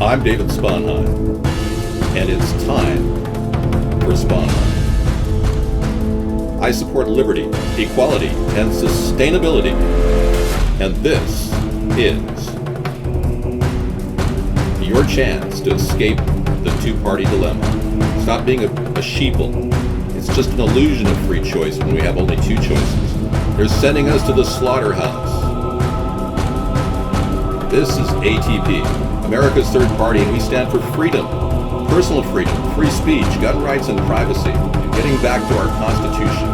I'm David Sponheim, and it's time for Sponheim. I support liberty, equality, and sustainability, and this is your chance to escape the two-party dilemma. Stop being a sheeple. It's just an illusion of free choice when we have only two choices. They're sending us to the slaughterhouse. This is ATP, America's Third Party, and we stand for freedom, personal freedom, free speech, gun rights, and privacy, and getting back to our Constitution.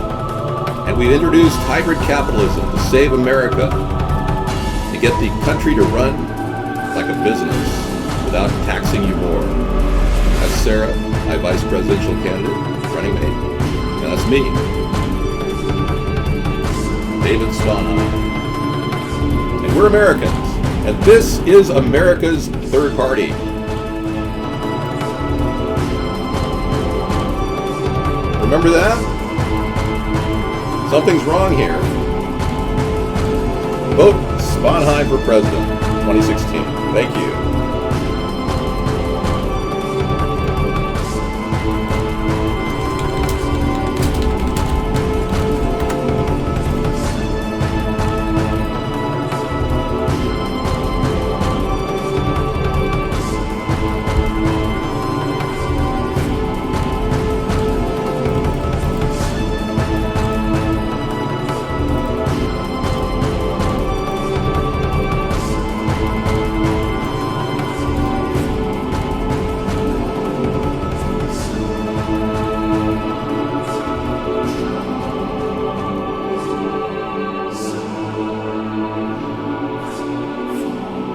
And we've introduced hybrid capitalism to save America, to get the country to run like a business without taxing you more. That's Sarah, my vice presidential candidate, running mate. And that's me, David Sponheim. And we're Americans. And this is America's Third Party. Remember that? Something's wrong here. Vote Sponheim for President 2016. Thank you.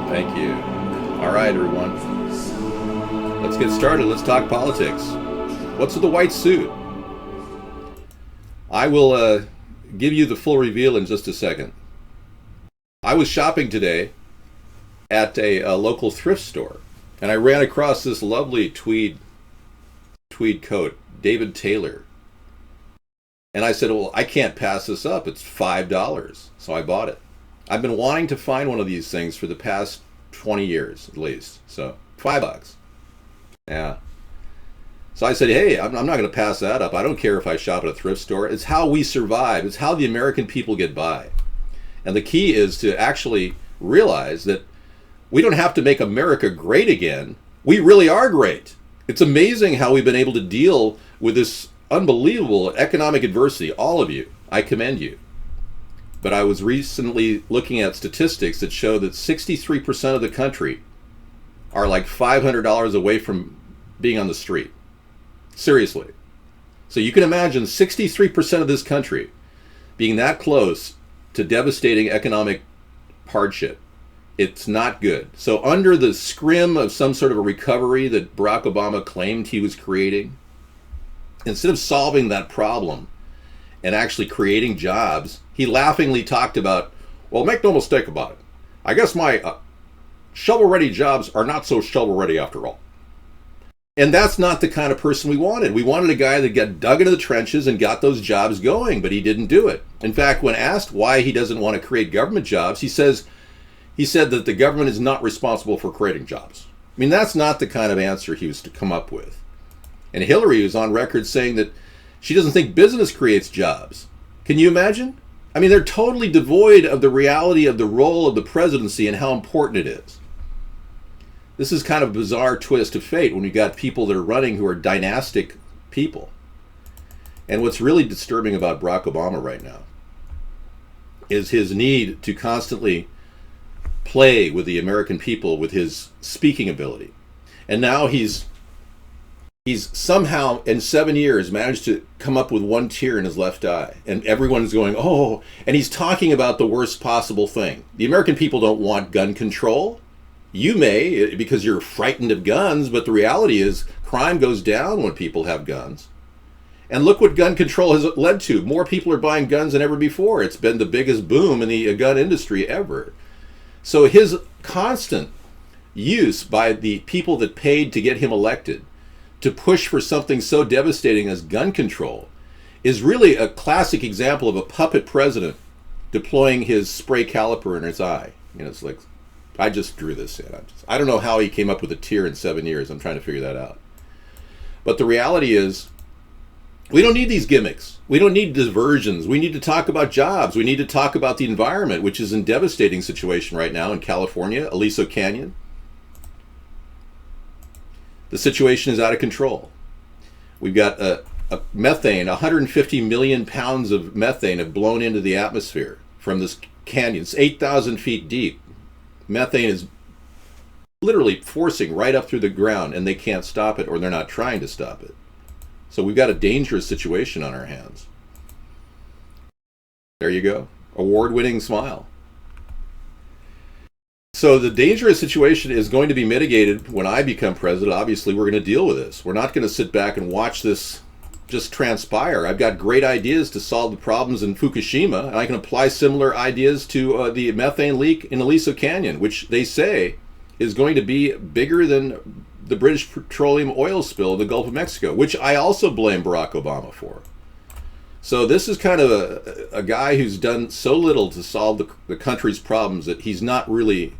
Thank you. All right, everyone. Let's get started. Let's talk politics. What's with the white suit? I will give you the full reveal in just a second. I was shopping today at a local thrift store, and I ran across this lovely tweed coat, David Taylor. And I said, well, I can't pass this up. It's $5. So I bought it. I've been wanting to find one of these things for the past 20 years at least. So $5. Yeah. So I said, hey, I'm not going to pass that up. I don't care if I shop at a thrift store. It's how we survive. It's how the American people get by. And the key is to actually realize that we don't have to make America great again. We really are great. It's amazing how we've been able to deal with this unbelievable economic adversity. All of you, I commend you. But I was recently looking at statistics that show that 63% of the country are like $500 away from being on the street. Seriously. So you can imagine 63% of this country being that close to devastating economic hardship. It's not good. So under the scrim of some sort of a recovery that Barack Obama claimed he was creating, instead of solving that problem and actually creating jobs, he laughingly talked about, well, make no mistake about it. I guess my shovel-ready jobs are not so shovel-ready after all. And that's not the kind of person we wanted. We wanted a guy that got dug into the trenches and got those jobs going, but he didn't do it. In fact, when asked why he doesn't want to create government jobs, he said that the government is not responsible for creating jobs. I mean, that's not the kind of answer he was to come up with. And Hillary was on record saying that she doesn't think business creates jobs. Can you imagine? I mean, they're totally devoid of the reality of the role of the presidency and how important it is. This is kind of a bizarre twist of fate when you got people that are running who are dynastic people. And what's really disturbing about Barack Obama right now is his need to constantly play with the American people with his speaking ability. And now he's somehow in 7 years managed to come up with one tear in his left eye. And everyone's going, oh, and he's talking about the worst possible thing. The American people don't want gun control. You may, because you're frightened of guns, but the reality is crime goes down when people have guns. And look what gun control has led to. More people are buying guns than ever before. It's been the biggest boom in the gun industry ever. So his constant use by the people that paid to get him elected to push for something so devastating as gun control is really a classic example of a puppet president deploying his spray caliper in his eye. You know, it's like, I just drew this in. I don't know how he came up with a tier in 7 years. I'm trying to figure that out. But the reality is, we don't need these gimmicks. We don't need diversions. We need to talk about jobs. We need to talk about the environment, which is in devastating situation right now in California, Aliso Canyon. The situation is out of control. We've got a methane, 150 million pounds of methane have blown into the atmosphere from this canyon. It's 8,000 feet deep. Methane is literally forcing right up through the ground, and they can't stop it, or they're not trying to stop it. So we've got a dangerous situation on our hands. There you go. Award-winning smile. So the dangerous situation is going to be mitigated when I become president. Obviously, we're going to deal with this. We're not going to sit back and watch this just transpire. I've got great ideas to solve the problems in Fukushima, and I can apply similar ideas to the methane leak in Aliso Canyon, which they say is going to be bigger than the British petroleum oil spill in the Gulf of Mexico, which I also blame Barack Obama for. So this is kind of a guy who's done so little to solve the country's problems that he's not really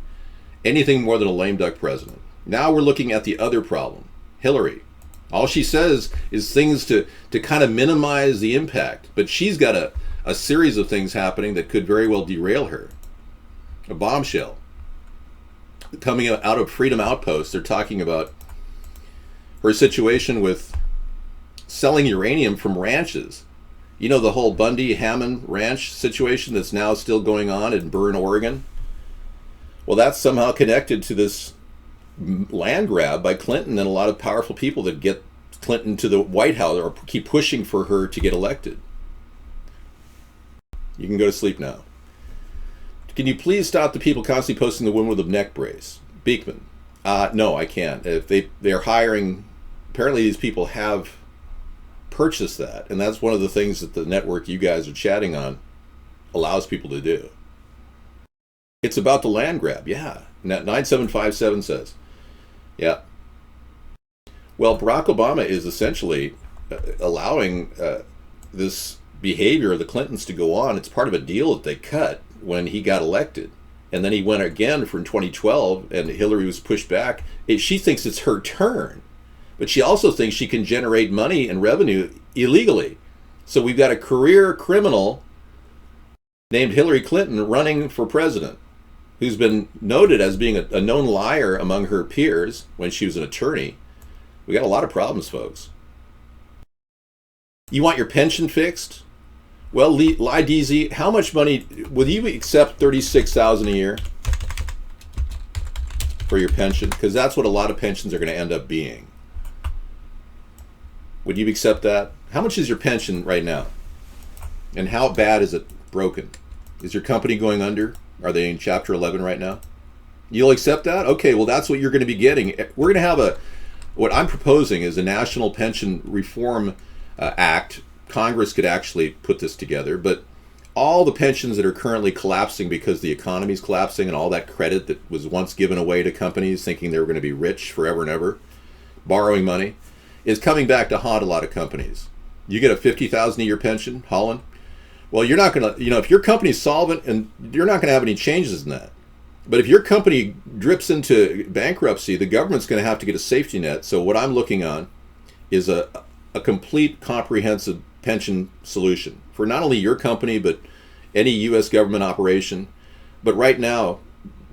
anything more than a lame duck president. Now we're looking at the other problem, Hillary. All she says is things to kind of minimize the impact, but she's got a series of things happening that could very well derail her. A bombshell. Coming out of Freedom Outpost, they're talking about her situation with selling uranium from ranches. You know, the whole Bundy Hammond Ranch situation that's now still going on in Bern, Oregon? Well, that's somehow connected to this land grab by Clinton and a lot of powerful people that get Clinton to the White House or keep pushing for her to get elected. You can go to sleep now. Can you please stop the people constantly posting the woman with a neck brace? Beekman. No, I can't. If they're hiring, apparently these people have purchased that, and that's one of the things that the network you guys are chatting on allows people to do. It's about the land grab, yeah. 9757 says, yeah. Well, Barack Obama is essentially allowing this behavior of the Clintons to go on. It's part of a deal that they cut when he got elected. And then he went again for 2012, and Hillary was pushed back. She thinks it's her turn, but she also thinks she can generate money and revenue illegally. So we've got a career criminal named Hillary Clinton running for president, who's been noted as being a known liar among her peers when she was an attorney. We got a lot of problems, folks. You want your pension fixed? Well, Lie DZ, how much money would you accept? $36,000 a year for your pension? Because that's what a lot of pensions are going to end up being. Would you accept that? How much is your pension right now? And how bad is it broken? Is your company going under? Are they in Chapter 11 right now? You'll accept that? Okay, well, that's what you're going to be getting. We're going to have what I'm proposing is a National Pension Reform Act. Congress could actually put this together, but all the pensions that are currently collapsing because the economy is collapsing and all that credit that was once given away to companies thinking they were going to be rich forever and ever, borrowing money, is coming back to haunt a lot of companies. You get a $50,000 a year pension, Holland? Well, you're not going to, if your company's solvent, and you're not going to have any changes in that. But if your company drips into bankruptcy, the government's going to have to get a safety net. So what I'm looking on is a complete comprehensive pension solution for not only your company, but any U.S. government operation. But right now,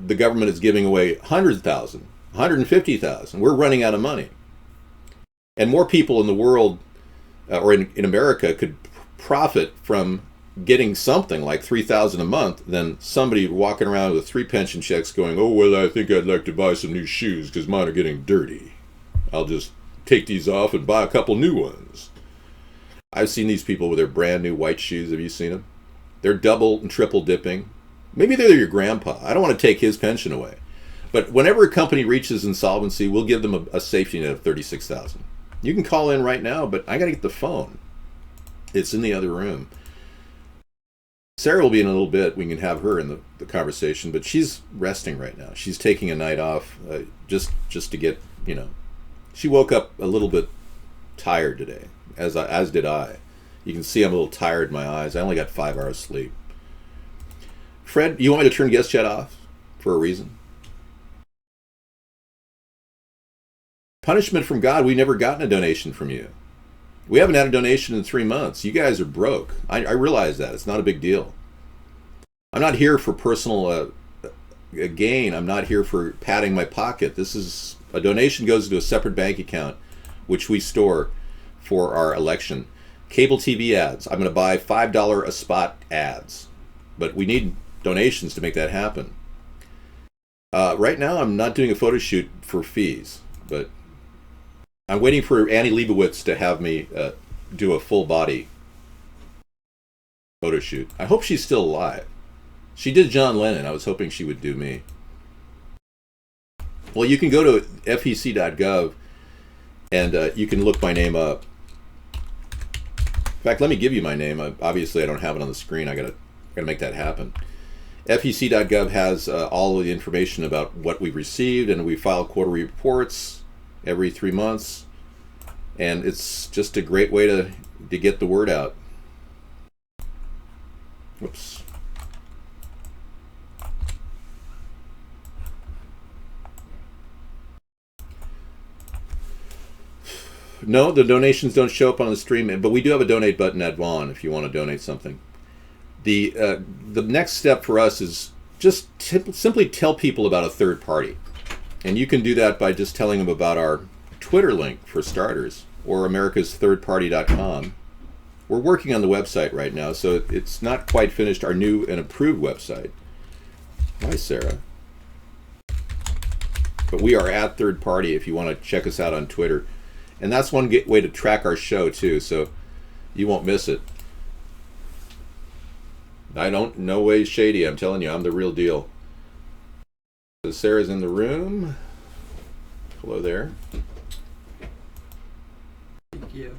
the government is giving away 100,000, 150,000. We're running out of money. And more people in the world, or in America, could profit from getting something like $3,000 a month than somebody walking around with 3 pension checks going, oh, well, I think I'd like to buy some new shoes because mine are getting dirty. I'll just take these off and buy a couple new ones. I've seen these people with their brand new white shoes. Have you seen them? They're double and triple dipping. Maybe they're your grandpa. I don't want to take his pension away. But whenever a company reaches insolvency, we'll give them a safety net of $36,000. You can call in right now, but I got to get the phone. It's in the other room. Sarah will be in a little bit. We can have her in the conversation, but she's resting right now. She's taking a night off just to get, She woke up a little bit tired today, as did I. You can see I'm a little tired in my eyes. I only got 5 hours sleep. Fred, you want me to turn guest chat off for a reason? Punishment from God, we never gotten a donation from you. We haven't had a donation in 3 months. You guys are broke. I realize that. It's not a big deal. I'm not here for personal gain. I'm not here for padding my pocket. This is a donation goes to a separate bank account, which we store for our election. Cable TV ads. I'm going to buy $5 a spot ads, but we need donations to make that happen. Right now, I'm not doing a photo shoot for fees, but I'm waiting for Annie Leibovitz to have me do a full body photo shoot. I hope she's still alive. She did John Lennon. I was hoping she would do me. Well, you can go to fec.gov and you can look my name up. In fact, let me give you my name. Obviously, I don't have it on the screen. I gotta make that happen. fec.gov has all of the information about what we've received, and we file quarterly reports every 3 months, and it's just a great way to get the word out. Whoops. No, the donations don't show up on the stream, but we do have a donate button at Vaughn if you want to donate something. The next step for us is just simply tell people about a third party. And you can do that by just telling them about our Twitter link, for starters, or AmericasThirdParty.com. We're working on the website right now, so it's not quite finished, our new and improved website. Hi, Sarah. But we are at Third Party if you want to check us out on Twitter. And that's one way to track our show, too, so you won't miss it. No way shady, I'm telling you, I'm the real deal. So Sarah's in the room. Hello there. Thank you.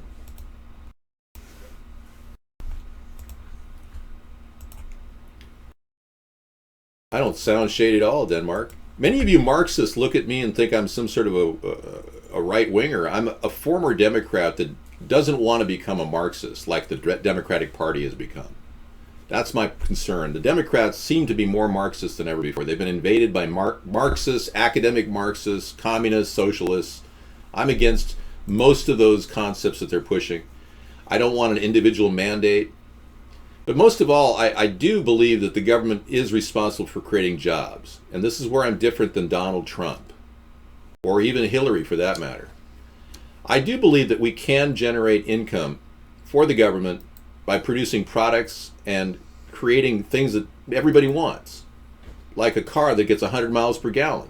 I don't sound shady at all, Denmark. Many of you Marxists look at me and think I'm some sort of a right-winger. I'm a former Democrat that doesn't want to become a Marxist like the Democratic Party has become. That's my concern. The Democrats seem to be more Marxist than ever before. They've been invaded by Marxists, academic Marxists, communists, socialists. I'm against most of those concepts that they're pushing. I don't want an individual mandate. But most of all, I do believe that the government is responsible for creating jobs. And this is where I'm different than Donald Trump, or even Hillary for that matter. I do believe that we can generate income for the government by producing products and creating things that everybody wants, like a car that gets 100 miles per gallon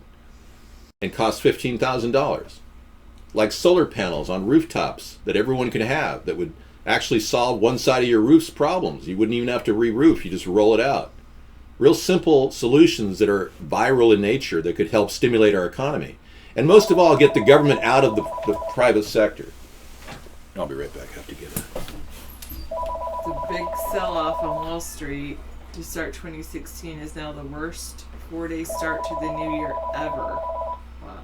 and costs $15,000, like solar panels on rooftops that everyone can have that would actually solve one side of your roof's problems. You wouldn't even have to re-roof, you just roll it out. Real simple solutions that are viral in nature that could help stimulate our economy. And most of all, get the government out of the private sector. I'll be right back. I have to get it. The big sell-off on Wall Street to start 2016 is now the worst 4-day start to the new year ever. Wow.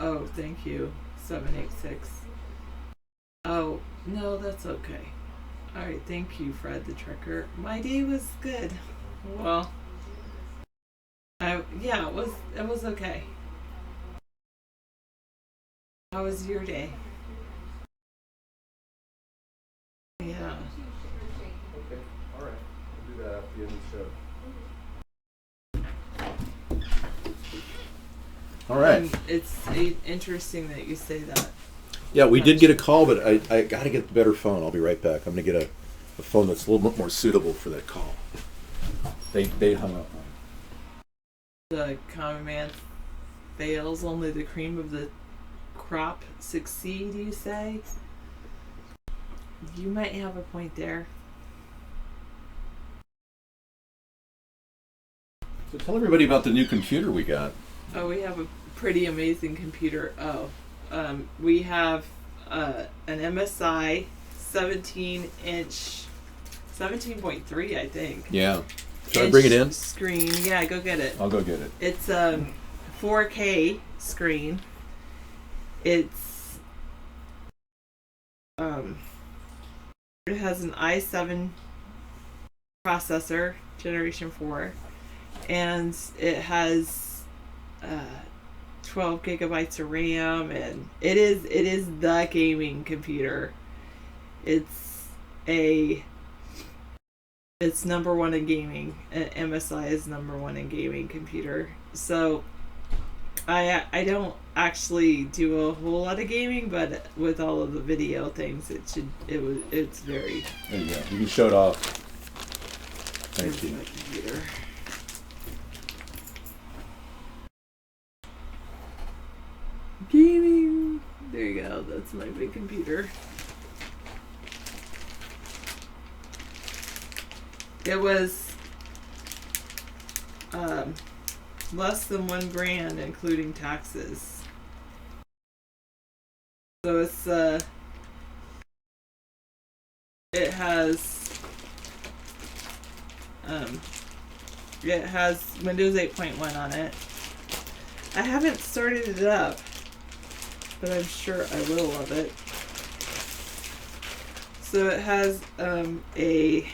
Oh, thank you. 786. Oh, no, that's okay. Alright, thank you, Fred the Trekker. My day was good. Well, yeah, it was okay. How was your day? Yeah. Okay, alright. We'll do that after the end of the show. All right. And it's interesting that you say that. Yeah, we did get a call, but I got to get a better phone. I'll be right back. I'm going to get a phone that's a little bit more suitable for that call. They hung up on The common man fails, only the cream of the crop succeed, you say? You might have a point there. So tell everybody about the new computer we got. Oh, we have a pretty amazing computer. We have an MSI 17-inch, 17.3, I think. Yeah. Should I bring it in? Screen. Yeah, go get it. I'll go get it. It's a 4K screen. It's it has an i7 processor, generation 4, and it has 12 gigabytes of RAM, and it is the gaming computer. It's number one in gaming. MSI is number one in gaming computer. So I don't actually do a whole lot of gaming, but with all of the video things, it's very. There you go. You can show it off. Thank you. My computer. Gaming. There you go. That's my big computer. It was less than $1,000, including taxes. So it's it has Windows 8.1 on it. I haven't started it up, but I'm sure I will love it. So it has a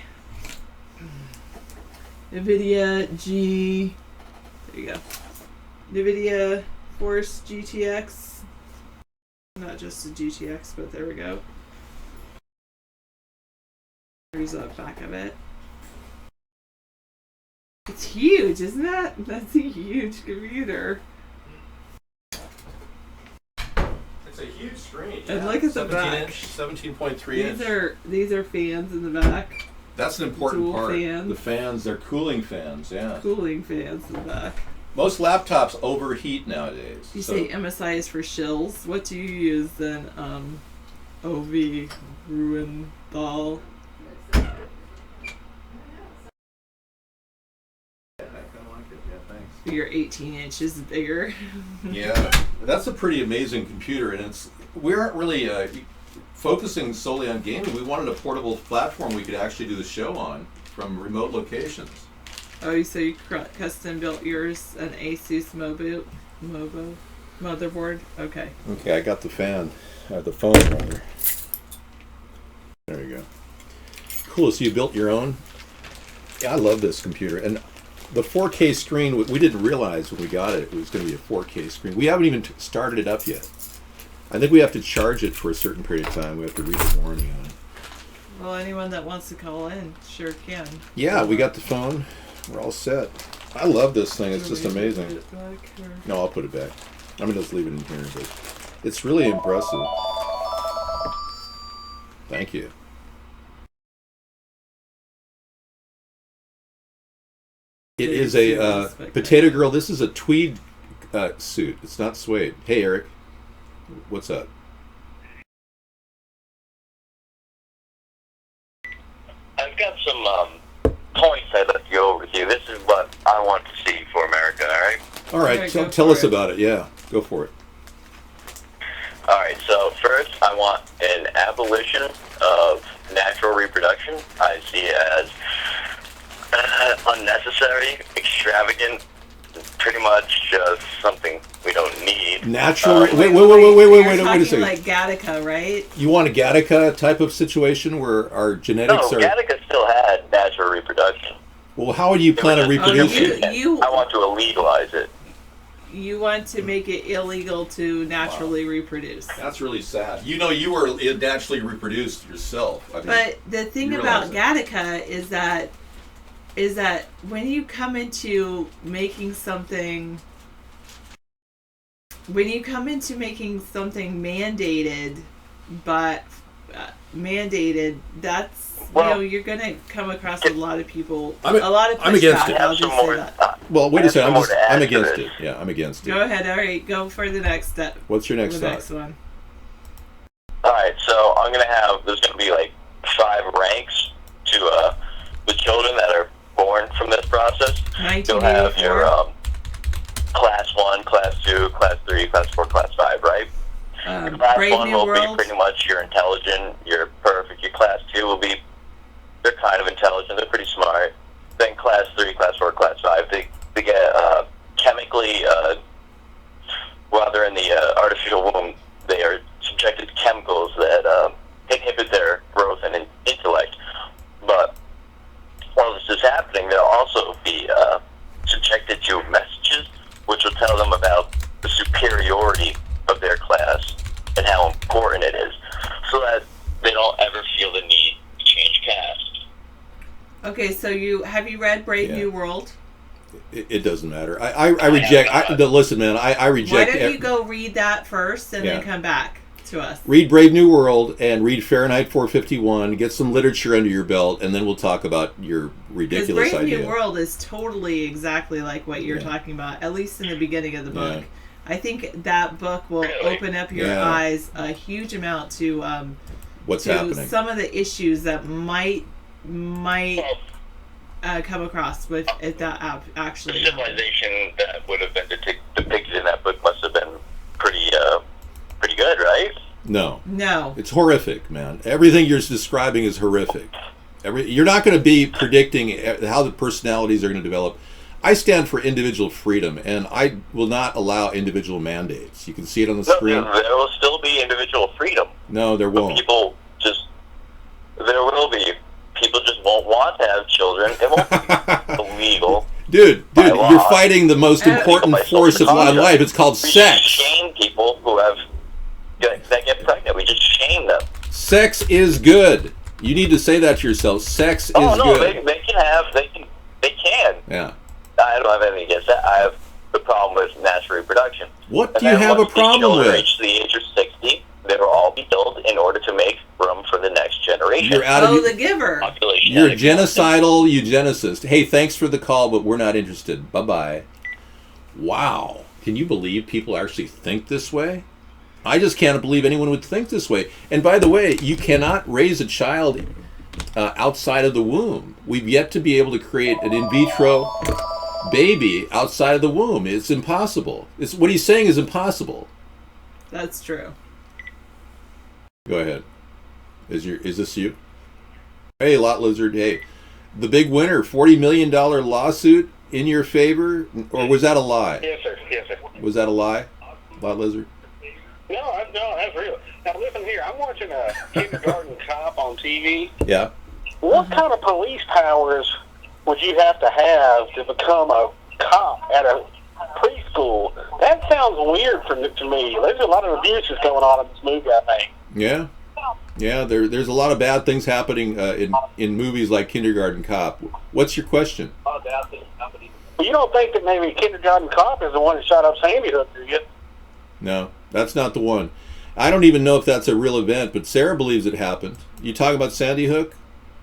NVIDIA there you go. NVIDIA Force GTX. Not just a GTX, but there we go. Here's the back of it. It's huge, isn't it? That's a huge computer. It's a huge screen. And look at the back. 17.3 inch. These are fans in the back. That's an important Dual part. fans. The fans, they're cooling fans, yeah. Cooling fans in the back. Most laptops overheat nowadays. You say MSI is for shills. What do you use then? OV Ruenthal. Your 18 inches bigger. Yeah, that's a pretty amazing computer, and we aren't really focusing solely on gaming. We wanted a portable platform we could actually do the show on from remote locations. Oh, so you custom built yours, an Asus motherboard? Okay. Okay, I got the fan, the phone rather. There you go. Cool, so you built your own? Yeah, I love this computer. And the 4K screen, we didn't realize when we got it was going to be a 4K screen. We haven't even started it up yet. I think we have to charge it for a certain period of time. We have to read the warranty on it. Well, anyone that wants to call in sure can. Yeah, we got the phone. We're all set. I love this thing. It's just amazing. No, I'll put it back. I'm going to just leave it in here, but it's really impressive. Thank you. It is a Potato Girl. This is a tweed suit. It's not suede. Hey, Eric. What's up? I've got some points I'd like to go over with you. This is what I want to see for America, all right? All right, Okay, tell us about it. Yeah, go for it. All right, so first I want an abolition of natural reproduction. I see it as unnecessary, extravagant, pretty much just something we don't need. Natural. Wait You're a talking second. like Gattaca, right? You want a Gattaca type of situation where our genetics No, are... Gattaca still had natural reproduction. Well, how would you plan to reproduce it? I want to illegalize it. You want to make it illegal to naturally reproduce. That's really sad. You know, you were naturally reproduced yourself. I mean, But the thing you about realize Gattaca is that when you come into making something mandated, but that's you're gonna come across a lot of people. I'm against it. I'll just say that. Well, wait a second. I'm against this. it. Yeah, I'm against it. Go ahead. All right, go for the next step. What's your next The thought? next one. All right, so there's going to be like 5 ranks to the children that are born from this process. You'll have your 1984. class 1, class 2, class 3, class 4, class 5, right? Class Brave 1 New will World. be pretty much you're intelligent, you're perfect. Your class 2 will be, they're kind of intelligent, they're pretty smart. Then class 3, class 4, class 5, they get chemically, while they're in the artificial womb, they are subjected to chemicals that take how important it is, so that they don't ever feel the need to change caste. Okay, so have you read Brave New World? It doesn't matter. I reject. Listen, man. I reject. Why don't you go read that first and then come back to us? Read Brave New World and read Fahrenheit 451. Get some literature under your belt, and then we'll talk about your ridiculous idea. idea. Brave New World is totally exactly like what you're talking about, at least in the beginning of the book. I think that book will open up your eyes a huge amount to what's happening. Some of the issues that might come across with if that actually. The civilization that would have been depicted in that book must have been pretty good, right? No. No. It's horrific, man. Everything you're describing is horrific. You're not going to be predicting how the personalities are going to develop. I stand for individual freedom, and I will not allow individual mandates. You can see it on the screen. There will still be individual freedom. No, there won't. There will be. People just won't want to have children. It won't be illegal. Dude, you're fighting the most important force of life. It's called sex. We shame people that get pregnant. We just shame them. Sex is good. You need to say that to yourself. Sex is good. They can. Yeah. I don't have anything against that. I have the problem with natural reproduction. What do you have a problem with? Once the children reach the age of 60, they will all be killed in order to make room for the next generation. You're out of the giver. You're a genocidal eugenicist. Hey, thanks for the call, but we're not interested. Bye-bye. Wow. Can you believe people actually think this way? I just can't believe anyone would think this way. And by the way, you cannot raise a child outside of the womb. We've yet to be able to create an in vitro baby outside of the womb. It's impossible. What he's saying is impossible. That's true. Go ahead. Is this you? Hey, Lot Lizard. Hey, the big winner, $40 million lawsuit in your favor, or was that a lie? Yes, sir. Yes, sir. Was that a lie, Lot Lizard? No, that's real. Now listen here. I'm watching a kindergarten cop on TV. Yeah. What kind of police powers would you have to become a cop at a preschool? That sounds weird to me. There's a lot of abuses going on in this movie, I think. Yeah. Yeah, there's a lot of bad things happening in movies like Kindergarten Cop. What's your question? Well, you don't think that maybe Kindergarten Cop is the one that shot up Sandy Hook, do you? No, that's not the one. I don't even know if that's a real event, but Sarah believes it happened. You talking about Sandy Hook?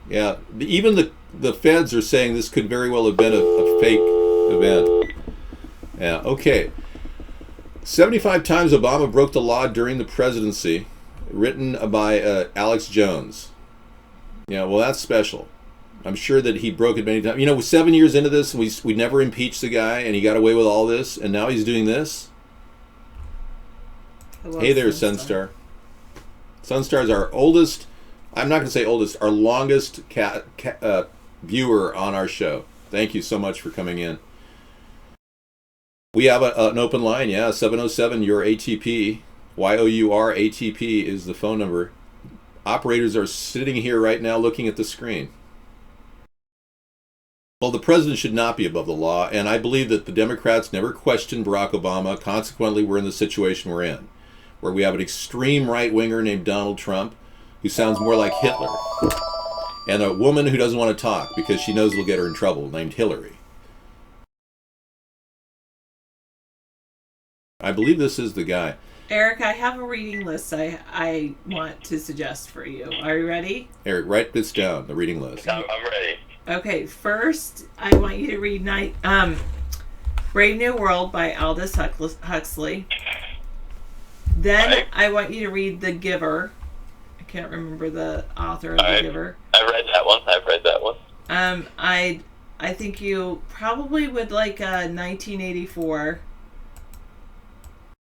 Yeah. Even the feds are saying this could very well have been a fake event. Yeah, okay. 75 times Obama broke the law during the presidency, written by Alex Jones. Yeah, well, that's special. I'm sure that he broke it many times. You know, 7 years into this, we never impeached the guy, and he got away with all this, and now he's doing this. Hey there, Sunstar. Sunstar is our oldest, I'm not going to say oldest, our longest viewer on our show. Thank you so much for coming in. We have an open line, 707, your ATP. YOUR ATP is the phone number. Operators are sitting here right now looking at the screen. Well, the president should not be above the law, and I believe that the Democrats never questioned Barack Obama. Consequently, we're in the situation we're in, where we have an extreme right-winger named Donald Trump, who sounds more like Hitler, and a woman who doesn't want to talk because she knows it'll get her in trouble, named Hillary. I believe this is the guy. Eric, I have a reading list I want to suggest for you. Are you ready? Eric, write this down, the reading list. I'm ready. Okay, first, I want you to read Brave New World by Aldous Huxley. Then I want you to read The Giver. I can't remember the author of The Giver. I've read that one. I think you probably would like 1984.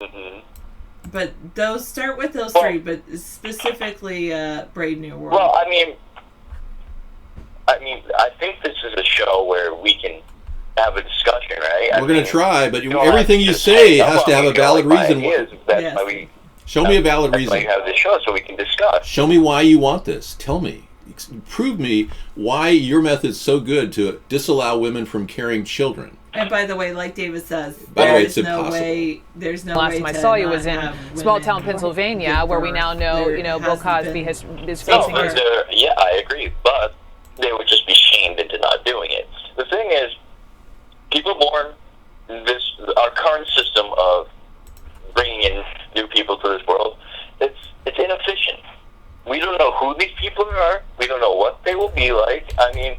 Mm-hmm. But start with those three, but specifically Brave New World. Well, I mean, I think this is a show where we can have a discussion, right? We're going to try, but everything you say has to have a valid reason. Show me a valid reason. That's why you have this show, so we can discuss. Show me why you want this. Tell me. Prove me why your method is so good to disallow women from carrying children. And by the way, like David says, By the way, there's it's no impossible. way. There's no Last way time I to saw you not was in have small women town Pennsylvania, give where we birth. now know, There Bill hasn't Cosby been- is No, facing but her. yeah, I agree, but they would just be shamed into not doing it. The thing is, people born our current system of bringing in new people to this world, it's inefficient. We don't know who these people are. We don't know what they will be like. I mean,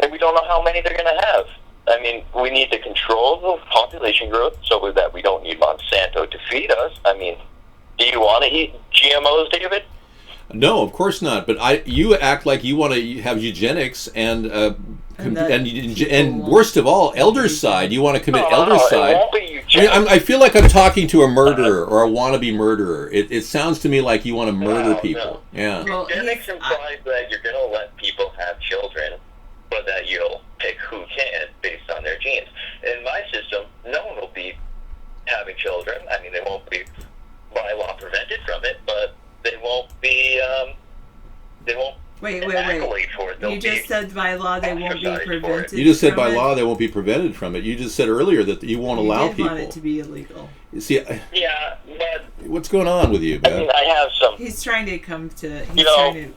and we don't know how many they're going to have. I mean, we need to control the population growth so that we don't need Monsanto to feed us. I mean, do you want to eat GMOs, David? No, of course not. But you act like you want to have eugenics and worst of all, eldercide. You want to commit eldercide. It won't be eugenics. I mean, I feel like I'm talking to a murderer or a wannabe murderer. It sounds to me like you want to murder people. No. Yeah. Well, Eugenics implies that you're going to let people have children, but that you'll pick who can based on their genes. In my system, no one will be having children. I mean, they won't be by law prevented from it, but they won't be. They won't. Wait. accolade for it. They'll You just be said by law they won't be ostracized for it. prevented. You just said from by it. law they won't be prevented from it. You just said earlier that you won't allow You did people. want it to be illegal. See, Yeah, but what's going on with you, I man? mean, I have some. He's trying to come to. He's You know- trying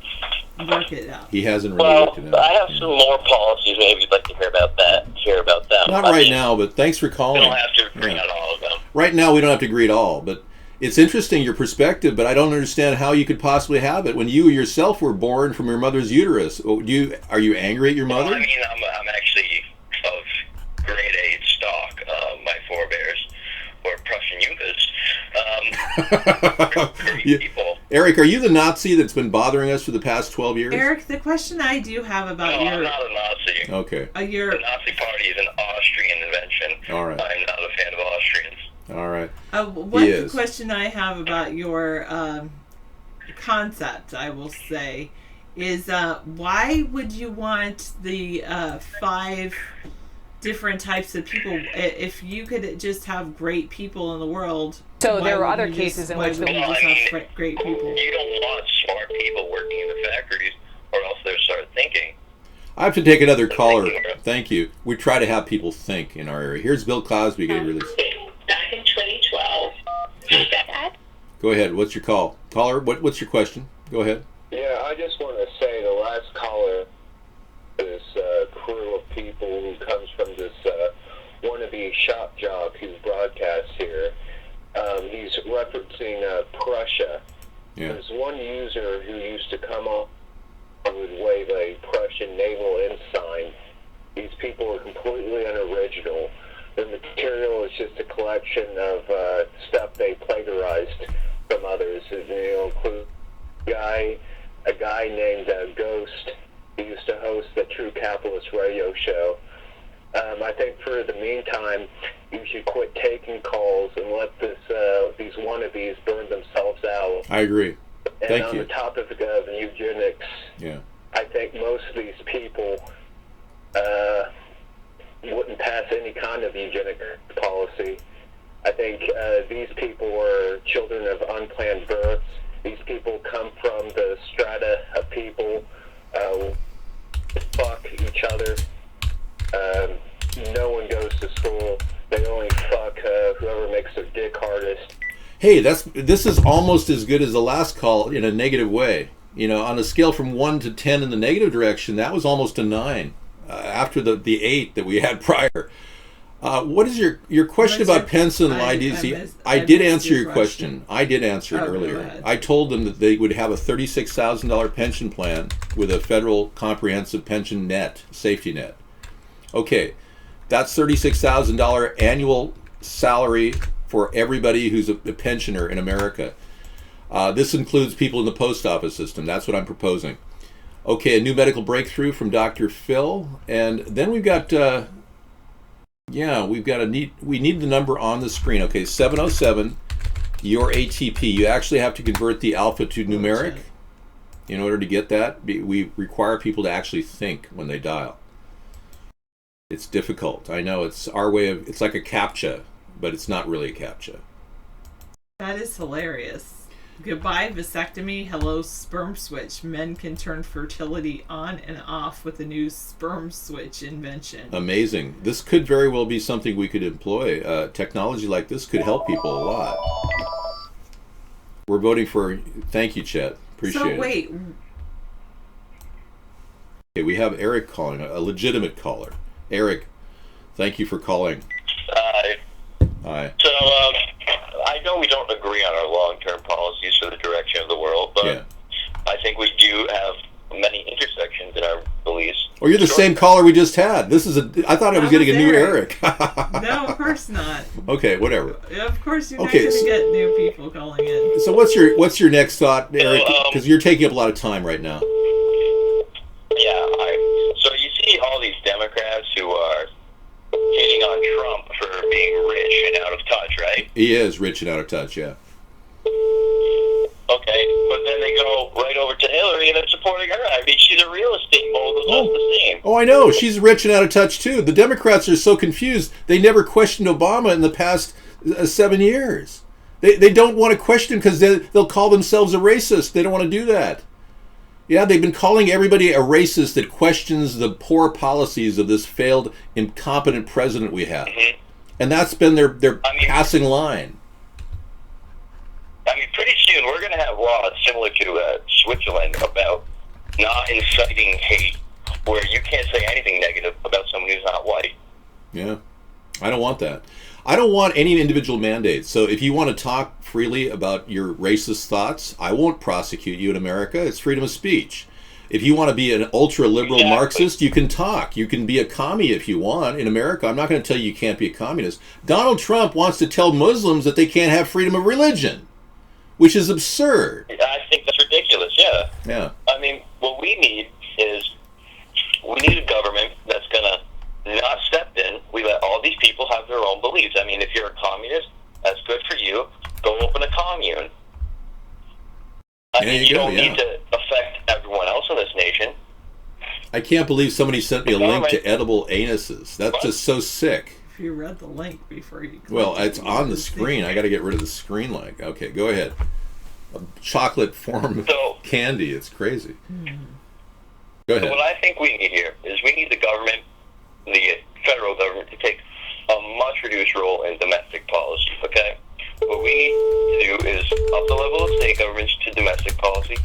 to work it out. He hasn't really Well, worked it out. I have some more policies. Maybe you'd like to hear about that. Hear about them. Not I right mean, now, but thanks for We calling. don't have to agree Yeah. on all of them. Right now, we don't have to agree at all, but it's interesting, your perspective, but I don't understand how you could possibly have it when you yourself were born from your mother's uterus. Are you angry at your Well, mother? I mean, I'm actually of grade A stock. My forebears were Prussian Judas. Great Yeah. people. Eric, are you the Nazi that's been bothering us for the past 12 years? Eric, the question I do have about No, I'm your not a Nazi. Okay, your The Nazi Party is an Austrian invention. all right, I'm not a fan of Austrians. all right. what He the is. question I have about your concept, I will say, is why would you want the 5 different types of people if you could just have great people in the world? So why there were wouldn't other you cases in why which wouldn't you Well, just I mean, have great people? You don't want smart people working in the factories, or else they'll start thinking. I have to take another caller. Thank you. We try to have people think in our area. Here's Bill Cosby getting released. Back in 2012. Dad? Go ahead. What's your call? Caller, what's your question? Go ahead. Yeah, I just want to say the last caller, this crew of people who comes from this wannabe shop jock who's broadcasts here, he's referencing Prussia. Yeah. There's one user who used to come on would wave a Prussian naval ensign. These people are completely unoriginal. The material is just a collection of stuff they plagiarized from others. Include a guy named Ghost, who used to host the True Capitalist radio show. I think for the meantime, you should quit taking calls and let these wannabes burn themselves out. I agree. And Thank on you. the topic of eugenics, Yeah. I think most of these people wouldn't pass any kind of eugenic policy. I think these people were children of unplanned births. These people come from the strata of people fuck each other. No one goes to school. They only fuck whoever makes their dick hardest. Hey, this is almost as good as the last call in a negative way. You know, on a scale from 1 to 10 in the negative direction, that was almost a 9 after the 8 that we had prior. What is your question What's about your- Pence and I IDC? missed- I I did missed answer your your question. I did answer it Oh, go earlier. ahead. I told them that they would have a $36,000 pension plan with a federal comprehensive pension net, safety net. Okay, that's $36,000 annual salary for everybody who's a pensioner in America. This includes people in the post office system. That's what I'm proposing. Okay, a new medical breakthrough from Dr. Phil, and then we've got we need the number on the screen. Okay, 707 your ATP. You actually have to convert the alpha to numeric in order to get that. We require people to actually think when they dial. It's difficult. I know it's our way of, it's like a CAPTCHA, but it's not really a CAPTCHA. That is hilarious. Goodbye vasectomy, hello sperm switch. Men can turn fertility on and off with a new sperm switch invention. Amazing. This could very well be something we could employ. Technology like this could help people a lot. We're voting for. Thank you, Chet. Appreciate it. So wait, Okay, we have Eric calling, a legitimate caller. Eric, thank you for calling. Hi. So, I know we don't agree on our long-term policies for the direction of the world, but Yeah. I think we do have many intersections in our beliefs. Oh, you're the same caller we just had. This is I thought I was That getting a was new Eric. Eric. no, of course not. Okay, whatever. Of course you're Okay, not going so- to get new people calling in. So what's your next thought, Eric? Because you're taking up a lot of time right now. Yeah, so you see all these Democrats who are hating on Trump for being rich and out of touch, right? He is rich and out of touch, yeah. Okay, but then they go right over to Hillary and they're supporting her. I mean, she's a real estate mogul, just the same. Oh, I know. She's rich and out of touch, too. The Democrats are so confused. They never questioned Obama in the past 7 years. They don't want to question because they'll call themselves a racist. They don't want to do that. Yeah, they've been calling everybody a racist that questions the poor policies of this failed, incompetent president we have. Mm-hmm. And that's been their passing line. I mean, pretty soon we're going to have laws similar to Switzerland about not inciting hate, where you can't say anything negative about someone who's not white. Yeah, I don't want that. I don't want any individual mandates. So if you want to talk freely about your racist thoughts, I won't prosecute you in America. It's freedom of speech. If you want to be an ultra-liberal Marxist, you can talk. You can be a commie if you want. In America, I'm not going to tell you you can't be a communist. Donald Trump wants to tell Muslims that they can't have freedom of religion, which is absurd. I think that's ridiculous, yeah. Yeah. I mean, what we need is we need a government that's going to not step in. We let all these people have their own beliefs. I mean, if you're a communist, that's good for you. Go open a commune. I mean, you don't need to affect everyone else in this nation. I can't believe somebody sent me a link to edible anuses. That's just so sick. If you read the link before you clicked Well, it's on the screen. I got to get rid of the screen link. Okay, go ahead. A chocolate form of candy. It's crazy. Go ahead. So what I think we need here is we need the government, the federal government, to take a much reduced role in domestic policy, okay? What we need to do is up the level of state governments to domestic policy,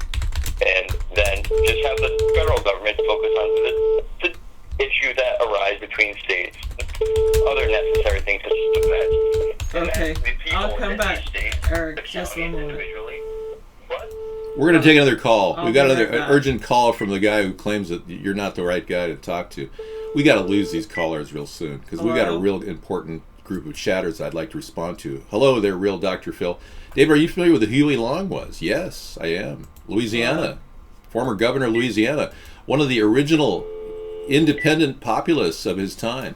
and then just have the federal government focus on the issues that arise between states, other necessary things such as defense. Okay, The people I'll come in back. these states, Eric, the just counties one moment. individually. What? We're going to take another call. I'll We've got be another right back. urgent call from the guy who claims that you're not the right guy to talk to. We got to lose these callers real soon because we've got a Hello? real important group of chatters I'd like to respond to. Hello there, real Dr. Phil. David, are you familiar with who Huey Long was? Yes, I am. Louisiana. Former governor of Louisiana. One of the original independent populists of his time.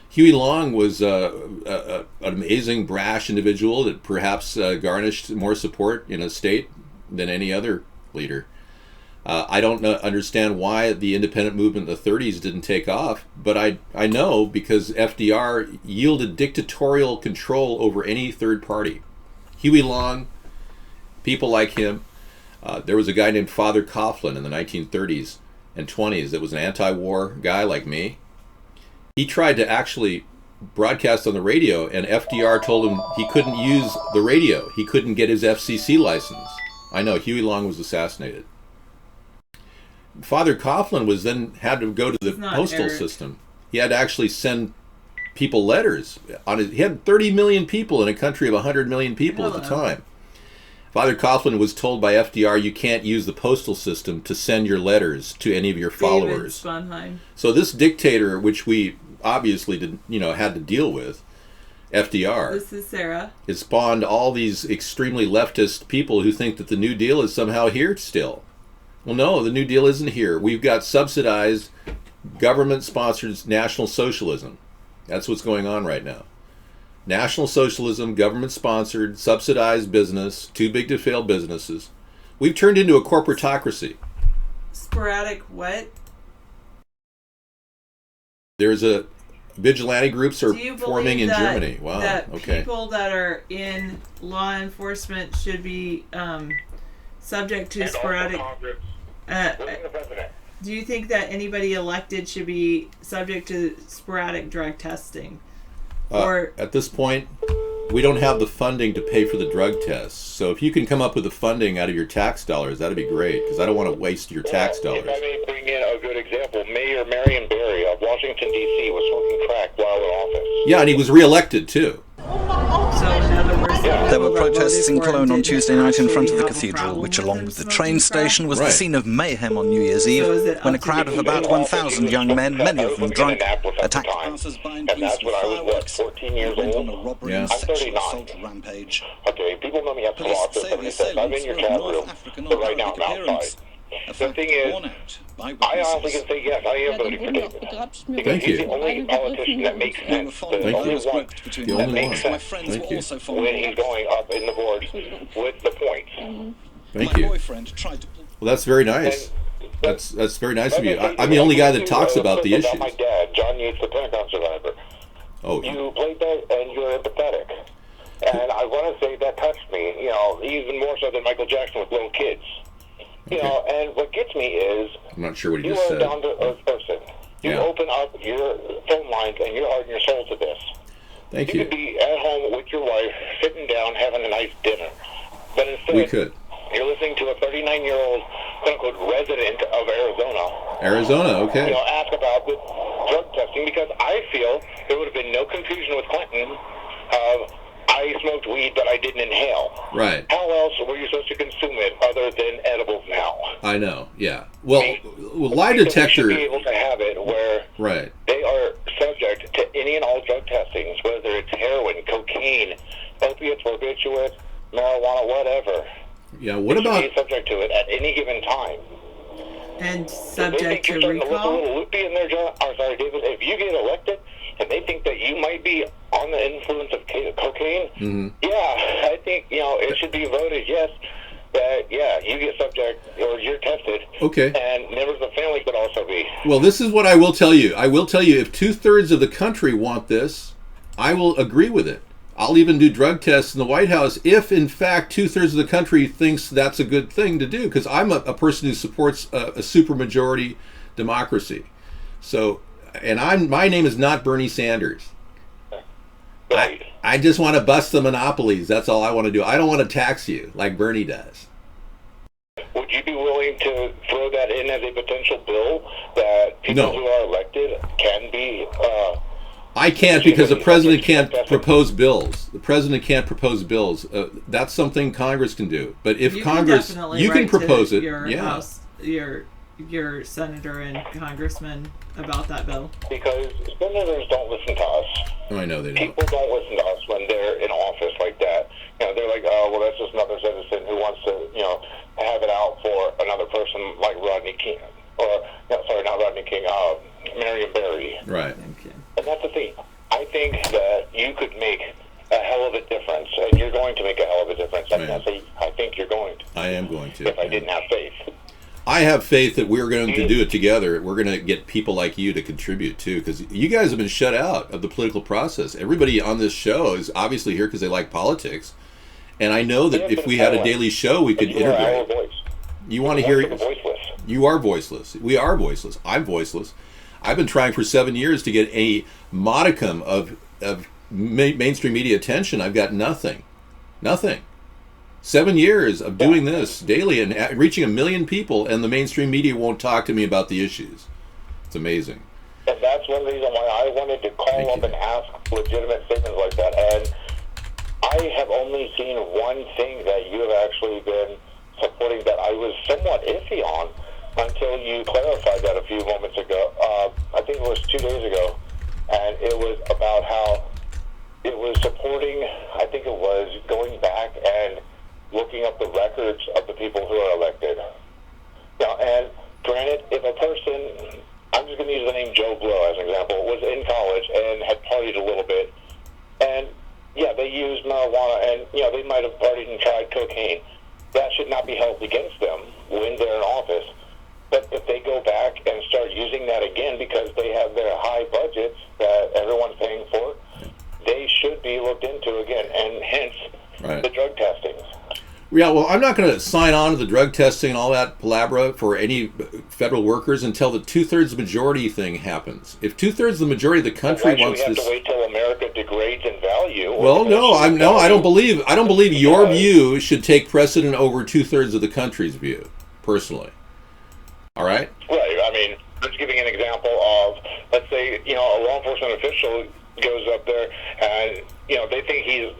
Huey Long was an amazing, brash individual that perhaps garnished more support in a state than any other leader. I don't understand why the independent movement in the 30s didn't take off, but I know because FDR yielded dictatorial control over any third party. Huey Long, people like him. There was a guy named Father Coughlin in the 1930s and 20s that was an anti-war guy like me. He tried to actually broadcast on the radio, and FDR told him he couldn't use the radio. He couldn't get his FCC license. I know, Huey Long was assassinated. Father Coughlin was then had to go to the postal system. He had to actually send people letters. He had 30 million people in a country of 100 million people at the time. Father Coughlin was told by FDR, you can't use the postal system to send your letters to any of your followers. Sponheim. So this dictator, which we obviously had to deal with, FDR. This is Sarah. It spawned all these extremely leftist people who think that the New Deal is somehow here still. Well, no, the New Deal isn't here. We've got subsidized, government-sponsored national socialism. That's what's going on right now. National socialism, government-sponsored, subsidized business, too big to fail businesses. We've turned into a corporatocracy. Sporadic what? There's a vigilante groups are Do you forming in believe that, Germany. Wow. that Okay. people that are in law enforcement should be subject to sporadic? Including the president. Do you think that anybody elected should be subject to sporadic drug testing? Or At this point, we don't have the funding to pay for the drug tests. So if you can come up with the funding out of your tax dollars, that'd be great, because I don't want to waste your tax dollars. If I may bring in a good example, Mayor Marion Barry of Washington, D.C. was smoking crack while in office. Yeah, and he was reelected too. so in other words, There were people that protests in voted for him Cologne on didn't Tuesday night in front of the actually have a cathedral, problem which with along him with the smoking train crack? station was the Right. scene of mayhem on New Year's Eve, So is it when a up to crowd of you? about 1,000 young men, many of them drunk, attacked time. passers-by and And police that's with when I was, fireworks, 14 years went on old? a robbery Yeah. and I'm sexual 39. assault rampage. Okay, people know me as Police Colossus, say but the he says, I'm assailants in your were chat of North room, African but or right now Arabic I'm appearance, outside. a The fact thing is, borne out by I honestly witnesses. can say, yes, I am Ja, die voting for wurden ja auch David. begrapscht. Mir Because Thank he's you. the only politician that makes We sense. were The following the only close one group between The my only friends. one. My friends Thank were you. also when following he's going up in the board with the points. Thank My you. boyfriend tried to pull Well, that's very nice. That's very nice of you. I'm the only guy that talks about the issues. My dad, John Yates, the Pentagon survivor. Oh, You played that, and you're empathetic. And I want to say that touched me, even more so than Michael Jackson with little kids. And what gets me is I'm not sure what he you just are a said. down-to-earth person. You Yeah. open up your phone lines and your heart and your soul to this. Thank You you. could be at home with your wife, sitting down, having a nice dinner. But instead, We could. you're listening to a 39-year-old, quote-unquote, resident of Arizona, Arizona, okay. ask about the drug testing, because I feel there would have been no confusion with Clinton of, I smoked weed, but I didn't inhale. Right. How else were you supposed to consume it other than edibles now? I know. Yeah. Well, lie So we detector. should be able to have it where Right. they are subject to any and all drug testings, whether it's heroin, cocaine, opiates, barbiturates, marijuana, whatever. Yeah. What They should about? be subject to it at any given time. And They subject think to you're starting to look a recall? little loopy in there, John. I'm sorry, David. If you get elected and they think that you might be on the influence of cocaine, yeah, I think it should be voted yes. That you get subject or you're tested. Okay. And members of the family could also be. Well, this is what I will tell you. I will tell you, if 2/3 of the country want this, I will agree with it. I'll even do drug tests in the White House if, in fact, 2/3 of the country thinks that's a good thing to do, because I'm a person who supports a supermajority democracy. So, and my name is not Bernie Sanders. Right. I just want to bust the monopolies. That's all I want to do. I don't want to tax you like Bernie does. Would you be willing to throw that in as a potential bill that people No. who are elected can be? I can't, because the president can't propose bills. The president can't propose bills. That's something Congress can do. But if You Congress, can definitely you can write to propose it. Your Yeah. House, your senator and congressman about that bill. Because senators don't listen to us. Oh, I know they don't. People don't listen to us when they're in office like that. They're like, oh, well, that's just another citizen who wants to, have it out for another person like Rodney King, or sorry, not Rodney King, Marion Barry. Right. Okay. And that's the thing. I think that you could make a hell of a difference, and you're going to make a hell of a difference. I can't say I think you're going to. I am going to. If I didn't have faith. I have faith that we're going to do it together. We're going to get people like you to contribute too, because you guys have been shut out of the political process. Everybody on this show is obviously here because they like politics, and I know that if we had a daily show, we could You are our integrate. voice. You want to Voice hear? of the voiceless. You are voiceless. We are voiceless. I'm voiceless. I've been trying for 7 years to get a modicum of mainstream media attention. I've got nothing. 7 years of doing this daily and reaching 1 million people, and the mainstream media won't talk to me about the issues. It's amazing. And that's one reason why I wanted to call up and ask legitimate statements like that. And I have only seen one thing that you have actually been supporting that I was somewhat iffy on until you clarified that a few moments ago. I think it was 2 days ago. And it was about how it was supporting, I think it was going back and looking up the records of the people who are elected. Now, and granted, if a person, I'm just going to use the name Joe Blow as an example, was in college and had partied a little bit, and yeah, they used marijuana, and they might have partied and tried cocaine. That should not be held against them when they're in office. But if they go back and start using that again because they have their high budgets that Yeah, well, I'm not going to sign on to the drug testing and all that palabra for any federal workers until the 2/3 majority thing happens. If 2/3 the majority of the country wants we have this, to wait till America degrades in value. well, no, I don't believe your view should take precedent over 2/3 of the country's view, personally. All right. Right. I mean, just giving an example of, let's say, a law enforcement official goes up there and, they think he's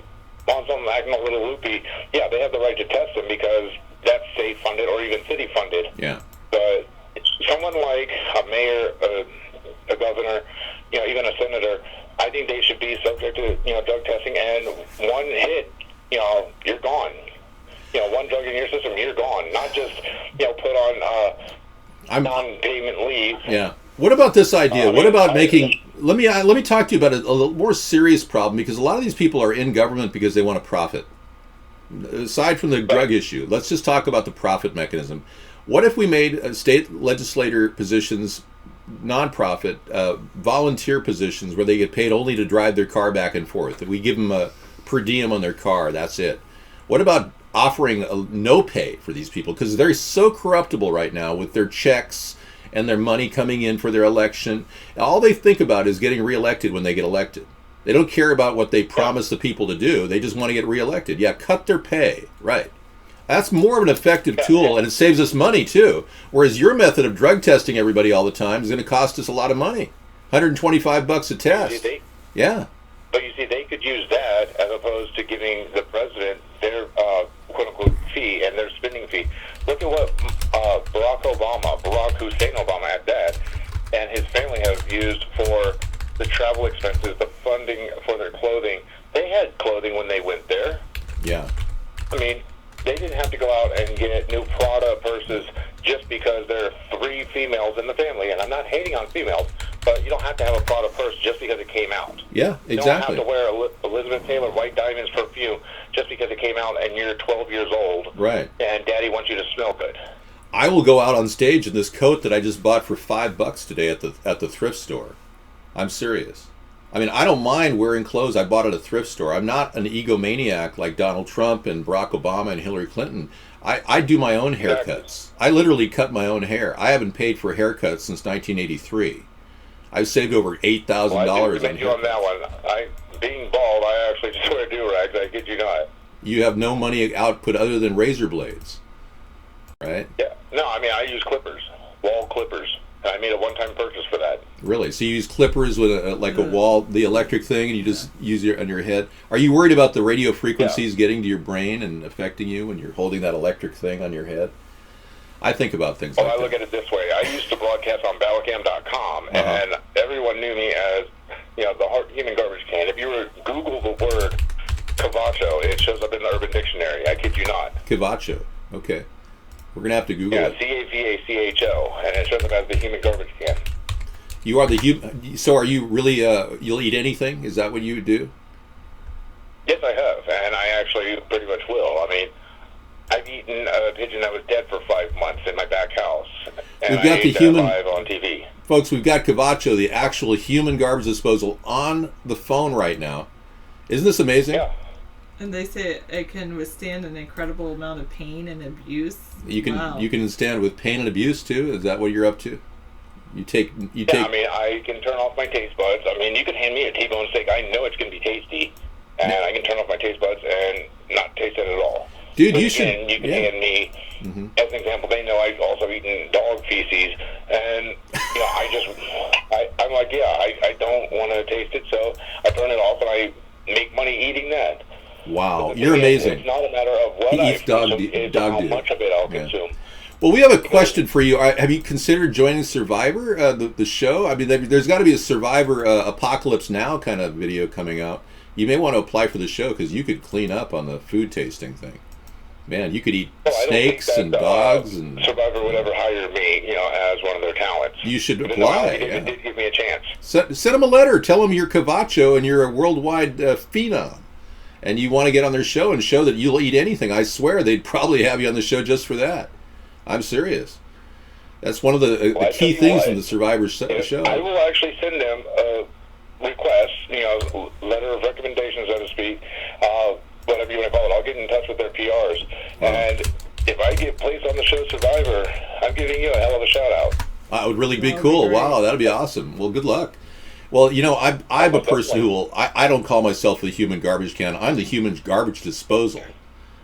on something acting a little loopy. Yeah, they have the right to test him because that's state funded or even city funded. Yeah. But someone like a mayor, a governor, even a senator, I think they should be subject to, drug testing. And one hit, you're gone. One drug in your system, you're gone. Not just, put on non-payment leave. Yeah. What about this idea? What about making? Let me talk to you about a little more serious problem, because a lot of these people are in government because they want to profit. Aside from the drug issue, let's just talk about the profit mechanism. What if we made state legislator positions nonprofit, volunteer positions where they get paid only to drive their car back and forth? We give them a per diem on their car. That's it. What about offering no pay for these people, because they're so corruptible right now with their checks and their money coming in for their election. All they think about is getting reelected when they get elected. They don't care about what they promise the people to do. They just want to get reelected. Yeah, cut their pay. Right. That's more of an effective tool, and it saves us money too. Whereas your method of drug testing everybody all the time is going to cost us a lot of money. $125 a test. Yeah. But you see, they could use that as opposed to giving the president their quote-unquote fee and their spending fee. Look at what Barack Hussein Obama at that, and his family have used for the travel expenses, the funding for their clothing. They had clothing when they went there. Yeah. I mean, they didn't have to go out and get new Prada purses just because there are 3 females in the family. And I'm not hating on females, but you don't have to have a Prada purse just because it came out. Yeah, exactly. You don't have to wear Elizabeth Taylor White Diamonds perfume just because it came out and you're 12 years old. Right. And daddy wants you to smell good. I will go out on stage in this coat that I just bought for $5 today at the thrift store. I'm serious. I mean, I don't mind wearing clothes I bought at a thrift store. I'm not an egomaniac like Donald Trump and Barack Obama and Hillary Clinton. I do my own haircuts. I literally cut my own hair. I haven't paid for haircuts since 1983. I've saved over $8,000 on haircuts. You on that one. Being bald, I actually just wear do-rags. I kid you not. You have no money output other than razor blades, right? Yeah. No, I mean, I use clippers, wall clippers. I made a one-time purchase for that. Really? So you use clippers with a wall, the electric thing, and you just use it on your head? Are you worried about the radio frequencies getting to your brain and affecting you when you're holding that electric thing on your head? I think about things like that. Well, I look at it this way. I used to broadcast on Ballacam.com, and everyone knew me as, the human garbage can. If you were to Google the word Cavacho, it shows up in the Urban Dictionary. I kid you not. Cavacho. Okay. We're going to have to Google it. C-A-V-A-C-H-O, and it shows up as the human garbage can. You are the human. So are you really, you'll eat anything? Is that what you do? Yes, I have, and I actually pretty much will. I mean, I've eaten a pigeon that was dead for 5 months in my back house. And we've got the human live on TV. Folks, we've got Cavacho, the actual human garbage disposal, on the phone right now. Isn't this amazing? Yeah. And they say it can withstand an incredible amount of pain and abuse. You can stand with pain and abuse too. Is that what you're up to? You take. I mean, I can turn off my taste buds. I mean, you can hand me a T-bone steak. I know it's going to be tasty, and I can turn off my taste buds and not taste it at all. Dude, you can hand me, as an example, they know I've also eaten dog feces, and I'm like, I don't want to taste it, so I turn it off and I make money eating that. Wow, you're amazing. It's not a matter of what I consume, it's how dog much of it I'll consume. Well, we have a question for you. Have you considered joining Survivor, the show? I mean, there's got to be a Survivor Apocalypse Now kind of video coming out. You may want to apply for the show because you could clean up on the food tasting thing. Man, you could eat snakes and dogs. And Survivor would ever hire me, as one of their talents. You should apply. It did give me a chance. Send them a letter. Tell them you're Cavacho and you're a worldwide phenom. And you want to get on their show and show that you'll eat anything. I swear they'd probably have you on the show just for that. I'm serious. That's one of the key things in the Survivor show. I will actually send them a request, letter of recommendation, so to speak, whatever you want to call it. I'll get in touch with their PRs. And if I get placed on the show Survivor, I'm giving you a hell of a shout out. That would really be That would cool. be great. Wow, that'd be awesome. Well, good luck. Well, I'm a person who will. I don't call myself the human garbage can. I'm the human garbage disposal.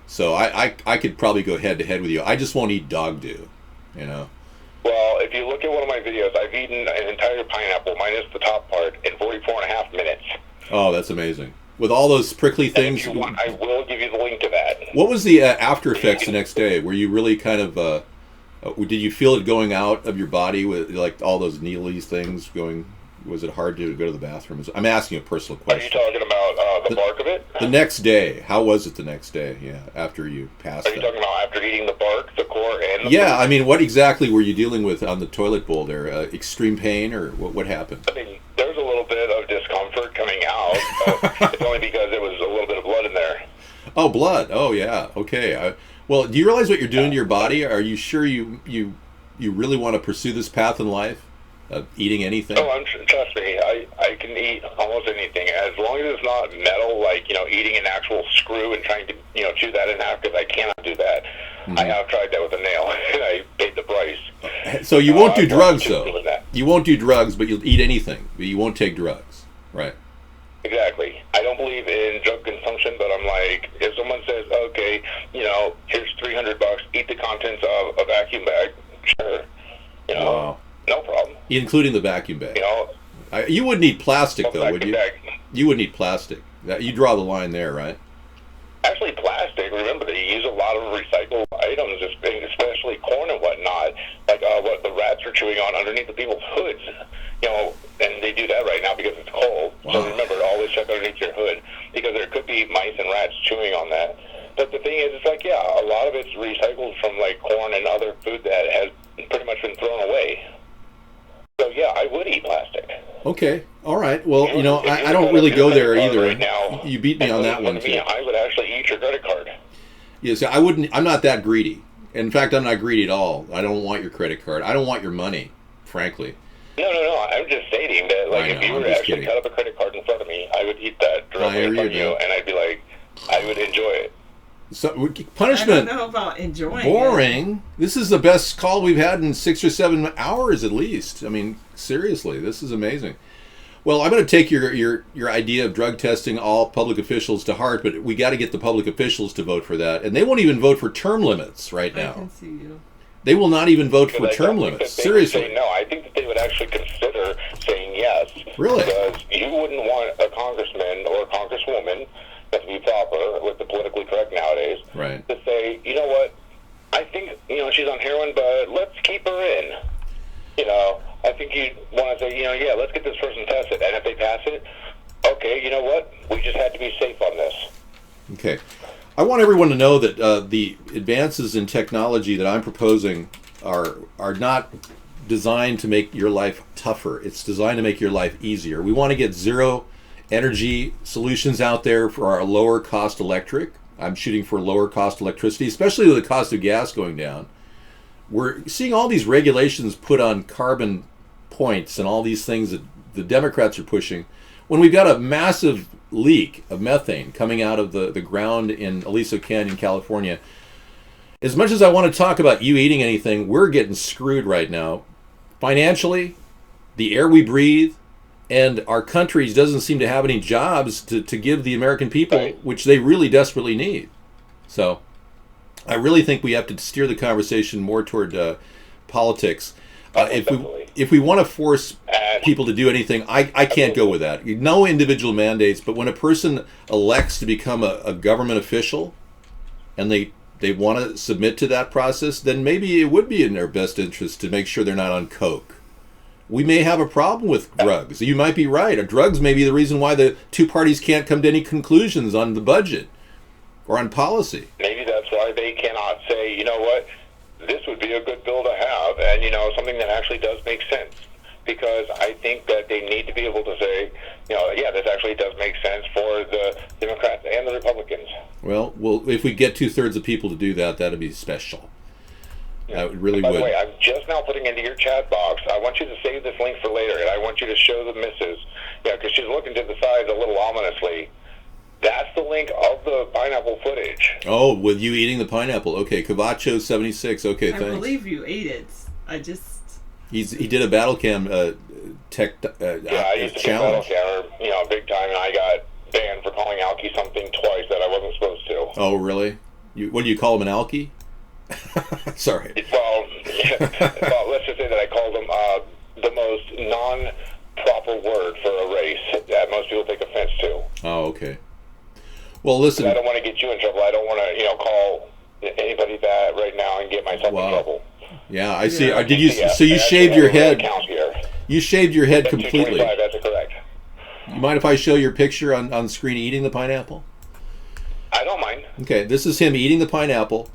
So I could probably go head to head with you. I just won't eat dog do. Well, if you look at one of my videos, I've eaten an entire pineapple, minus the top part, in 44 and a half minutes. Oh, that's amazing. With all those prickly And things. if you want, I will give you the link to that. What was the after effects the next day? Were you really kind of? Did you feel it going out of your body with like all those needly things going? Was it hard to go to the bathroom? I'm asking a personal Are you question. talking about the bark of it? The next day, how was it the next day? Yeah, after you passed Are you that. talking about after eating the bark, the core, and the Yeah, fruit? I mean, what exactly were you dealing with on the toilet bowl there? Extreme pain, or what happened? I mean, there was a little bit of discomfort coming out. It's only because there was a little bit of blood in there. Oh, blood. Oh, yeah. Okay. Well, do you realize what you're doing to your body? Are you sure you really want to pursue this path in life? Eating anything? Oh, trust me, I can eat almost anything as long as it's not metal, like eating an actual screw and trying to chew that in half, because I cannot do that. I have tried that with a nail, and I paid the price. So you won't do I'm drugs, too though. doing that. You won't do drugs, but you'll eat anything. But you won't take drugs, right? Exactly. I don't believe in drug consumption, but I'm like, if someone says, okay, here's $300, eat the contents of a vacuum bag, sure, Wow. no problem. Including the vacuum bag. You wouldn't eat plastic, though, would vacuum you? bag. You wouldn't eat plastic. You draw the line there, right? Actually, plastic, remember, they use a lot of recycled items, especially corn and whatnot, like what the rats are chewing on underneath the people's hoods, and they do that right now because it's cold. Wow. So remember, always check underneath your hood, because there could be mice and rats chewing on that. But the thing is, it's like, yeah, a lot of it's recycled from, like, corn and other food that has pretty much been thrown away. So, yeah, I would eat plastic. Okay. All right. Well, If I you don't were really gonna go do there credit either. card right now, You beat me and on put it that in one, front of me, too. I would actually eat your credit card. Yes, I wouldn't. I'm not that greedy. In fact, I'm not greedy at all. I don't want your credit card. I don't want your money, frankly. No. I'm just stating that, like, I if you know, were I'm to just actually kidding. cut up a credit card in front of me, I would eat that directly in hear front of you, you, man. and I'd be like, I would enjoy it. So, I don't punishment. know about enjoying it. Boring. This is the best call we've had in 6 or 7 hours at least. I mean, seriously, this is amazing. Well, I'm going to take your idea of drug testing all public officials to heart, but we got to get the public officials to vote for that, and they won't even vote for term limits right I now. can see you. They will not even vote for Because I term don't think limits. that they would Seriously. say no, I think that they would actually consider saying yes. Really? Because you wouldn't want a congressman or a congresswoman, to be proper with the politically correct nowadays, Right. to say, you know what, I think, she's on heroin, but let's keep her in. I think you'd want to say, yeah, let's get this person tested. And if they pass it, okay, you know what, we just had to be safe on this. Okay. I want everyone to know that the advances in technology that I'm proposing are not designed to make your life tougher. It's designed to make your life easier. We want to get zero energy solutions out there for our lower cost electric. I'm shooting for lower cost electricity, especially with the cost of gas going down. We're seeing all these regulations put on carbon points and all these things that the Democrats are pushing when we've got a massive leak of methane coming out of the ground in Aliso Canyon, California. As much as I want to talk about you eating anything, we're getting screwed right now. Financially, the air we breathe, and our country doesn't seem to have any jobs to give the American people, Right. which they really desperately need. So I really think we have to steer the conversation more toward politics. If we want to force people to do anything, I can't go with that. No individual mandates, but when a person elects to become a government official and they want to submit to that process, then maybe it would be in their best interest to make sure they're not on coke. We may have a problem with drugs. You might be right. Drugs may be the reason why the two parties can't come to any conclusions on the budget or on policy. Maybe that's why they cannot say, you know what, this would be a good bill to have, and, something that actually does make sense. Because I think that they need to be able to say, yeah, this actually does make sense for the Democrats and the Republicans. Well, if we get 2/3 of people to do that, that'd be special. That really By would. the way, I'm just now putting into your chat box. I want you to save this link for later, and I want you to show the missus. Yeah, because she's looking to the sides a little ominously. That's the link of the pineapple footage. Oh, with you eating the pineapple. Okay, Cavacho 76. Okay, I thanks. believe you ate it. I just. He did a battle cam tech Yeah, I used to be a challenge. battle camera, big time, and I got banned for calling Alki something twice that I wasn't supposed to. Oh, really? What do you call him, an alky? Sorry. Well, let's just say that I called him the most non-proper word for a race that most people take offense to. Oh, okay. Well, listen. I don't want to get you in trouble. I don't want to, call anybody that right now and get myself in trouble. Yeah, I see. Yeah. Did you? So you shaved your head? Here. You shaved your head That's completely. 225, that's correct. You mind if I show your picture on the screen eating the pineapple? I don't mind. Okay, this is him eating the pineapple,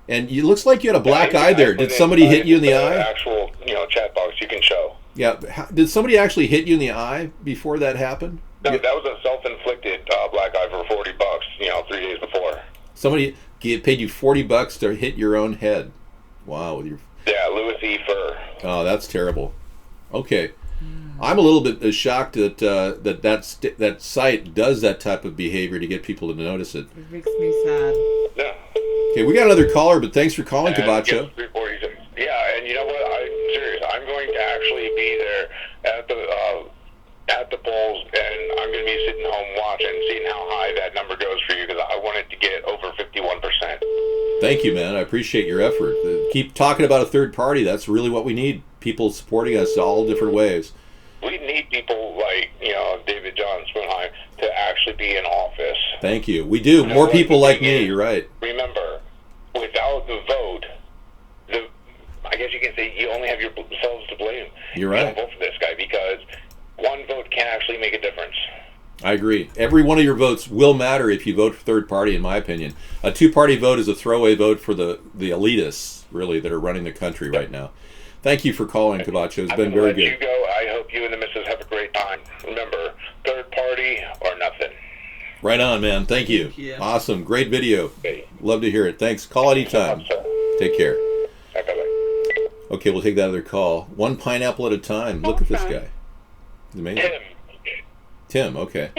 and it looks like you had a black Yeah, eye there. Did somebody hit you in the eye? Actual, chat box you can show. Yeah. Did somebody actually hit you in the eye before that happened? No, that was a self-inflicted black eye for $40. 3 days before. Somebody paid you $40 to hit your own head. Wow. Yeah, Louis E. Fur. Oh, that's terrible. Okay. I'm a little bit shocked that that site does that type of behavior to get people to notice it. It makes me sad. Yeah. Okay, we got another caller, but thanks for calling, And Cavacho. yeah, and you know what? I'm serious. I'm going to actually be there at the polls, and I'm going to be sitting home watching, seeing how high that number goes for you, because I want it to get over 51%. Thank you, man. I appreciate your effort. Keep talking about a third party. That's really what we need. People supporting us all different ways. We need people like, David John Spoonheim to actually be in office. Thank you. We do. More people like me. You're right. Remember, without the vote, I guess you can say you only have yourselves to blame. You're You right. don't vote for this guy because one vote can actually make a difference. I agree. Every one of your votes will matter if you vote for third party, in my opinion. A two-party vote is a throwaway vote for the elitists, really, that are running the country right now. Thank you for calling, Cavacho. It's been very I'm gonna good. let you go. I hope you and the missus have a great time. Remember, third party or nothing. Right on, man. Thank you. Thank you. Awesome. Great video. Okay. Love to hear it. Thanks. Call anytime. Take care. Bye-bye. Okay, we'll take that other call. One pineapple at a time. Look at this guy. He's amazing. Tim, okay.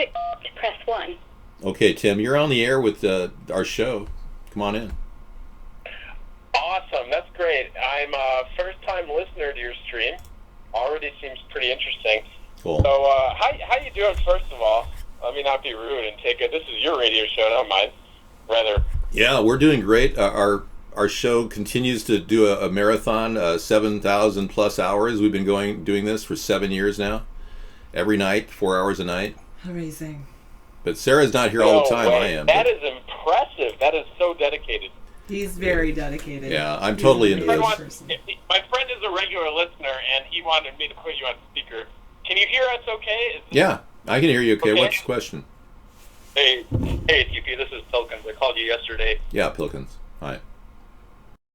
Press 1. Okay, Tim, you're on the air with our show. Come on in. Awesome, that's great. I'm a first-time listener to your stream. Already seems pretty interesting. Cool. So, how you doing? First of all, let me not be rude and take it. This is your radio show, not mine. Rather. Yeah, we're doing great. Our show continues to do a marathon, 7,000 plus hours. We've been doing this for 7 years now. Every night, 4 hours a night. Amazing. But Sarah's not here all the time. I am. That is impressive. That is so dedicated. He's very dedicated. Yeah, I'm He's totally an into amazing this. person. My friend is a regular listener, and he wanted me to put you on speaker. Can you hear us okay? Yeah, I can hear you okay. Okay. What's your question? Hey, TP, this is Pilkins. I called you yesterday. Yeah, Pilkins. Hi.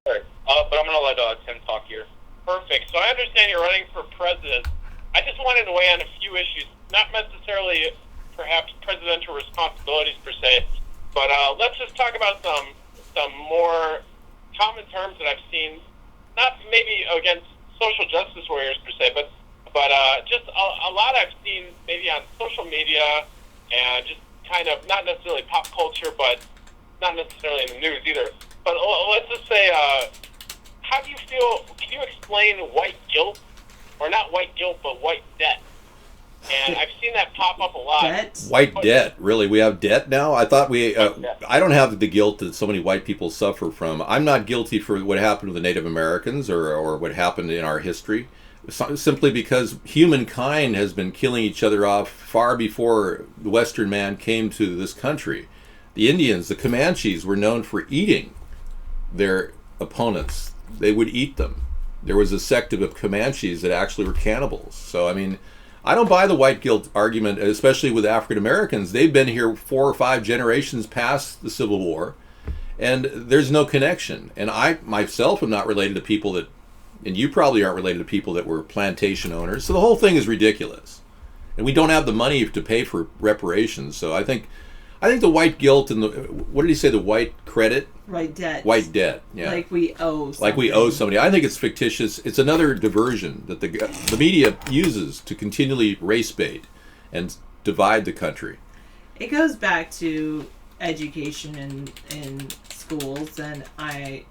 But I'm going to let Tim talk here. Perfect. So I understand you're running for president. I just wanted to weigh on a few issues, not necessarily perhaps presidential responsibilities per se, but let's just talk about some more common terms that I've seen, not maybe against social justice warriors per se, but just a lot I've seen maybe on social media and just kind of not necessarily pop culture, but not necessarily in the news either. But let's just say, how do you feel? Can you explain white guilt, or not white guilt, but white debt? And I've seen that pop up a lot. Debt? White debt, really? We have debt now? I thought I don't have the guilt that so many white people suffer from. I'm not guilty for what happened to the Native Americans or what happened in our history, simply because humankind has been killing each other off far before the Western man came to this country. The Indians, the Comanches, were known for eating their opponents. They would eat them. There was a sect of Comanches that actually were cannibals. So, I mean, I don't buy the white guilt argument, especially with African Americans. They've been here 4 or 5 generations past the Civil War, and there's no connection. And I myself am not related to people that, and you probably aren't related to people that were plantation owners. So the whole thing is ridiculous. And we don't have the money to pay for reparations. So I think the white guilt and what did he say, the white credit? White debt. White debt, yeah. Like we owe something. Like we owe somebody. I think it's fictitious. It's another diversion that the media uses to continually race bait and divide the country. it goes back to education in schools, and I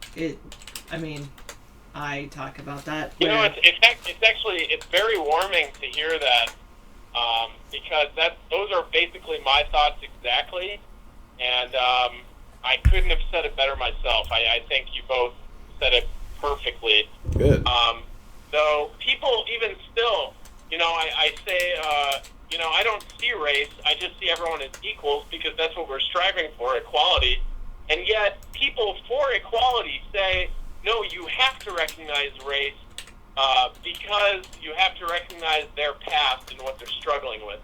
talk about that. You know, it's very warming to hear that, because those are basically my thoughts exactly, and I couldn't have said it better myself. I think you both said it perfectly. Good. Though people even still, I say, I don't see race. I just see everyone as equals, because that's what we're striving for, equality. And yet people for equality say, no, you have to recognize race because you have to recognize their past and what they're struggling with.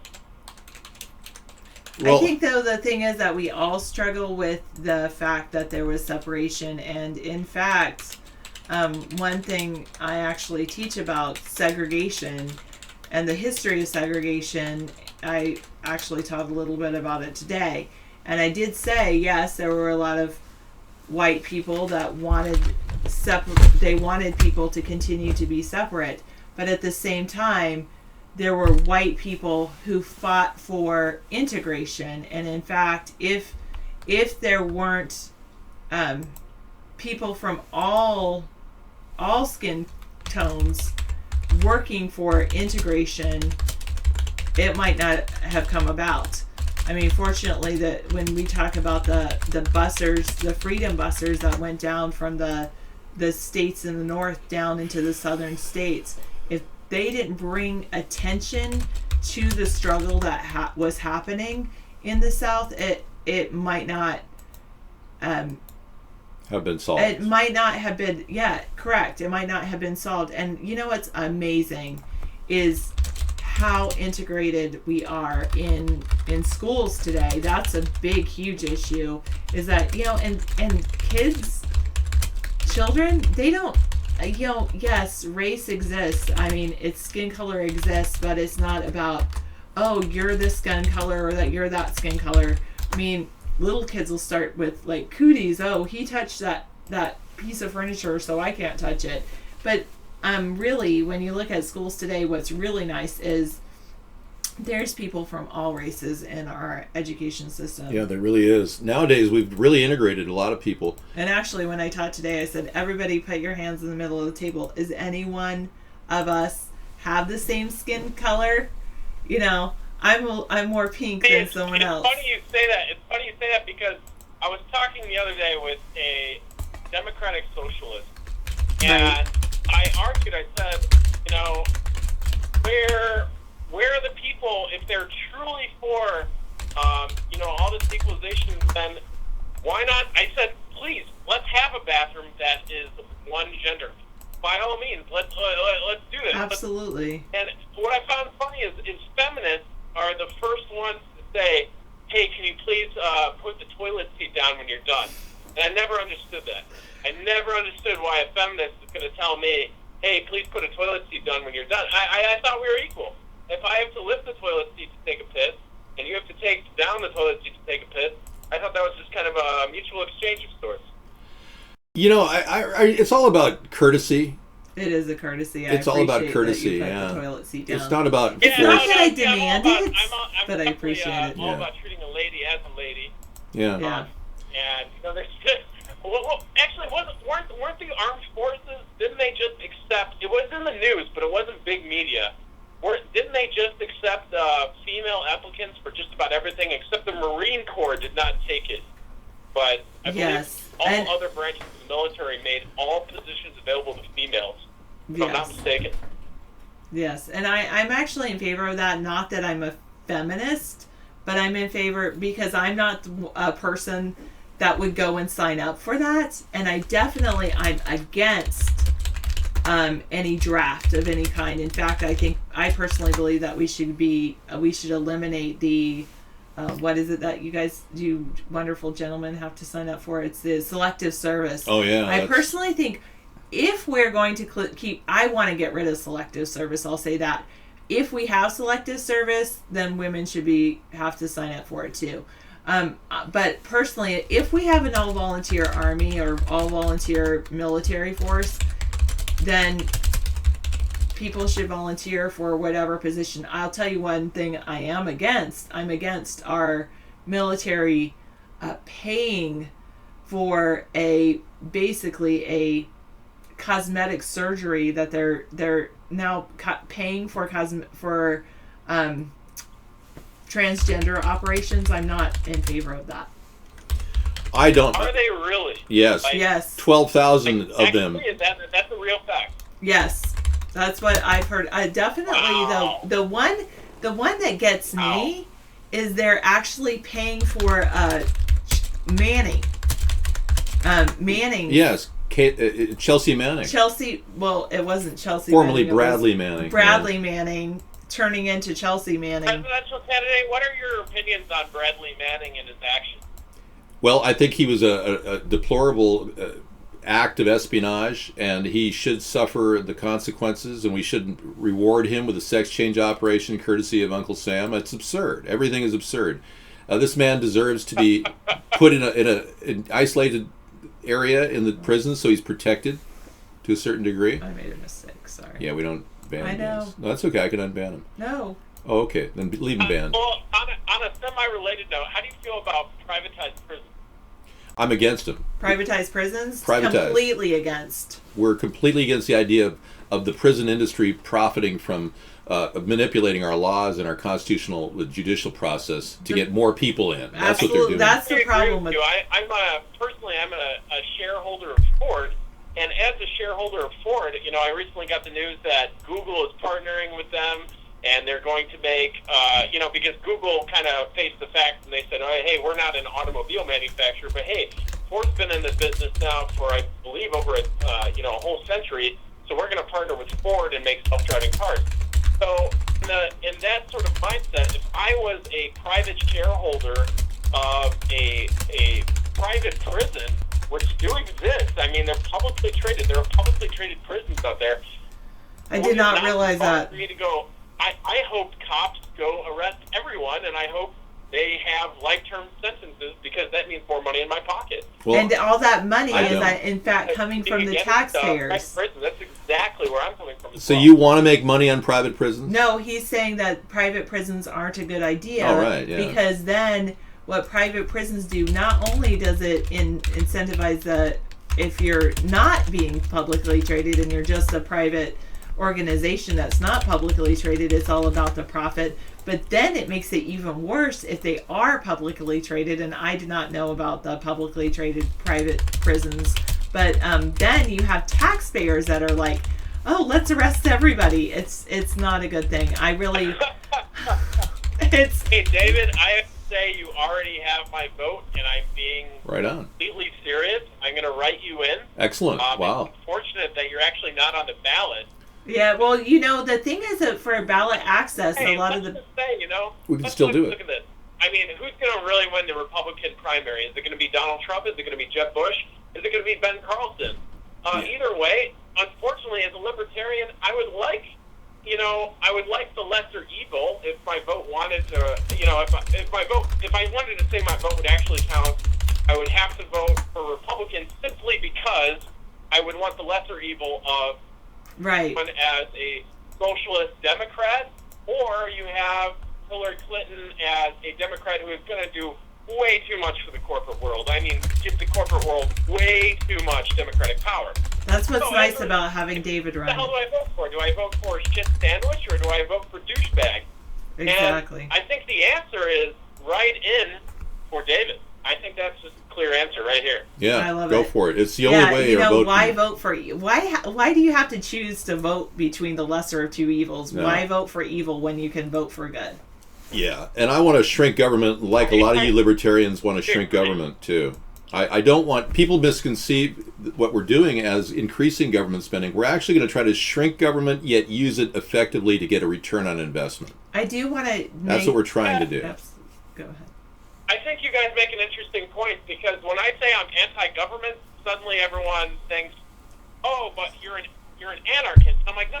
I think, though, the thing is that we all struggle with the fact that there was separation. And in fact, one thing I actually teach about segregation and the history of segregation, I actually taught a little bit about it today. And I did say, yes, there were a lot of white people that wanted people to continue to be separate. But at the same time, there were white people who fought for integration. And in fact, if there weren't people from all skin tones working for integration, it might not have come about. I mean, fortunately, that when we talk about the busers, the freedom busers that went down from the states in the north down into the southern states, if they didn't bring attention to the struggle that was happening in the South, it might not have been solved. It might not have been, correct. It might not have been solved. And you know what's amazing is how integrated we are in schools today. That's a big, huge issue. Is that, and kids, children, they don't, yes, race exists. I mean, it's skin color exists, but it's not about, oh, you're this skin color or that you're that skin color. I mean, little kids will start with like cooties. Oh, he touched that piece of furniture, so I can't touch it. But really, when you look at schools today, what's really nice is there's people from all races in our education system. Yeah, there really is. Nowadays, we've really integrated a lot of people. And actually, when I taught today, I said, everybody put your hands in the middle of the table. Is any one of us have the same skin color? I'm more pink than someone else. It's funny you say that. It's funny you say that because I was talking the other day with a Democratic socialist, and I argued. I said, where are the people, if they're truly for, all this equalization, then why not? I said, please, let's have a bathroom that is one gender. By all means, let's do this. Absolutely. And what I found funny is feminists are the first ones to say, hey, can you please put the toilet seat down when you're done? And I never understood that. I never understood why a feminist is going to tell me, hey, please put a toilet seat down when you're done. I thought we were equal. If I have to lift the toilet seat to take a piss, and you have to take down the toilet seat to take a piss, I thought that was just kind of a mutual exchange of sorts. It's all about courtesy. It is a courtesy. It's all about courtesy. The toilet seat down. It's not about. It's not that I demand it, I'm but I appreciate it. All about treating a lady as a lady. Yeah. And there's actually weren't the armed forces? Didn't they just accept? It was in the news, but it wasn't big media. Didn't they just accept female applicants for just about everything, except the Marine Corps did not take it? But I believe all other branches of the military made all positions available to females, if I'm not mistaken. Yes, and I'm actually in favor of that. Not that I'm a feminist, but I'm in favor because I'm not a person that would go and sign up for that. And I'm against any draft of any kind. In fact, I personally believe that we should eliminate the what is it that you wonderful gentlemen have to sign up for? It's the selective service. Oh yeah. I personally think if we're going to I want to get rid of selective service. I'll say that. If we have selective service, then women should have to sign up for it too. But personally, if we have an all-volunteer army or all-volunteer military force, then people should volunteer for whatever position. I'll tell you one thing I am against. I'm against our military paying for basically a cosmetic surgery that they're now paying for transgender operations. I'm not in favor of that. I don't. Are they really? Yes. Yes. 12,000 of them. That's a real fact. Yes, that's what I've heard. Definitely, Wow. the one that gets me is they're actually paying for Manning. Manning. Yes. Chelsea Manning. Chelsea. Well, it wasn't Chelsea. Formerly Manning, Bradley Manning. Bradley Manning turning into Chelsea Manning. Presidential candidate, what are your opinions on Bradley Manning and his actions? Well, I think he was a deplorable act of espionage, and he should suffer the consequences, and we shouldn't reward him with a sex change operation courtesy of Uncle Sam. It's absurd. Everything is absurd. This man deserves to be put in an isolated area in the prison so he's protected to a certain degree. I made a mistake. Sorry. Yeah, we don't ban I him. know. No, that's okay. I can unban him. No. Oh, okay. Then leave him banned. Well, on a semi-related note, how do you feel about privatized prisons? I'm against him. Privatized prisons? Privatized. Completely against. We're completely against the idea of the prison industry profiting from manipulating our laws and our constitutional judicial process to get more people in. That's what they're doing. That's the I agree problem with with you. I'm a shareholder of Ford, and as a shareholder of Ford, I recently got the news that Google is partnering with them, and they're going to make, because Google kind of faced the facts, and they said, oh, hey, we're not an automobile manufacturer, but hey, Ford's been in the business now for, I believe, over a whole century, so we're going to partner with Ford and make self-driving cars. So in that sort of mindset, if I was a private shareholder of a private prison, which do exist, I mean, they're publicly traded. There are publicly traded prisons out there. I did not realize that. For me to go, I hope cops go arrest everyone, and I hope they have life-term sentences because that means more money in my pocket. Well, and all that money I is, don't. in fact, coming from the Against, taxpayers. prison. That's exactly where I'm coming from. as so well. you want to make money on private prisons? No, he's saying that private prisons aren't a good idea. Oh, right, yeah. Because then what private prisons do, not only does it incentivize if you're not being publicly traded and you're just a private organization that's not publicly traded, it's all about the profit. But then it makes it even worse if they are publicly traded, and I did not know about the publicly traded private prisons. But then you have taxpayers that are like, oh, let's arrest everybody. It's not a good thing. I really... Hey, David, I have to say you already have my vote, and I'm being Right on. completely serious. I'm going to write you in. Excellent. Wow. It's unfortunate that you're actually not on the ballot. Yeah, well, the thing is that for ballot access, Hey, a lot of let's the... just say, We can let's still look, do it. Look at this. I mean, who's going to really win the Republican primary? Is it going to be Donald Trump? Is it going to be Jeb Bush? Is it going to be Ben Carlson? Either way, unfortunately, as a libertarian, I would like the lesser evil if my vote wanted to, if I wanted to say my vote would actually count, I would have to vote for Republicans simply because I would want the lesser evil of Right. one as a socialist Democrat, or you have Hillary Clinton as a Democrat who is going to do way too much for the corporate world. I mean, give the corporate world way too much democratic power. That's what's So nice about having David What the hell run. do I vote for? Do I vote for shit sandwich, or do I vote for douchebag? Exactly. And I think the answer is right in for David. I think that's just a clear answer right here. Yeah, I love go it. for it. It's the only way you're voting. Why vote for... Why do you have to choose to vote between the lesser of two evils? No. Why vote for evil when you can vote for good? Yeah, and I want to shrink government like a lot of you libertarians want to shrink government too. I don't want... People misconceive what we're doing as increasing government spending. We're actually going to try to shrink government, yet use it effectively to get a return on investment. I do want to... That's what we're trying to do. Go ahead. I think you guys make an interesting point, because when I say I'm anti-government, suddenly everyone thinks, "Oh, but you're an anarchist." I'm like, no.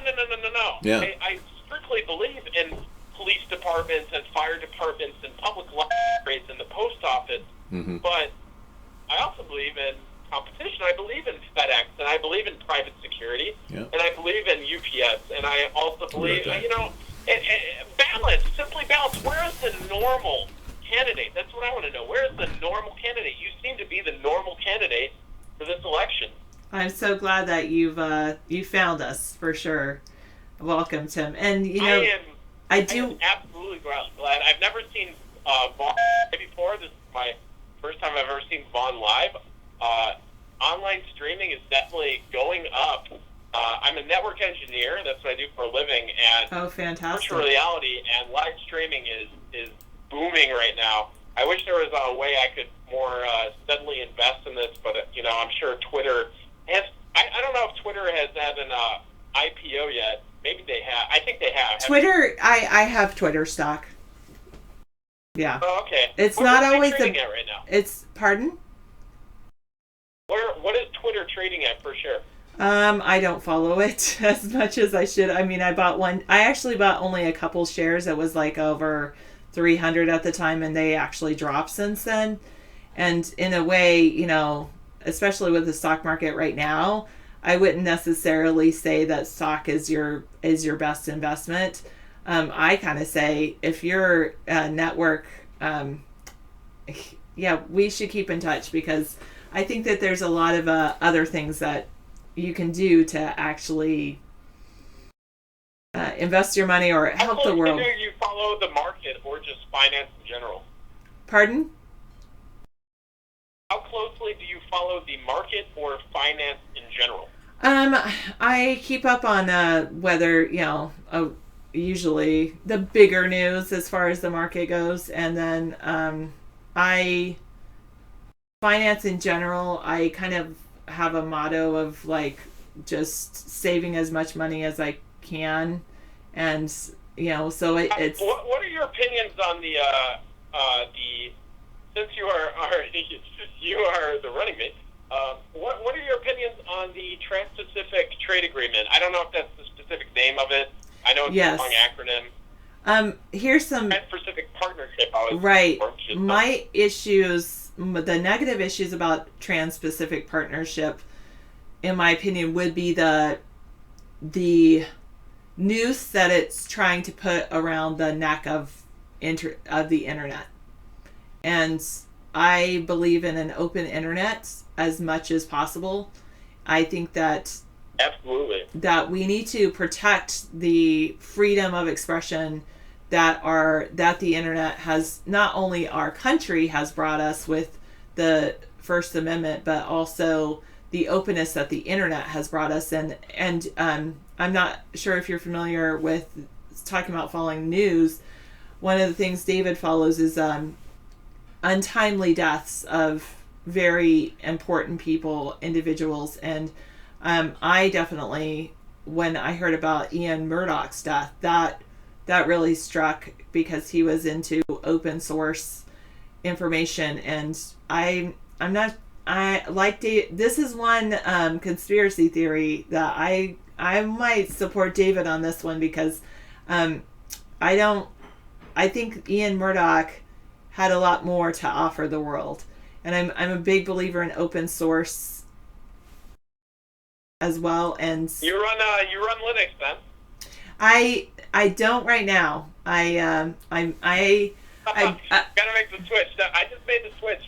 Yeah. I strictly believe in police departments and fire departments and public libraries and the post office, but I also believe in competition. I believe in FedEx, and I believe in private security, and I believe in UPS, and I also believe, balance, simply balance. Where is the normal candidate? That's what I want to know. Where is the normal candidate? You seem to be the normal candidate for this election. I'm so glad that you found us for sure. Welcome, Tim. And I do. am absolutely glad. I've never seen Vaughn before. This is my first time I've ever seen Vaughn live. Online streaming is definitely going up. I'm a network engineer. That's what I do for a living. And fantastic. virtual reality and live streaming is booming right now. I wish there was a way I could more steadily invest in this, but I'm sure Twitter has. I don't know if Twitter has had an IPO yet. Maybe they have. I think they have. Twitter. I have Twitter stock. Yeah. Oh, okay. It's not always trading at right now. It's pardon. What is Twitter trading at for sure? I don't follow it as much as I should. I mean, I bought one. I actually bought only a couple shares. It was like over 300 at the time, and they actually dropped since then. And in a way, especially with the stock market right now, I wouldn't necessarily say that stock is your best investment. I kind of say if you're a network, we should keep in touch, because I think that there's a lot of other things that you can do to actually invest your money or help the world. Do you follow the market or just finance in general? Pardon? How closely do you follow the market or finance in general? I keep up on whether, usually the bigger news as far as the market goes, and then I finance in general. I kind of have a motto of like just saving as much money as I can, and so it's. What are your opinions on the since you are the running mate? What are your opinions on the Trans-Pacific Trade Agreement? I don't know if that's the specific name of it. I know it's a long acronym. Here's some Trans-Pacific Partnership. Right. My issues, the negative issues about Trans-Pacific Partnership, in my opinion, would be the noose that it's trying to put around the neck of the internet. And I believe in an open internet as much as possible. I think that absolutely that we need to protect the freedom of expression that the internet has, not only our country has brought us with the First Amendment, but also the openness that the internet has brought us. And I'm not sure if you're familiar with talking about following news. One of the things David follows is untimely deaths of very important people, individuals, and I definitely, when I heard about Ian Murdoch's death, that really struck, because he was into open source information, and I like this is one conspiracy theory that I might support David on this one, because I think Ian Murdoch had a lot more to offer the world, and I'm a big believer in open source as well. And you run Linux then? I don't right now. I gotta make the switch. I just made the switch.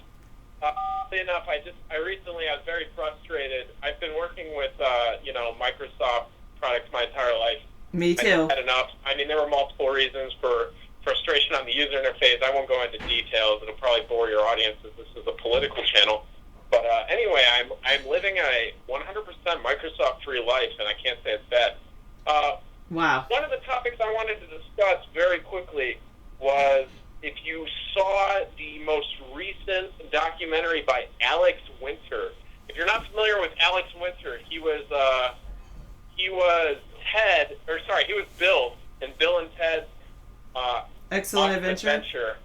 Enough. I recently was very frustrated. I've been working with Microsoft products my entire life. Me too. I just had enough. I mean, there were multiple reasons for frustration on the user interface. I won't go into details. It'll probably bore your audience, as this is a political channel. But anyway, I'm living a 100% Microsoft-free life, and I can't say it's bad. Wow. One of the topics I wanted to discuss very quickly was if you saw the most recent documentary by Alex Winter. If you're not familiar with Alex Winter, he was Bill in Bill and Ted's Excellent Adventure.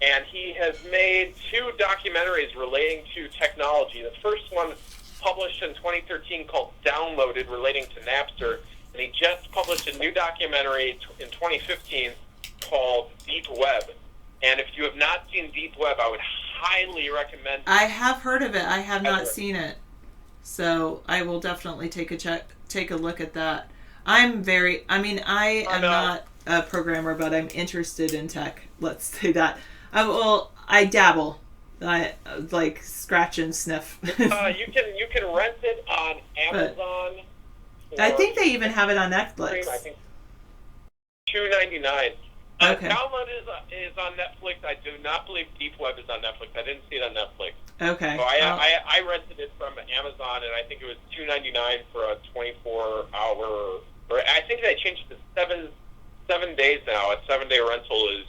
And he has made 2 documentaries relating to technology. The first one published in 2013 called Downloaded, relating to Napster. And he just published a new documentary in 2015 called Deep Web. And if you have not seen Deep Web, I would highly recommend it. I have heard of it. I have not seen it. So I will definitely take a look at that. I am not a programmer, but I'm interested in tech. Let's say that. Well, I dabble. I like scratch and sniff. You can rent it on Amazon. I think they even have it on Netflix. I think $2.99. Okay. Download is on Netflix. I do not believe Deep Web is on Netflix. I didn't see it on Netflix. Okay. So I rented it from Amazon, and I think it was $2.99 for a 24-hour. Or I think they changed it to 7 days now. A 7-day rental is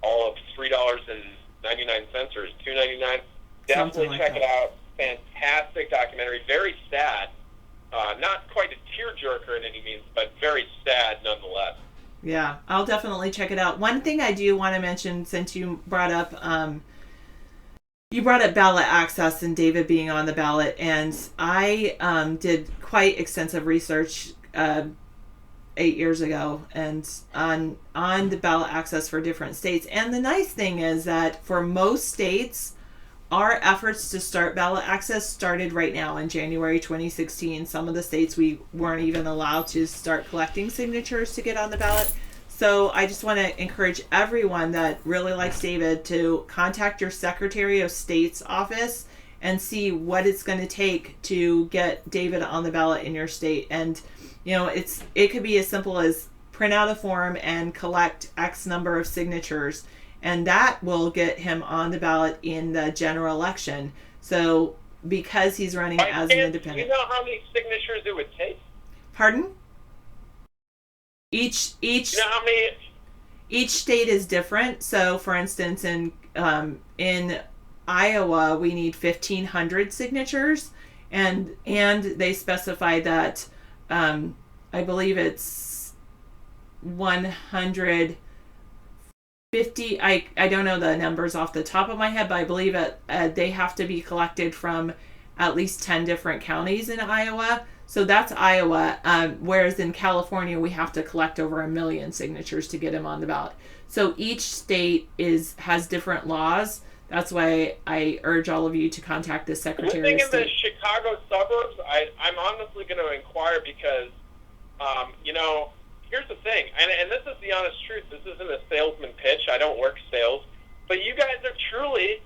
all of $3.99 or $2.99. Definitely like check that. it out. Fantastic documentary. Very sad. Not quite a tearjerker in any means, but very sad nonetheless. Yeah, I'll definitely check it out. One thing I do want to mention, since you brought up ballot access and David being on the ballot, and I did quite extensive research 8 years ago and on the ballot access for different states. And the nice thing is that for most states, our efforts to start ballot access started right now in January 2016. Some of the states we weren't even allowed to start collecting signatures to get on the ballot. So I just want to encourage everyone that really likes David to contact your Secretary of State's office and see what it's going to take to get David on the ballot in your state. And it could be as simple as print out a form and collect X number of signatures, and that will get him on the ballot in the general election. So because he's running as an independent. Do you know how many signatures it would take? Pardon? Each you know how many? Each state is different. So for instance, in Iowa we need 1,500 signatures, and they specify that I believe it's 150. I don't know the numbers off the top of my head, but I believe they have to be collected from at least 10 different counties in Iowa. So that's Iowa. Whereas in California, we have to collect over 1 million signatures to get him on the ballot. So each state has different laws. That's why I urge all of you to contact the Secretary Living of State. in the Chicago suburbs, I'm honestly going to inquire because, here's the thing, and this is the honest truth. This isn't a salesman pitch. I don't work sales. But you guys are truly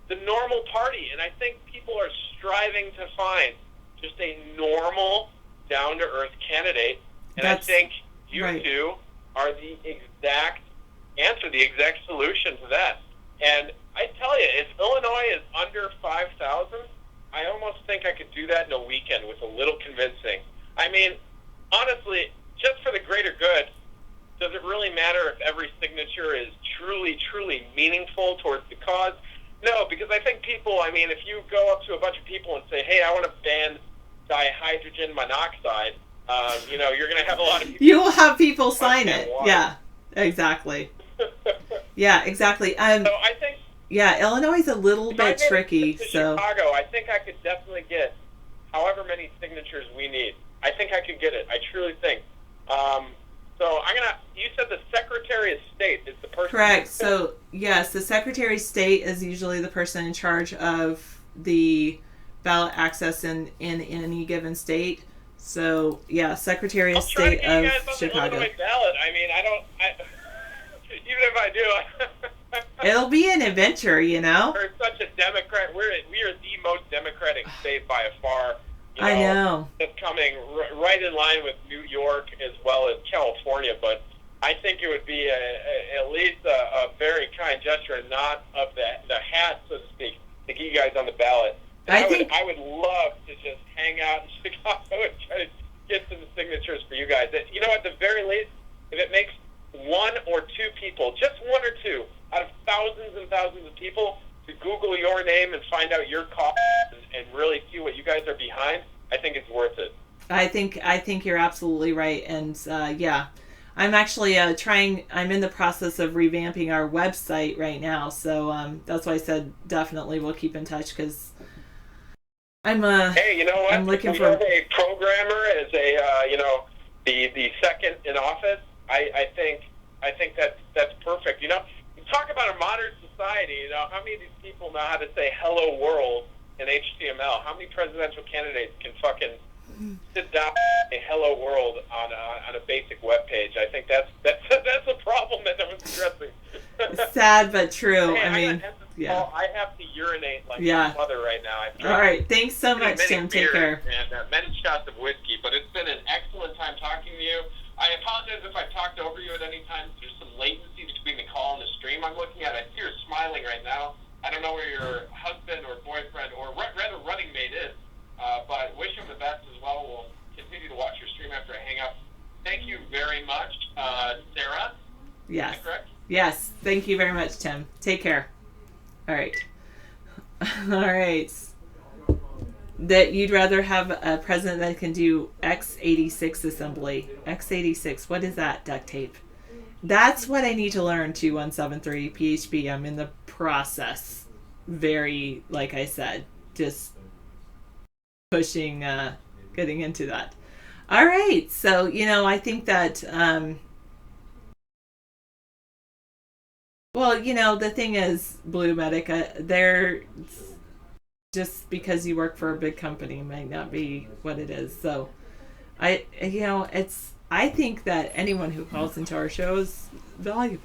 the normal party, and I think people are striving to find just a normal, down-to-earth candidate. And I think you two are the exact answer, the exact solution to that. And I tell you, if Illinois is under 5,000, I almost think I could do that in a weekend with a little convincing. I mean, honestly, just for the greater good, does it really matter if every signature is truly, truly meaningful towards the cause? No, because I think people, if you go up to a bunch of people and say, hey, I want to ban dihydrogen monoxide, you're going to have a lot of people. You will have people sign it. Yeah, exactly. Yeah, exactly. So I think. Yeah, Illinois is a little bit tricky. So Chicago, I think I could definitely get however many signatures we need. I think I could get it. I truly think. So you said the Secretary of State is the person. Correct. So yes, the Secretary of State is usually the person in charge of the ballot access in any given state. So yeah, Secretary of State of Chicago. Ballot. Even if I do, it'll be an adventure, We're such a Democrat. We are the most Democratic state by far. I know. It's coming right in line with New York as well as California, but I think it would be at least a very kind gesture, and not of the hat, so to speak, to get you guys on the ballot. I would love to just hang out in Chicago and try to get some signatures for you guys. You know, at the very least, if it makes one or two people, just one or two, out of thousands and thousands of people, to Google your name and find out your cause and really see what you guys are behind, I think it's worth it. I think you're absolutely right, and yeah, I'm actually I'm in the process of revamping our website right now, so that's why I said definitely we'll keep in touch, because I'm hey, you know what? I'm looking we for have a programmer as a the second in office. I think that's perfect. You talk about a modern society. How many of these people know how to say "hello world" in HTML? How many presidential candidates can fucking sit down and say "hello world" on a basic web page? I think that's a problem that I was addressing. Sad but true. Hey, I mean, gotta end this yeah. call. I have to urinate like Yeah. my mother right now. I've All right. Thanks so much, many Tim. Take beers care. And many shots of whiskey, but it's been an excellent time talking to you. I apologize if I've talked over you at any time. There's some latency between the call and the stream I'm looking at. I see you're smiling right now. I don't know where your husband or boyfriend or rather running mate is, but wish him the best as well. We'll continue to watch your stream after I hang up. Thank you very much, Sarah. Yes. Is that correct? Yes. Thank you very much, Tim. Take care. All right. All right. That you'd rather have a president that can do x86 assembly. x86. What is that? Duct tape. That's what I need to learn. 2173 PHP. I'm in the process. Very, like I said, just pushing, getting into that. All right. So, I think that, well, the thing is, Blue Medic, they're just because you work for a big company might not be what it is. So, I think that anyone who calls into our show is valuable.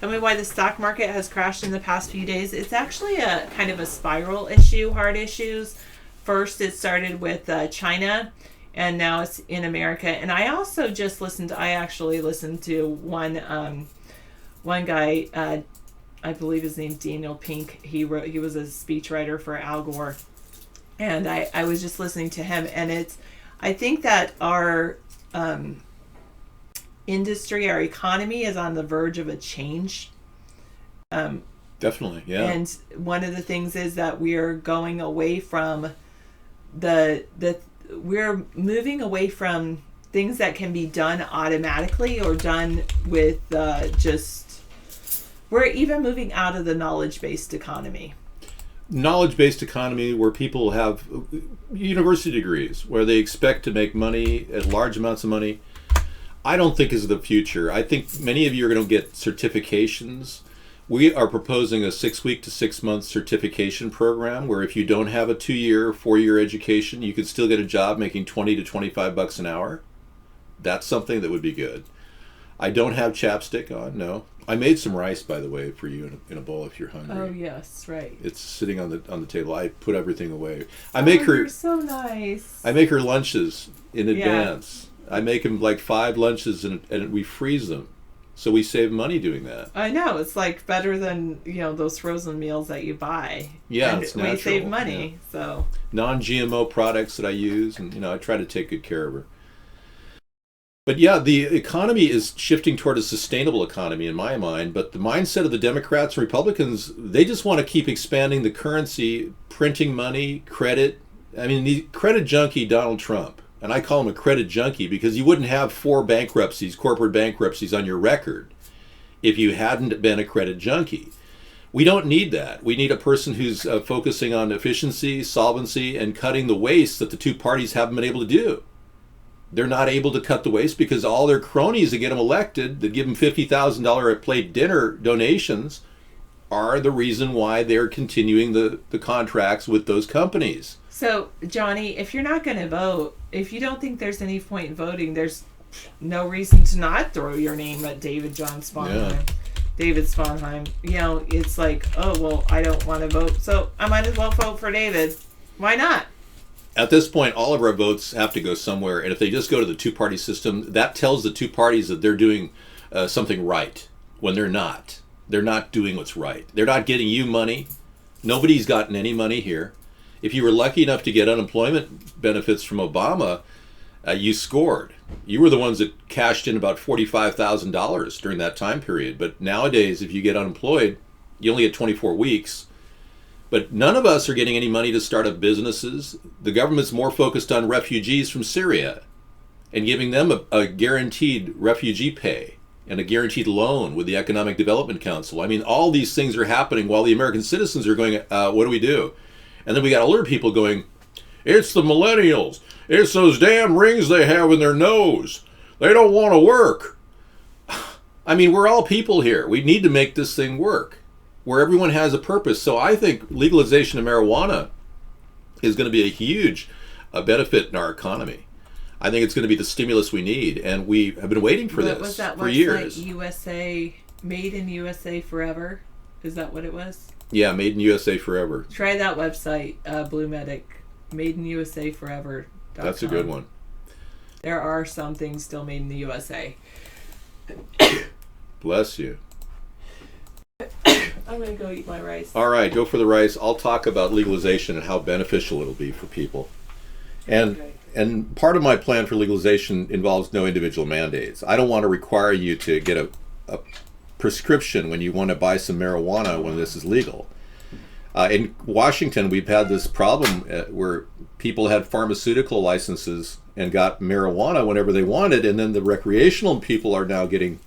Tell me why the stock market has crashed in the past few days. It's actually a kind of a spiral issue, hard issues. First, it started with China, and now it's in America. And I also just listened to one guy, I believe his name's Daniel Pink. He was a speechwriter for Al Gore. And I was just listening to him, and I think that our industry, our economy is on the verge of a change. Definitely, yeah. And one of the things is that we are going away from we're moving away from things that can be done automatically or done with we're even moving out of the knowledge-based economy. Knowledge-based economy where people have university degrees, where they expect to make money, large amounts of money, I don't think is the future. I think many of you are going to get certifications. We are proposing a 6-week to 6-month certification program where if you don't have a 2-year, 4-year education, you can still get a job making $20 to $25 an hour. That's something that would be good. I don't have chapstick on, no. I made some rice, by the way, for you in a bowl if you're hungry. Oh yes, right. It's sitting on the table. I put everything away. I make her. You're so nice. I make her lunches in advance. I make them like 5 lunches and we freeze them, so we save money doing that. I know, it's like better than those frozen meals that you buy. Yeah, and it's natural. we save money, so non-GMO products that I use, and I try to take good care of her. But yeah, the economy is shifting toward a sustainable economy in my mind, but the mindset of the Democrats and Republicans, they just want to keep expanding the currency, printing money, credit. I mean, the credit junkie Donald Trump, and I call him a credit junkie because you wouldn't have 4 bankruptcies, corporate bankruptcies on your record if you hadn't been a credit junkie. We don't need that. We need a person who's focusing on efficiency, solvency, and cutting the waste that the two parties haven't been able to do. They're not able to cut the waste because all their cronies that get them elected, that give them $50,000 a plate dinner donations, are the reason why they're continuing the contracts with those companies. So, Johnny, if you're not going to vote, if you don't think there's any point in voting, there's no reason to not throw your name at David John Sponheim. Yeah. David Sponheim. It's like, oh, well, I don't want to vote, so I might as well vote for David. Why not? At this point, all of our votes have to go somewhere, and if they just go to the two-party system, that tells the two parties that they're doing something right, when they're not. They're not doing what's right. They're not getting you money. Nobody's gotten any money here. If you were lucky enough to get unemployment benefits from Obama, you scored. You were the ones that cashed in about $45,000 during that time period. But nowadays, if you get unemployed, you only get 24 weeks. But none of us are getting any money to start up businesses. The government's more focused on refugees from Syria and giving them a guaranteed refugee pay and a guaranteed loan with the Economic Development Council. I mean, all these things are happening while the American citizens are going, what do we do? And then we got older people going, it's the millennials. It's those damn rings they have in their nose. They don't want to work. I mean, we're all people here. We need to make this thing work, where everyone has a purpose. So I think legalization of marijuana is going to be a huge benefit in our economy. I think it's going to be the stimulus we need, and we have been waiting for What was that for website? years. USA. Made in USA Forever. Is that what it was? Yeah, Made in USA Forever. Try that website, Blue Medic. Made in USA Forever. That's a good one. There are some things still made in the USA. Bless you. I'm going to go eat my rice. All right, go for the rice. I'll talk about legalization and how beneficial it'll be for people. And part of my plan for legalization involves no individual mandates. I don't want to require you to get a prescription when you want to buy some marijuana when this is legal. In Washington, we've had this problem where people had pharmaceutical licenses and got marijuana whenever they wanted, and then the recreational people are now getting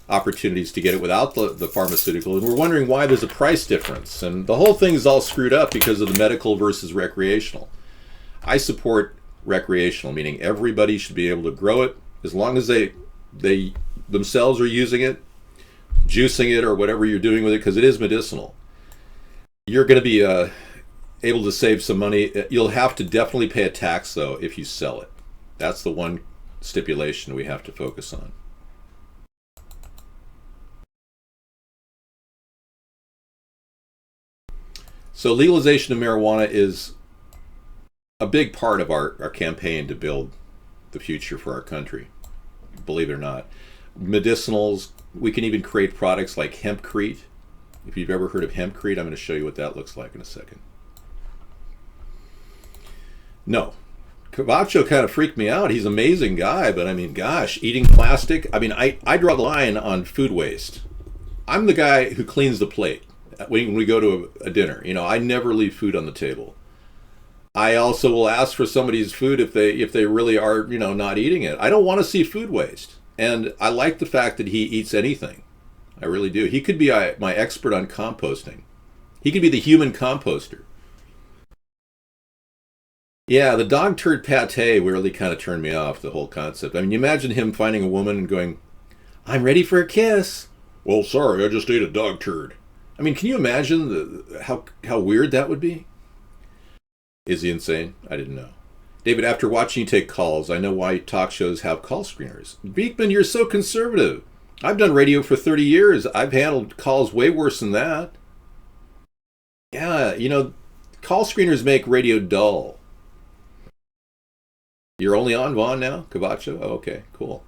opportunities to get it without the pharmaceutical, and we're wondering why there's a price difference. And the whole thing is all screwed up because of the medical versus recreational. I support recreational, meaning everybody should be able to grow it as long as they themselves are using it, juicing it, or whatever you're doing with it, because it is medicinal. You're going to be able to save some money. You'll have to definitely pay a tax, though, if you sell it. That's the one stipulation we have to focus on. So legalization of marijuana is a big part of our campaign to build the future for our country, believe it or not. Medicinals, we can even create products like hempcrete. If you've ever heard of hempcrete, I'm going to show you what that looks like in a second. No, Cavacho kind of freaked me out. He's an amazing guy, but I mean, gosh, eating plastic. I mean, I draw the line on food waste. I'm the guy who cleans the plate when we go to a dinner. You know, I never leave food on the table. I also will ask for somebody's food if they really are, you know, not eating it. I don't want to see food waste. And I like the fact that he eats anything. I really do. He could be my expert on composting. He could be the human composter. Yeah, the dog turd pate really kind of turned me off, the whole concept. I mean, you imagine him finding a woman and going, "I'm ready for a kiss." "Well, sorry, I just ate a dog turd." I mean, can you imagine how weird that would be? Is he insane? I didn't know. David, after watching you take calls, I know why talk shows have call screeners. Beekman, you're so conservative. I've done radio for 30 years. I've handled calls way worse than that. Yeah, you know, call screeners make radio dull. You're only on Vaughn now, Cavacho? Oh, okay, cool.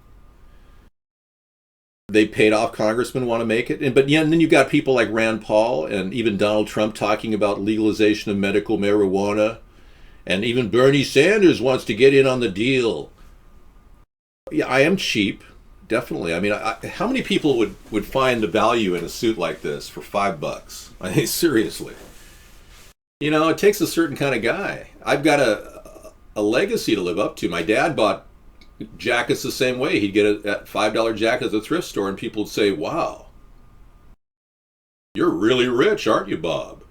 They paid off congressmen want to make it. But yeah, and then you got people like Rand Paul and even Donald Trump talking about legalization of medical marijuana. And even Bernie Sanders wants to get in on the deal. Yeah, I am cheap, definitely. I mean, how many people would find the value in a suit like this for $5? I mean, seriously. You know, it takes a certain kind of guy. I've got a legacy to live up to. My dad bought jackets the same way. He'd get a $5 jacket at the thrift store, and people would say, "Wow, you're really rich, aren't you, Bob?"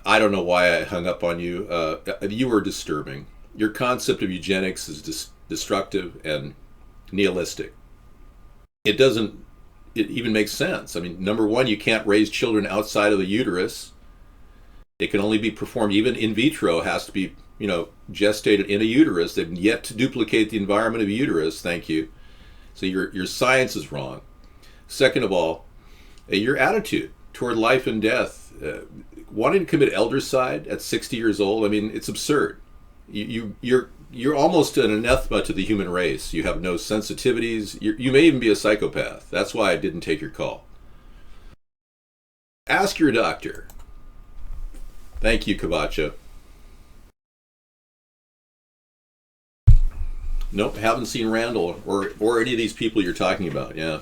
I don't know why I hung up on you. You were disturbing. Your concept of eugenics is destructive and nihilistic. It doesn't even make sense. I mean, number one, you can't raise children outside of the uterus. It can only be performed, even in vitro, has to be, you know, gestated in a uterus. They've yet to duplicate the environment of a uterus. Thank you. So your science is wrong. Second of all, your attitude toward life and death, wanting to commit eldercide at 60 years old. I mean, it's absurd. You're almost an anathema to the human race. You have no sensitivities. You may even be a psychopath. That's why I didn't take your call. Ask your doctor. Thank you, Cavacho. Nope, haven't seen Randall or any of these people you're talking about. Yeah.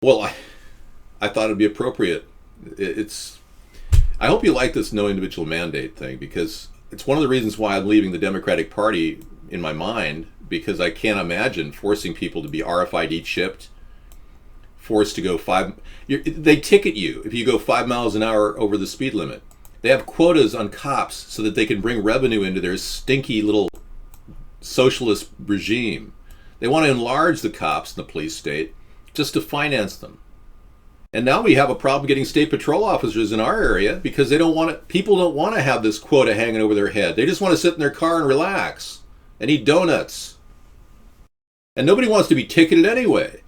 Well, I thought it'd be appropriate. I hope you like this no individual mandate thing, because it's one of the reasons why I'm leaving the Democratic Party in my mind, because I can't imagine forcing people to be RFID chipped, forced to go they ticket you if you go 5 miles an hour over the speed limit. They have quotas on cops so that they can bring revenue into their stinky little socialist regime. They want to enlarge the cops in the police state just to finance them. And now we have a problem getting state patrol officers in our area because people don't want to have this quota hanging over their head. They just want to sit in their car and relax and eat donuts. And nobody wants to be ticketed anyway.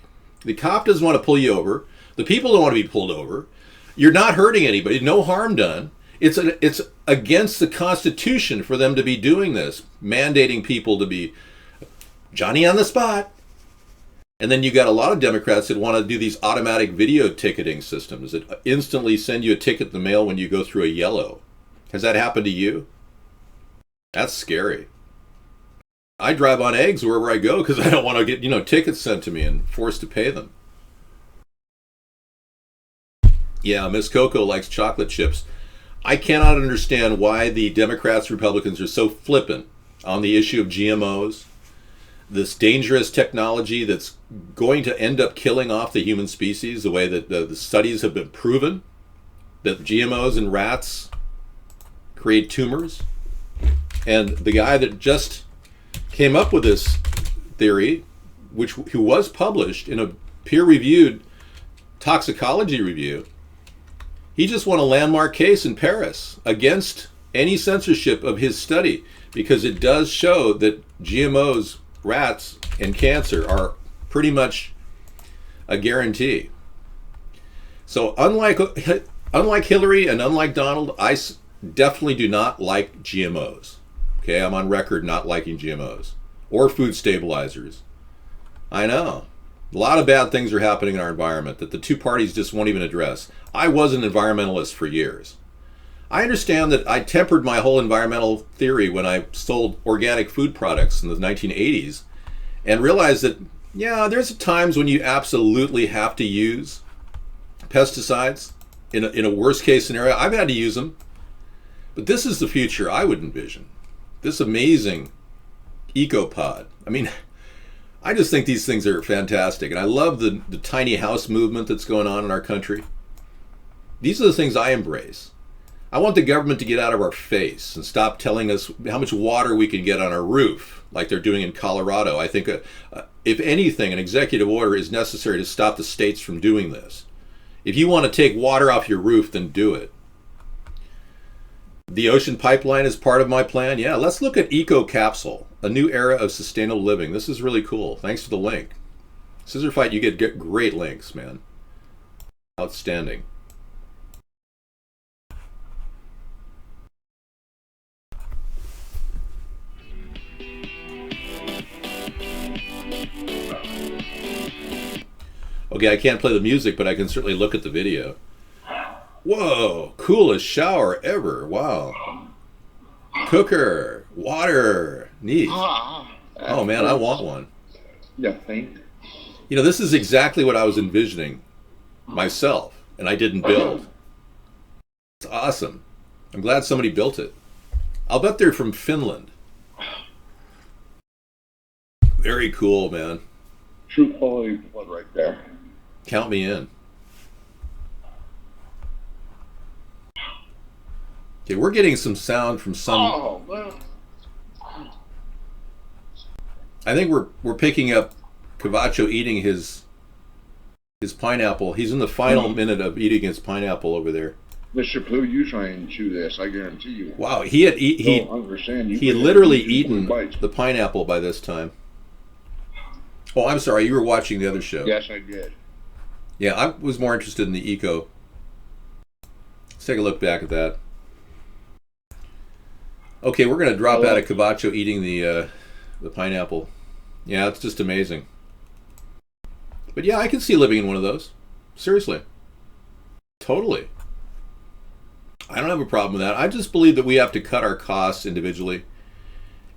The cop doesn't want to pull you over. The people don't want to be pulled over. You're not hurting anybody. No harm done. It's against the Constitution for them to be doing this, mandating people to be Johnny on the spot. And then you got a lot of Democrats that want to do these automatic video ticketing systems that instantly send you a ticket in the mail when you go through a yellow. Has that happened to you? That's scary. I drive on eggs wherever I go because I don't want to get, tickets sent to me and forced to pay them. Yeah, Miss Coco likes chocolate chips. I cannot understand why the Democrats, Republicans are so flippant on the issue of GMOs, this dangerous technology that's going to end up killing off the human species, the way that the studies have been proven that GMOs in rats create tumors. And the guy that just came up with this theory, who was published in a peer-reviewed toxicology review, he just won a landmark case in Paris against any censorship of his study because it does show that GMOs, rats, and cancer are pretty much a guarantee. So unlike Hillary and unlike Donald, I definitely do not like GMOs. Okay, I'm on record not liking GMOs or food stabilizers. I know. A lot of bad things are happening in our environment that the two parties just won't even address. I was an environmentalist for years. I understand that I tempered my whole environmental theory when I sold organic food products in the 1980s and realized that, yeah, there's times when you absolutely have to use pesticides in a worst case scenario. I've had to use them. But this is the future I would envision. This amazing ecopod. I mean, I just think these things are fantastic. And I love the tiny house movement that's going on in our country. These are the things I embrace. I want the government to get out of our face and stop telling us how much water we can get on our roof, like they're doing in Colorado. I think, if anything, an executive order is necessary to stop the states from doing this. If you want to take water off your roof, then do it. The ocean pipeline is part of my plan. Yeah, let's look at Eco Capsule, a new era of sustainable living. This is really cool. Thanks for the link. Scissor Fight, you get great links, man. Outstanding. Okay, I can't play the music, but I can certainly look at the video. Whoa, coolest shower ever. Wow. Cooker, water, neat. Oh man, I want one. Yeah, thank. This is exactly what I was envisioning myself, and I didn't build. It's awesome. I'm glad somebody built it. I'll bet they're from Finland. Very cool, man. True quality one right there. Count me in. Okay, we're getting some sound from some. Oh, well. I think we're picking up Cavacho eating his pineapple. He's in the final minute of eating his pineapple over there. Mr. Pooh, you try and chew this, I guarantee you. Wow, he had literally eaten the pineapple by this time. Oh, I'm sorry, you were watching the other show. Yes, I did. Yeah, I was more interested in the eco. Let's take a look back at that. Okay, we're going to drop out of Cavacho eating the pineapple. Yeah, it's just amazing. But yeah, I can see living in one of those. Seriously. Totally. I don't have a problem with that. I just believe that we have to cut our costs individually.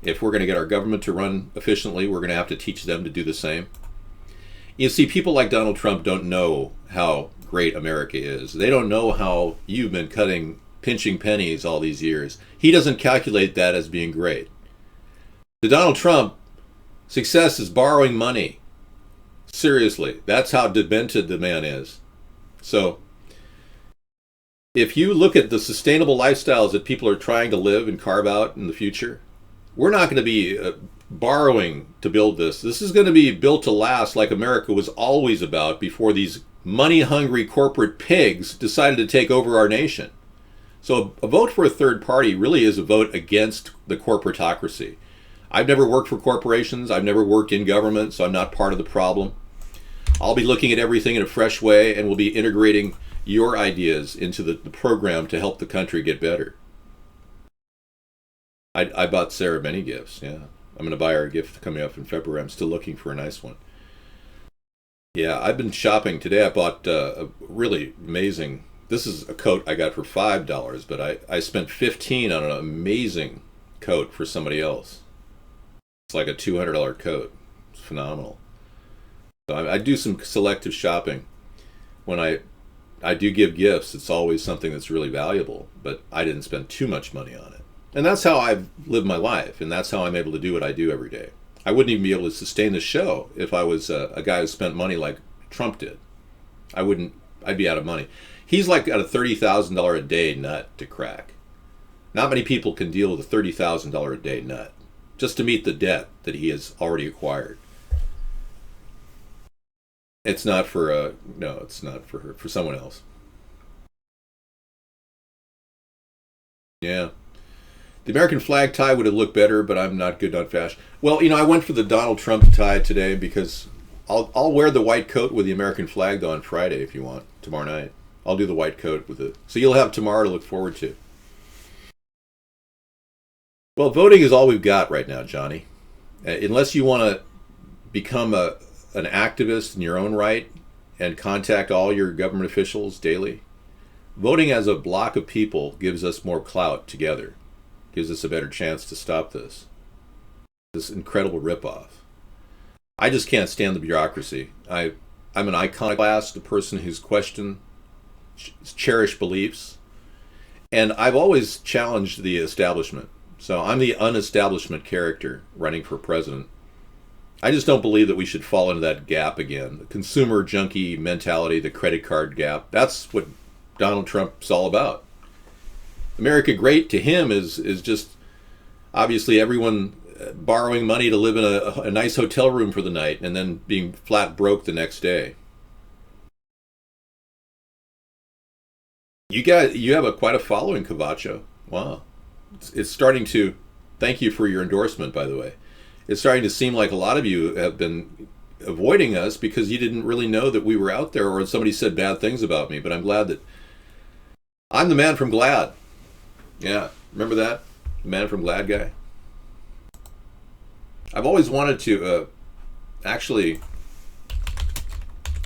If we're going to get our government to run efficiently, we're going to have to teach them to do the same. You see, people like Donald Trump don't know how great America is. They don't know how you've been pinching pennies all these years. He doesn't calculate that as being great. To Donald Trump, success is borrowing money. Seriously, that's how demented the man is. So, if you look at the sustainable lifestyles that people are trying to live and carve out in the future, we're not going to be borrowing to build this. This is going to be built to last like America was always about before these money-hungry corporate pigs decided to take over our nation. So a vote for a third party really is a vote against the corporatocracy. I've never worked for corporations. I've never worked in government, so I'm not part of the problem. I'll be looking at everything in a fresh way, and we'll be integrating your ideas into the program to help the country get better. I bought Sarah many gifts, yeah. I'm going to buy her a gift coming up in February. I'm still looking for a nice one. Yeah, I've been shopping. Today I bought a really amazing, this is a coat I got for $5, but I spent $15 on an amazing coat for somebody else. It's like a $200 coat. It's phenomenal. So I do some selective shopping. When I do give gifts, it's always something that's really valuable, but I didn't spend too much money on it. And that's how I've lived my life, and that's how I'm able to do what I do every day. I wouldn't even be able to sustain the show if I was a guy who spent money like Trump did. I'd be out of money. He's like got a $30,000 a day nut to crack. Not many people can deal with a $30,000 a day nut just to meet the debt that he has already acquired. It's not for no, it's not for her, for someone else. Yeah. The American flag tie would have looked better, but I'm not good on fashion. Well, I went for the Donald Trump tie today because I'll wear the white coat with the American flag on Friday if you want, tomorrow night. I'll do the white coat with it. So you'll have tomorrow to look forward to. Well, voting is all we've got right now, Johnny. Unless you want to become an activist in your own right and contact all your government officials daily, voting as a block of people gives us more clout together. Gives us a better chance to stop this incredible ripoff. I just can't stand the bureaucracy. I'm an iconoclast, a person who's questioned, cherished beliefs, and I've always challenged the establishment. So I'm the unestablishment character running for president. I just don't believe that we should fall into that gap again. The consumer junkie mentality, the credit card gap. That's what Donald Trump's all about. America Great to him is just obviously everyone borrowing money to live in a nice hotel room for the night and then being flat broke the next day. You have quite a following, Cavacho. Wow. It's starting to, thank you for your endorsement, by the way. It's starting to seem like a lot of you have been avoiding us because you didn't really know that we were out there or somebody said bad things about me, but I'm glad that I'm the man from GLAAD. Yeah, remember that? The man from GLAAD guy? I've always wanted to actually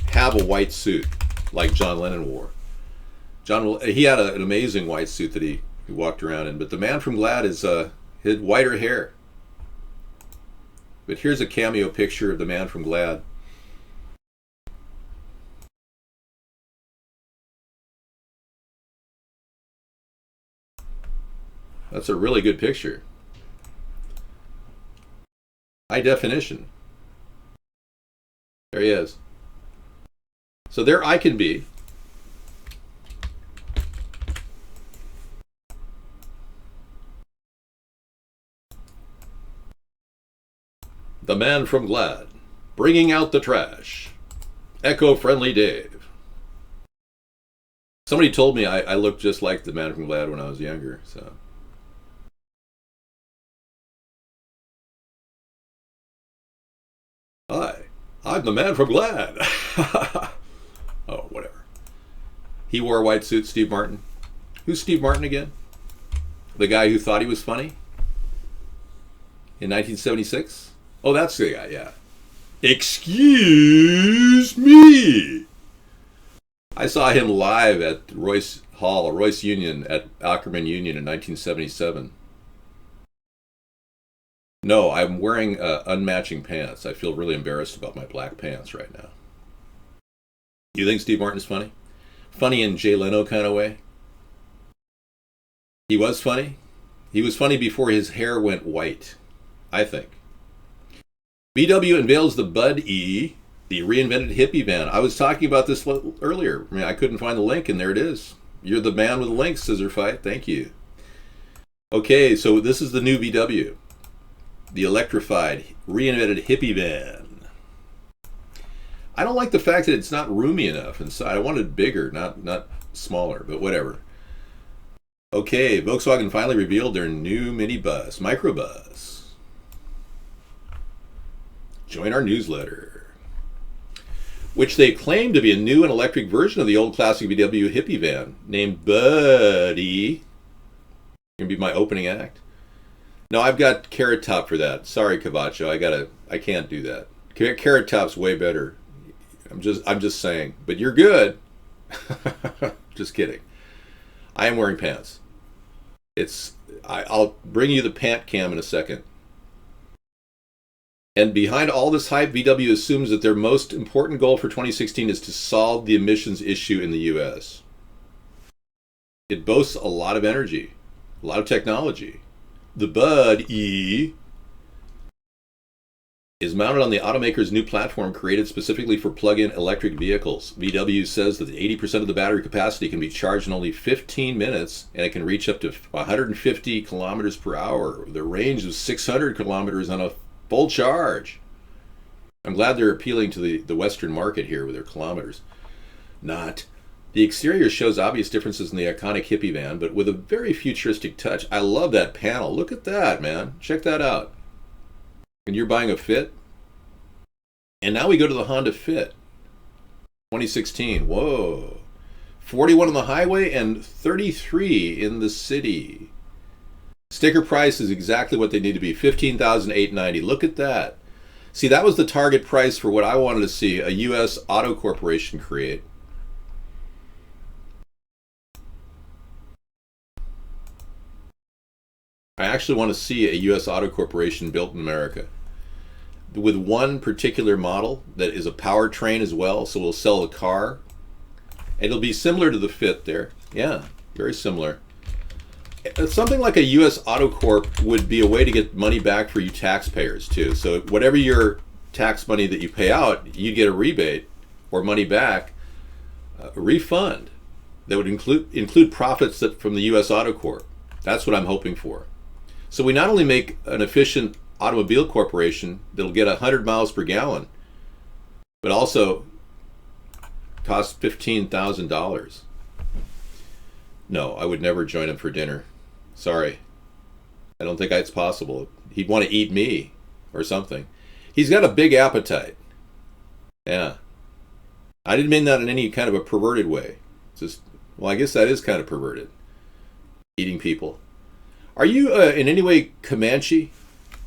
have a white suit like John Lennon wore. He had an amazing white suit that he walked around in, but the man from GLAAD he had whiter hair. But here's a cameo picture of the man from GLAAD. That's a really good picture. High definition. There he is. So there I can be. The man from GLAAD, bringing out the trash. Eco-friendly Dave. Somebody told me I looked just like the man from GLAAD when I was younger, so. Hi, I'm the man from GLAAD. Oh, whatever. He wore a white suit, Steve Martin. Who's Steve Martin again? The guy who thought he was funny? In 1976? Oh, that's the guy, yeah. Excuse me! I saw him live at Royce Union at Ackerman Union in 1977. No, I'm wearing unmatching pants. I feel really embarrassed about my black pants right now. You think Steve Martin's funny? Funny in Jay Leno kind of way? He was funny? He was funny before his hair went white, I think. VW unveils the Bud E, the reinvented hippie van. I was talking about this earlier. I couldn't find the link, and there it is. You're the man with the link, Scissor Fight. Thank you. Okay, so this is the new VW. The electrified, reinvented hippie van. I don't like the fact that it's not roomy enough inside. I wanted it bigger, not smaller, but whatever. Okay, Volkswagen finally revealed their new minibus, microbus. join our newsletter, which they claim to be a new and electric version of the old classic VW hippie van named Buddy. Gonna be my opening act. No, I've got Carrot Top for that. Sorry, Cavacho, I can't do that. Carrot Top's way better. I'm just saying, but you're good. Just kidding. I am wearing pants. I'll bring you the pant cam in a second. And behind all this hype, VW assumes that their most important goal for 2016 is to solve the emissions issue in the U.S. It boasts a lot of energy, a lot of technology. The Bud E is mounted on the automaker's new platform created specifically for plug-in electric vehicles. VW says that 80% of the battery capacity can be charged in only 15 minutes, and it can reach up to 150 kilometers per hour, with a range of 600 kilometers on a full charge. I'm glad they're appealing to the Western market here with their kilometers. Not. The exterior shows obvious differences in the iconic hippie van, but with a very futuristic touch. I love that panel. Look at that, man. Check that out. And you're buying a Fit? And now we go to the Honda Fit. 2016. Whoa. 41 on the highway and 33 in the city. Sticker price is exactly what they need to be. $15,890. Look at that. See, that was the target price for what I wanted to see a U.S. auto corporation create. I actually want to see a U.S. auto corporation built in America with one particular model that is a powertrain as well, so we'll sell a car. It'll be similar to the Fit there. Yeah, very similar. Something like a U.S. Auto Corp would be a way to get money back for you taxpayers too. So whatever your tax money that you pay out, you get a rebate or money back, a refund that would include profits from the U.S. Auto Corp. That's what I'm hoping for. So we not only make an efficient automobile corporation that'll get 100 miles per gallon, but also cost $15,000. No, I would never join him for dinner. Sorry. I don't think it's possible. He'd want to eat me or something. He's got a big appetite. Yeah. I didn't mean that in any kind of a perverted way. It's just, well, I guess that is kind of perverted. Eating people. Are you in any way Comanche?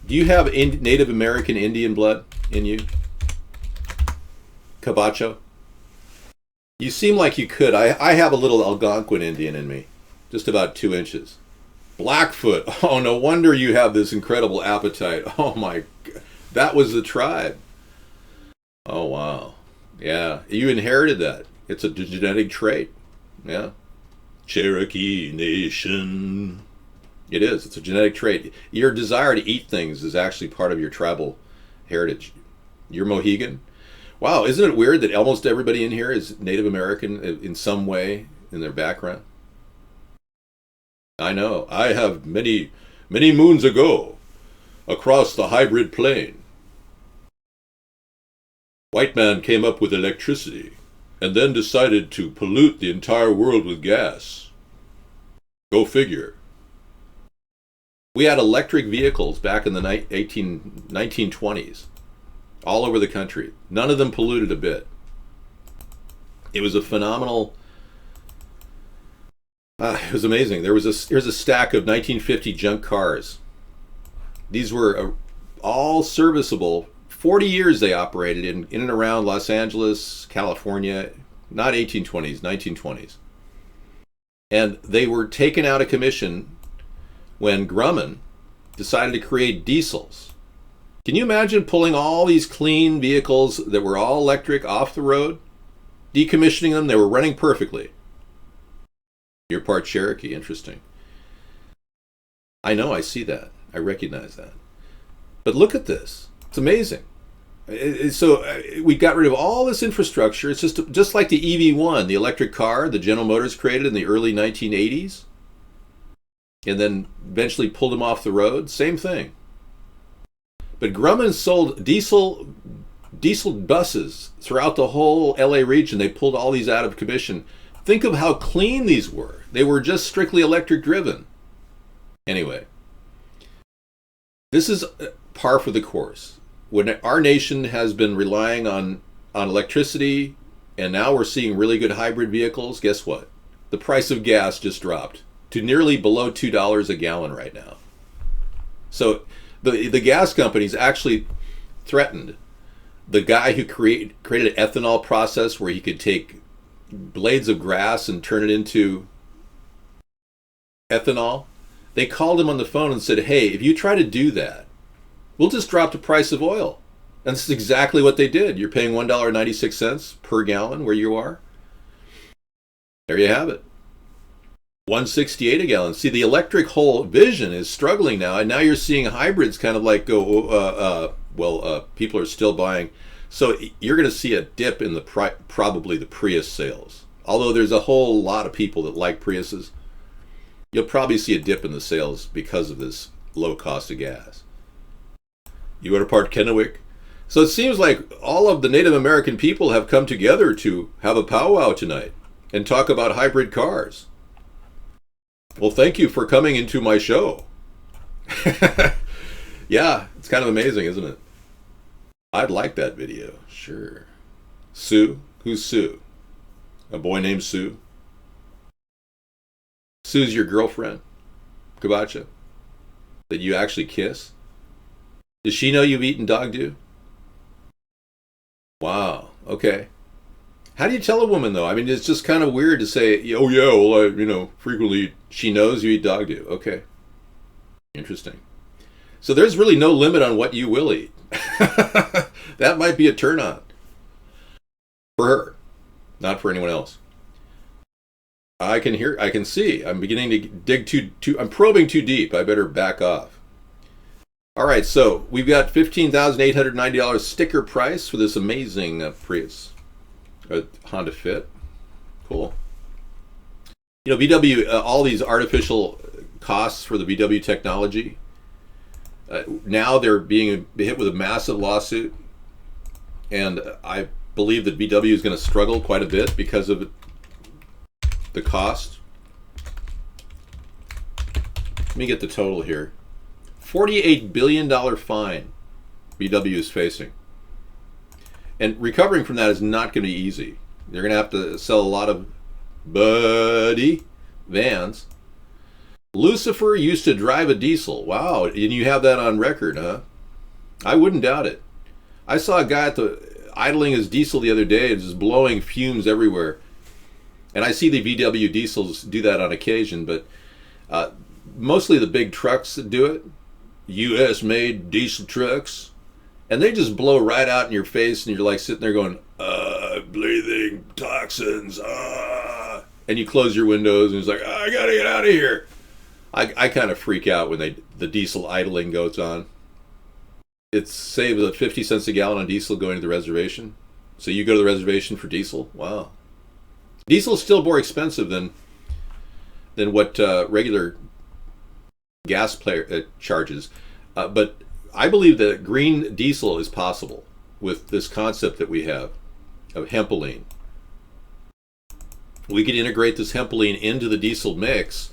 Do you have Native American Indian blood in you? Cabacho? You seem like you could. I have a little Algonquin Indian in me. Just about 2 inches. Blackfoot. Oh, no wonder you have this incredible appetite. Oh my God. That was the tribe. Oh, wow. Yeah. You inherited that. It's a genetic trait. Yeah. Cherokee Nation. It is. It's a genetic trait. Your desire to eat things is actually part of your tribal heritage. You're Mohegan. Wow, isn't it weird that almost everybody in here is Native American in some way in their background? I know. I have many moons ago, across the hybrid plain, white man came up with electricity and then decided to pollute the entire world with gas. Go figure. We had electric vehicles back in the 1920s, all over the country. None of them polluted a bit. It was a phenomenal. It was amazing. Here's a stack of 1950 junk cars. These were all serviceable. 40 years they operated in and around Los Angeles, California, not 1820s, 1920s. And they were taken out of commission when Grumman decided to create diesels. Can you imagine pulling all these clean vehicles that were all electric off the road, decommissioning them? They were running perfectly. You're part Cherokee. Interesting. I know. I see that. I recognize that. But look at this. It's amazing. So we got rid of all this infrastructure. It's just like the EV1, the electric car that General Motors created in the early 1980s. And then eventually pulled them off the road. Same thing. But Grumman sold diesel buses throughout the whole LA region. They pulled all these out of commission. Think of how clean these were. They were just strictly electric driven. Anyway, this is par for the course. when our nation has been relying on electricity, and now we're seeing really good hybrid vehicles, guess what? The price of gas just dropped to nearly below $2 a gallon right now. So the gas companies actually threatened the guy who created an ethanol process where he could take blades of grass and turn it into ethanol. They called him on the phone and said, hey, if you try to do that, we'll just drop the price of oil. And this is exactly what they did. You're paying $1.96 per gallon where you are. There you have it. $1.68 a gallon. See, the electric whole vision is struggling now, and now you're seeing hybrids kind of like go, people are still buying. So you're going to see a dip in probably the Prius sales. Although there's a whole lot of people that like Priuses, you'll probably see a dip in the sales because of this low cost of gas. You go to Park Kennewick. So it seems like all of the Native American people have come together to have a powwow tonight and talk about hybrid cars. Well, thank you for coming into my show. Yeah, it's kind of amazing, isn't it? I'd like that video, sure. Sue? Who's Sue? A boy named Sue? Sue's your girlfriend, Kabacha? That you actually kiss? Does she know you've eaten dog do? Wow, okay. How do you tell a woman, though? I mean, it's just kind of weird to say, oh, yeah, well, frequently she knows you eat dog do. Okay. Interesting. So there's really no limit on what you will eat. That might be a turn on. For her, not for anyone else. I can see. I'm beginning to dig I'm probing too deep. I better back off. All right, so we've got $15,890 sticker price for this amazing Prius. Honda Fit. Cool. VW, all these artificial costs for the VW technology, now they're being hit with a massive lawsuit, and I believe that VW is going to struggle quite a bit because of the cost. Let me get the total here. $48 billion fine VW is facing. And recovering from that is not going to be easy. They're going to have to sell a lot of buddy vans. Lucifer used to drive a diesel. Wow, and you have that on record, huh? I wouldn't doubt it. I saw a guy idling his diesel the other day and just blowing fumes everywhere. And I see the VW diesels do that on occasion, but mostly the big trucks that do it, US-made diesel trucks, and they just blow right out in your face, and you're like sitting there going, breathing toxins, and you close your windows, and it's like, I gotta get out of here. I kind of freak out when the diesel idling goes on. It saves 50 cents a gallon on diesel going to the reservation. So you go to the reservation for diesel? Wow. Diesel is still more expensive than what regular gas charges. But I believe that green diesel is possible with this concept that we have of hempylene. We could integrate this hempylene into the diesel mix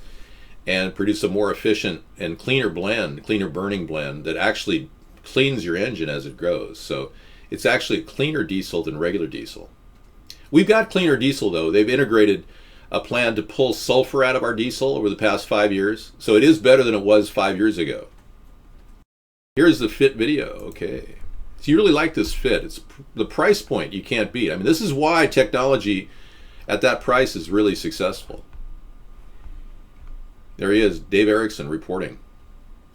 and produce a more efficient and cleaner burning blend that actually cleans your engine as it grows. So it's actually cleaner diesel than regular diesel. We've got cleaner diesel, though. They've integrated a plan to pull sulfur out of our diesel over the past 5 years. So it is better than it was 5 years ago. Here's the Fit video. Okay. So you really like this Fit. It's the price point you can't beat. I mean, this is why technology at that price is really successful. There he is, Dave Erickson reporting.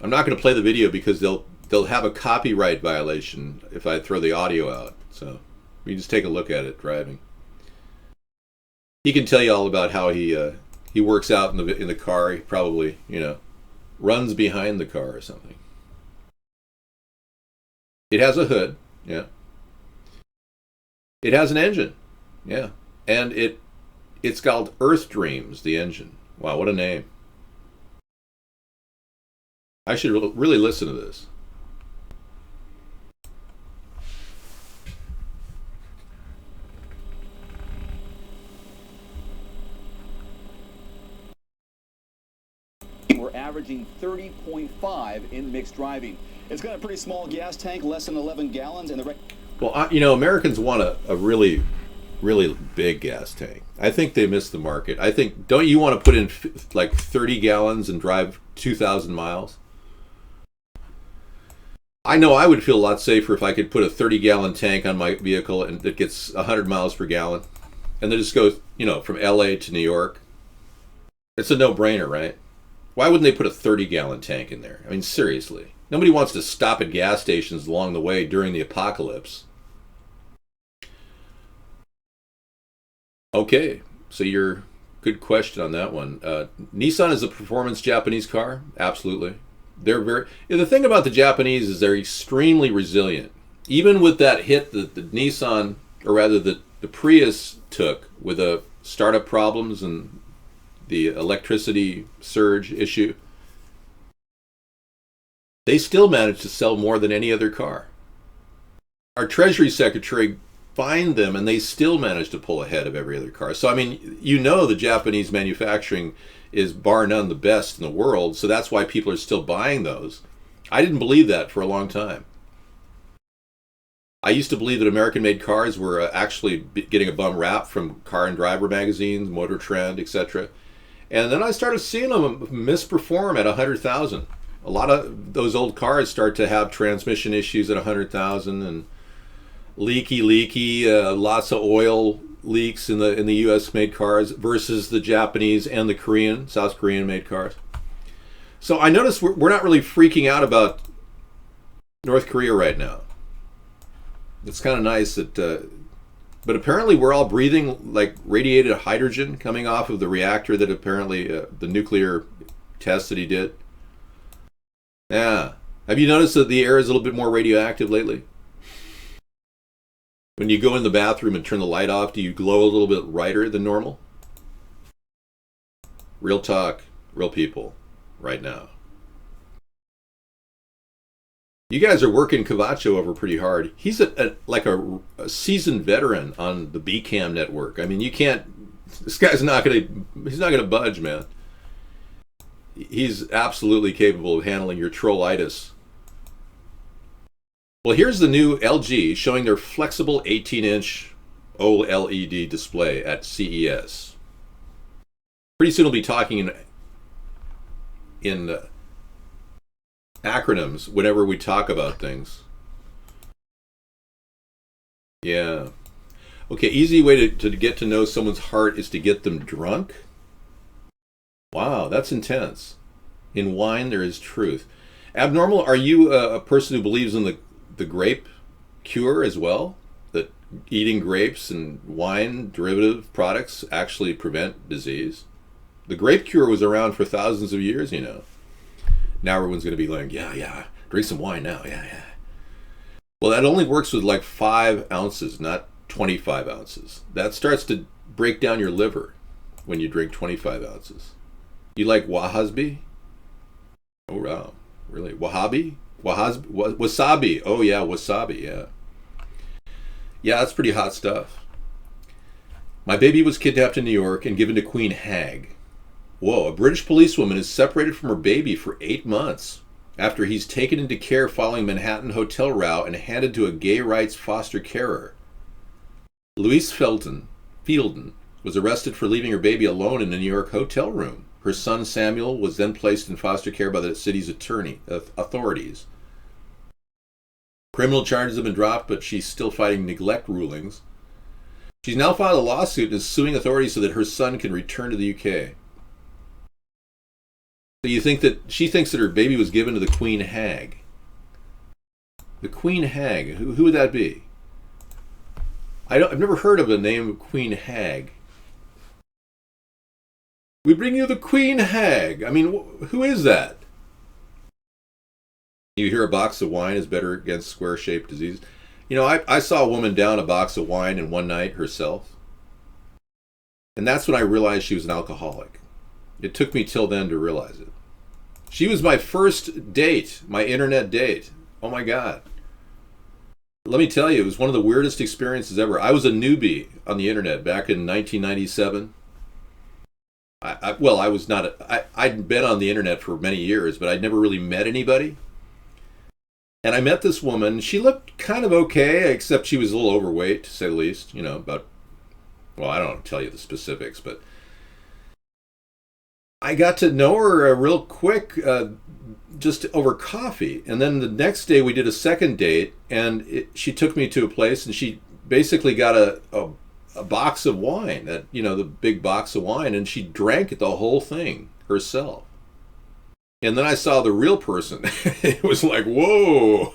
I'm not going to play the video because they'll have a copyright violation if I throw the audio out. So you just take a look at it driving. He can tell you all about how he works out in the car. He probably runs behind the car or something. It has a hood, yeah. It has an engine, yeah, and it's called Earth Dreams, the engine. Wow, what a name! I should really listen to this. We're averaging 30.5 in mixed driving. It's got a pretty small gas tank, less than 11 gallons, and the Well, Americans want a really, really big gas tank. I think they missed the market. I think, don't you want to put in like 30 gallons and drive 2,000 miles? I know I would feel a lot safer if I could put a 30-gallon tank on my vehicle and it gets 100 miles per gallon. And then just goes, from LA to New York. It's a no-brainer, right? Why wouldn't they put a 30-gallon tank in there? I mean, seriously. Nobody wants to stop at gas stations along the way during the apocalypse. Okay, so good question on that one. Nissan is a performance Japanese car? Absolutely. The thing about the Japanese is they're extremely resilient. Even with that hit that the Nissan, or rather the Prius took with the startup problems and the electricity surge issue, they still managed to sell more than any other car. Our Treasury Secretary fined them and they still managed to pull ahead of every other car. So, I mean, the Japanese manufacturing is bar none the best in the world, so that's why people are still buying those. I didn't believe that for a long time. I used to believe that American-made cars were actually getting a bum rap from Car and Driver magazines, Motor Trend, etc. And then I started seeing them misperform at 100,000. A lot of those old cars start to have transmission issues at 100,000 and leaky, lots of oil leaks in the U.S. made cars versus the Japanese and the South Korean made cars. So I noticed we're not really freaking out about North Korea right now. It's kind of nice that, but apparently we're all breathing like radiated hydrogen coming off of the reactor that apparently the nuclear test that he did. Yeah. Have you noticed that the air is a little bit more radioactive lately? When you go in the bathroom and turn the light off, do you glow a little bit brighter than normal? Real talk, real people, right now. You guys are working Cavacho over pretty hard. He's like a seasoned veteran on the BCAM network. I mean, this guy's he's not gonna budge, man. He's absolutely capable of handling your trollitis. Well, here's the new LG showing their flexible 18-inch OLED display at CES. Pretty soon we'll be talking in acronyms whenever we talk about things. Yeah. Okay, easy way to get to know someone's heart is to get them drunk. Wow, that's intense. In wine there is truth. Abnormal, are you a person who believes in the grape cure as well? That eating grapes and wine derivative products actually prevent disease? The grape cure was around for thousands of years, Now everyone's going to be like, yeah, drink some wine now, yeah. Well, that only works with like 5 ounces, not 25 ounces. That starts to break down your liver when you drink 25 ounces. You like wasabi? Oh, wow. Really? Wasabi? Oh, yeah, wasabi, yeah. Yeah, that's pretty hot stuff. My baby was kidnapped in New York and given to Queen Hag. Whoa, a British policewoman is separated from her baby for 8 months after he's taken into care following Manhattan hotel row and handed to a gay rights foster carer. Louise Fielden was arrested for leaving her baby alone in a New York hotel room. Her son Samuel was then placed in foster care by the city's authorities. Criminal charges have been dropped, but she's still fighting neglect rulings. She's now filed a lawsuit and is suing authorities so that her son can return to the UK. So you think that she thinks that her baby was given to the Queen Hag? The Queen Hag, who would that be? I've never heard of the name Queen Hag. We bring you the Queen Hag. I mean, who is that? You hear a box of wine is better against square-shaped disease. I saw a woman down a box of wine in one night herself. And that's when I realized she was an alcoholic. It took me till then to realize it. She was my first date, my internet date. Oh my God. Let me tell you, it was one of the weirdest experiences ever. I was a newbie on the internet back in 1997. I'd been on the internet for many years, but I'd never really met anybody. And I met this woman. She looked kind of okay, except she was a little overweight, to say the least. You know, about, well, I don't want to tell you the specifics, but I got to know her real quick, just over coffee. And then the next day we did a second date, and she took me to a place, and she basically got a box of wine, the big box of wine, and she drank the whole thing herself. And then I saw the real person. It was like, whoa,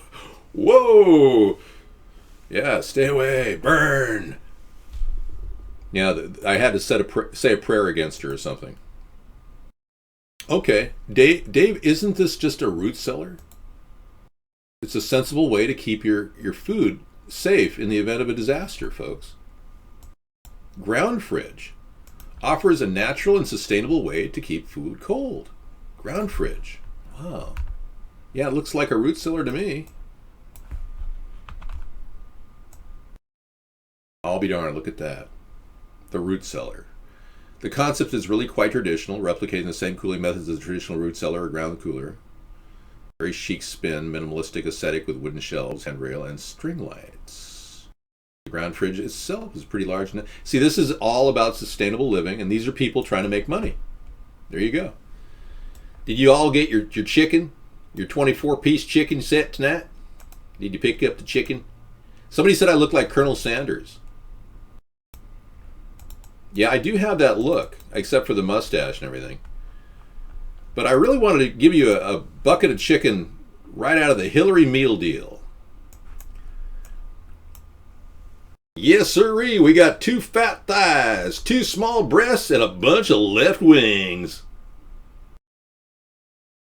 whoa. Yeah, stay away, burn. Yeah, I had to say a prayer against her or something. Okay, Dave, isn't this just a root cellar? It's a sensible way to keep your food safe in the event of a disaster, folks. Ground fridge offers a natural and sustainable way to keep food cold. Ground fridge. Wow. Yeah, it looks like a root cellar to me. I'll be darned, look at that. The root cellar. The concept is really quite traditional, replicating the same cooling methods as a traditional root cellar or ground cooler. Very chic spin, minimalistic aesthetic with wooden shelves, handrail, and string lights. The ground fridge itself is pretty large. See, this is all about sustainable living, and these are people trying to make money. There you go. Did you all get your chicken? Your 24-piece chicken set tonight? Did you pick up the chicken? Somebody said I look like Colonel Sanders. Yeah, I do have that look, except for the mustache and everything. But I really wanted to give you a bucket of chicken right out of the Hillary meal deal. Yes, sirree, we got 2 fat thighs, 2 small breasts, and a bunch of left wings.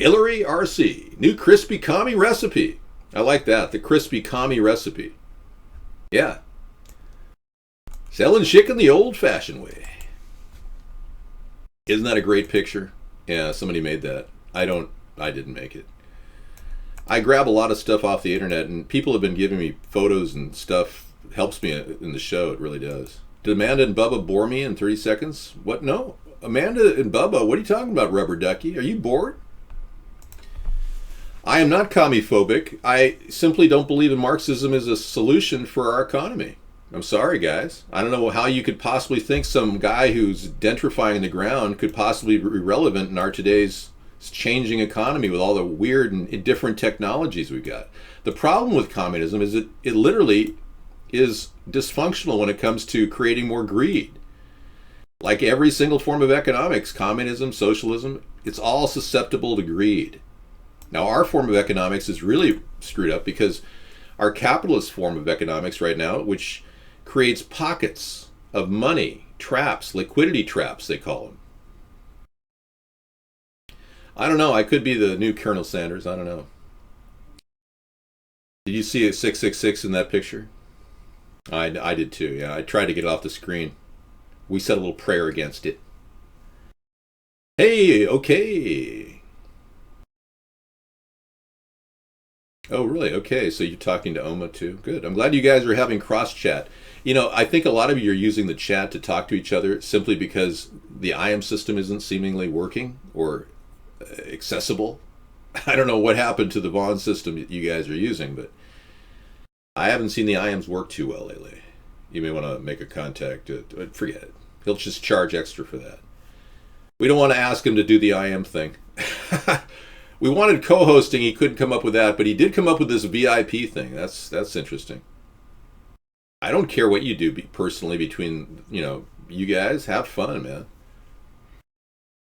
Hillary RC, new crispy commie recipe. I like that, the crispy commie recipe. Yeah. Selling chicken the old-fashioned way. Isn't that a great picture? Yeah, somebody made that. I didn't make it. I grab a lot of stuff off the internet, and people have been giving me photos and stuff. It helps me in the show, it really does. Did Amanda and Bubba bore me in 30 seconds? What? No. Amanda and Bubba, what are you talking about, rubber ducky? Are you bored? I am not commie-phobic. I simply don't believe in Marxism as a solution for our economy. I'm sorry, guys. I don't know how you could possibly think some guy who's gentrifying the ground could possibly be relevant in our today's changing economy with all the weird and different technologies we've got. The problem with communism is it literally is dysfunctional when it comes to creating more greed. Like every single form of economics, communism, socialism, it's all susceptible to greed. Now, our form of economics is really screwed up because our capitalist form of economics right now, which creates pockets of money, traps, liquidity traps, they call them. I don't know. I could be the new Colonel Sanders. I don't know. Did you see a 666 in that picture? I did too, yeah. I tried to get it off the screen. We said a little prayer against it. Hey, okay. Oh, really? Okay, so you're talking to Oma too? Good. I'm glad you guys are having cross-chat. You know, I think a lot of you are using the chat to talk to each other simply because the IM system isn't seemingly working or accessible. I don't know what happened to the Vaughn system that you guys are using, but I haven't seen the IMs work too well lately. You may want to make a contact. Forget it. He'll just charge extra for that. We don't want to ask him to do the IM thing. We wanted co-hosting. He couldn't come up with that, but he did come up with this VIP thing. That's interesting. I don't care what you do personally between, you guys. Have fun, man.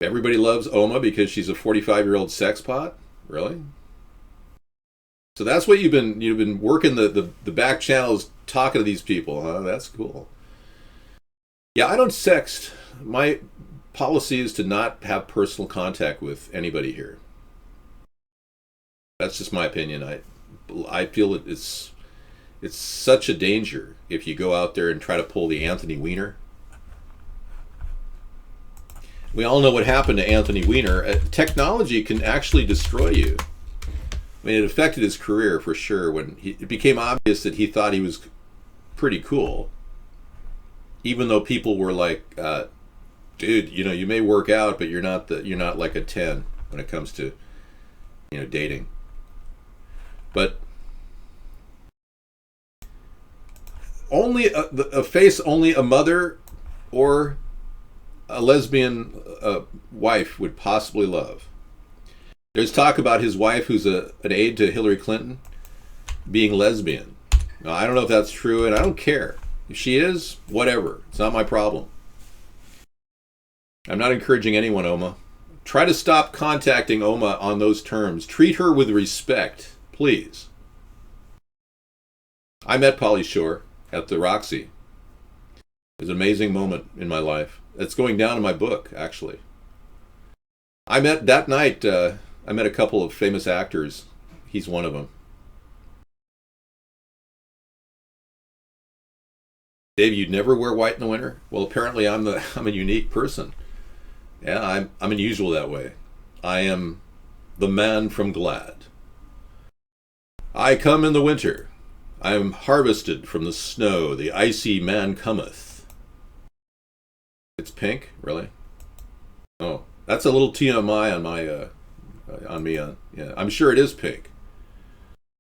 Everybody loves Oma because she's a 45-year-old sex pot? Really? So that's what you've been working the back channels, talking to these people, huh? That's cool. Yeah, I don't sext. My policy is to not have personal contact with anybody here. That's just my opinion. I feel that it's such a danger if you go out there and try to pull the Anthony Weiner. We all know what happened to Anthony Weiner. Technology can actually destroy you. I mean, it affected his career for sure when it became obvious that he thought he was pretty cool. Even though people were like, dude, you may work out, but you're not like a 10 when it comes to, dating. But only a face only a mother or a lesbian wife would possibly love. There's talk about his wife, who's an aide to Hillary Clinton, being lesbian. Now, I don't know if that's true, and I don't care. If she is, whatever. It's not my problem. I'm not encouraging anyone, Oma. Try to stop contacting Oma on those terms. Treat her with respect, please. I met Pauly Shore at the Roxy. It was an amazing moment in my life. It's going down in my book, actually. I met that night, I met a couple of famous actors. He's one of them. Dave, you'd never wear white in the winter? Well, apparently I'm a unique person. Yeah, I'm unusual that way. I am the man from Glad. I come in the winter. I am harvested from the snow. The icy man cometh. It's pink, really? Oh, that's a little TMI on my on me. Yeah, I'm sure it is pink.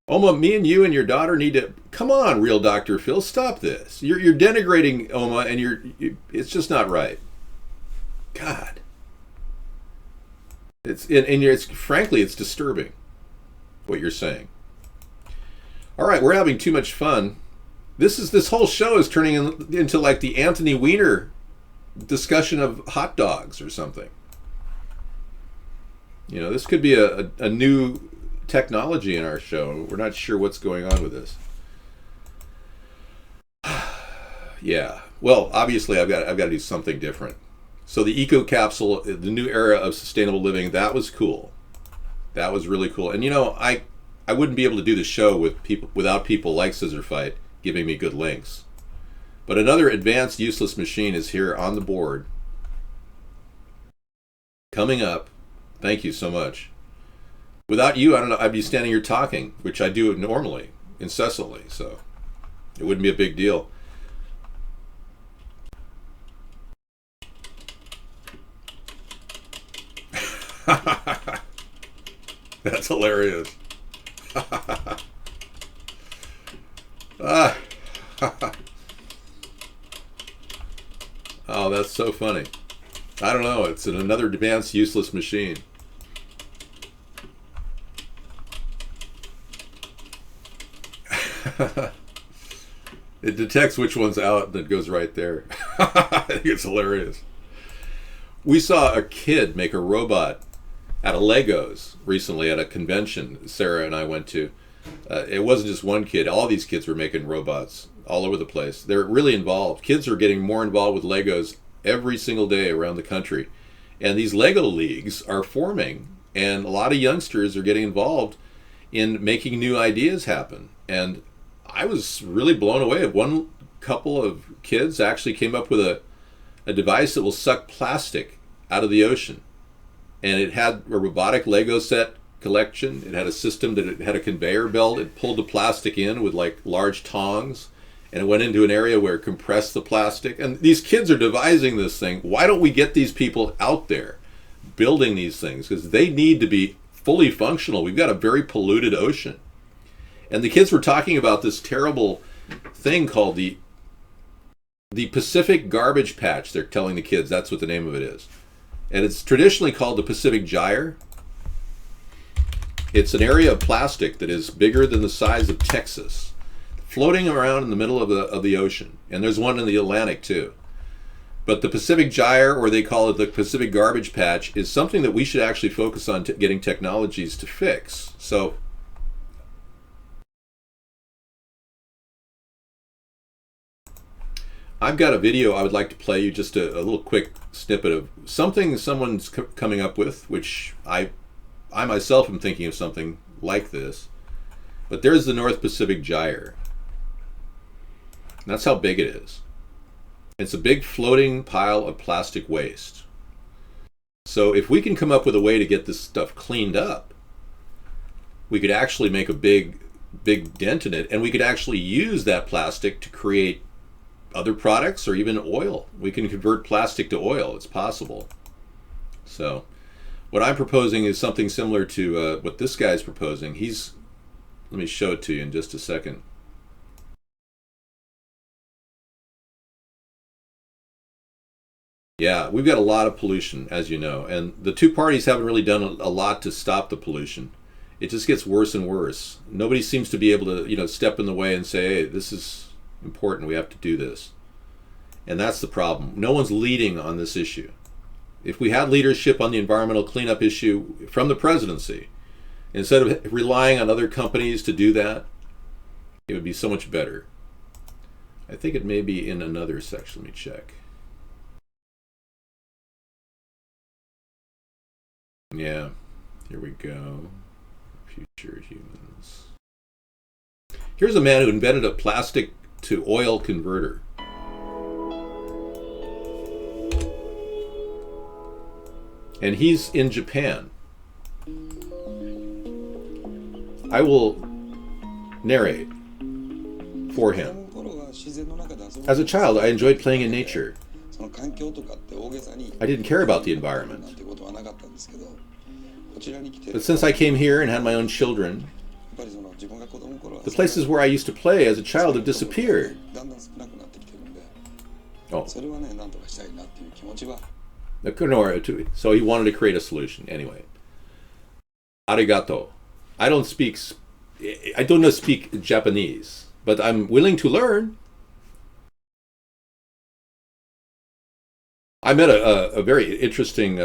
Oma, me and you and your daughter need to come on, real Dr. Phil. Stop this. You're denigrating Oma, and it's just not right. God. It's frankly, it's disturbing what you're saying. All right, we're having too much fun. This whole show is turning into like the Anthony Weiner discussion of hot dogs or something. You know, this could be a new technology in our show. We're not sure what's going on with this. Yeah. Well, obviously, I've got to do something different. So the eco capsule, the new era of sustainable living, that was cool. That was really cool. And you know, I wouldn't be able to do the show without people like Scissorfight giving me good links. But another advanced useless machine is here on the board. Coming up. Thank you so much. Without you, I don't know, I'd be standing here talking, which I do normally, incessantly, so it wouldn't be a big deal. That's hilarious. Oh, that's so funny. I don't know. It's another advanced useless machine. It detects which one's out and it goes right there. I think it's hilarious. We saw a kid make a robot out of Legos recently at a convention Sarah and I went to. It wasn't just one kid. All these kids were making robots all over the place. They're really involved. Kids are getting more involved with Legos every single day around the country. And these Lego leagues are forming, and a lot of youngsters are getting involved in making new ideas happen. And I was really blown away. One couple of kids actually came up with a device that will suck plastic out of the ocean. And it had a robotic Lego set collection. It had a system that it had a conveyor belt. It pulled the plastic in with like large tongs, and it went into an area where it compressed the plastic. And these kids are devising this thing. Why don't we get these people out there building these things? Because they need to be fully functional. We've got a very polluted ocean. And the kids were talking about this terrible thing called the Pacific Garbage Patch. They're telling the kids that's what the name of it is. And it's traditionally called the Pacific Gyre. It's an area of plastic that is bigger than the size of Texas, floating around in the middle of the ocean. And there's one in the Atlantic too. But the Pacific Gyre, or they call it the Pacific Garbage Patch, is something that we should actually focus on getting technologies to fix. So I've got a video I would like to play you, just a little quick snippet of something someone's coming up with, which I myself am thinking of something like this. But there's the North Pacific Gyre. And that's how big it is. It's a big floating pile of plastic waste. So if we can come up with a way to get this stuff cleaned up, we could actually make a big dent in it, and we could actually use that plastic to create other products or even oil. We can convert plastic to oil. It's possible. So what I'm proposing is something similar to what this guy's proposing. Let me show it to you in just a second. Yeah, we've got a lot of pollution, as you know, and the two parties haven't really done a lot to stop the pollution. It just gets worse and worse. Nobody seems to be able to, step in the way and say, hey, this is important, we have to do this. And that's the problem. No one's leading on this issue. If we had leadership on the environmental cleanup issue from the presidency, instead of relying on other companies to do that, it would be so much better. I think it may be in another section. Let me check. Yeah, here we go. Future humans. Here's a man who invented a plastic to oil converter. And he's in Japan. I will narrate for him. As a child, I enjoyed playing in nature. I didn't care about the environment. But since I came here and had my own children, the places where I used to play as a child have disappeared. Oh. So he wanted to create a solution. Anyway. Arigato. I don't know speak Japanese, but I'm willing to learn. I met a very interesting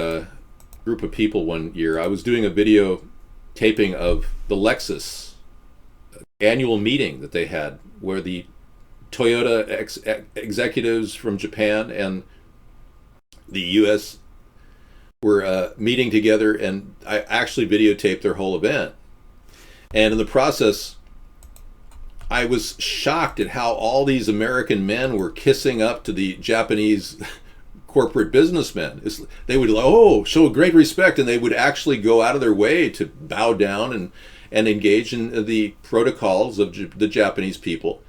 group of people one year. I was doing a video taping of the Lexus annual meeting that they had, where the Toyota executives from Japan and the U.S. were meeting together, and I actually videotaped their whole event. And in the process, I was shocked at how all these American men were kissing up to the Japanese corporate businessmen. They would show great respect, and they would actually go out of their way to bow down and engage in the protocols of the Japanese people.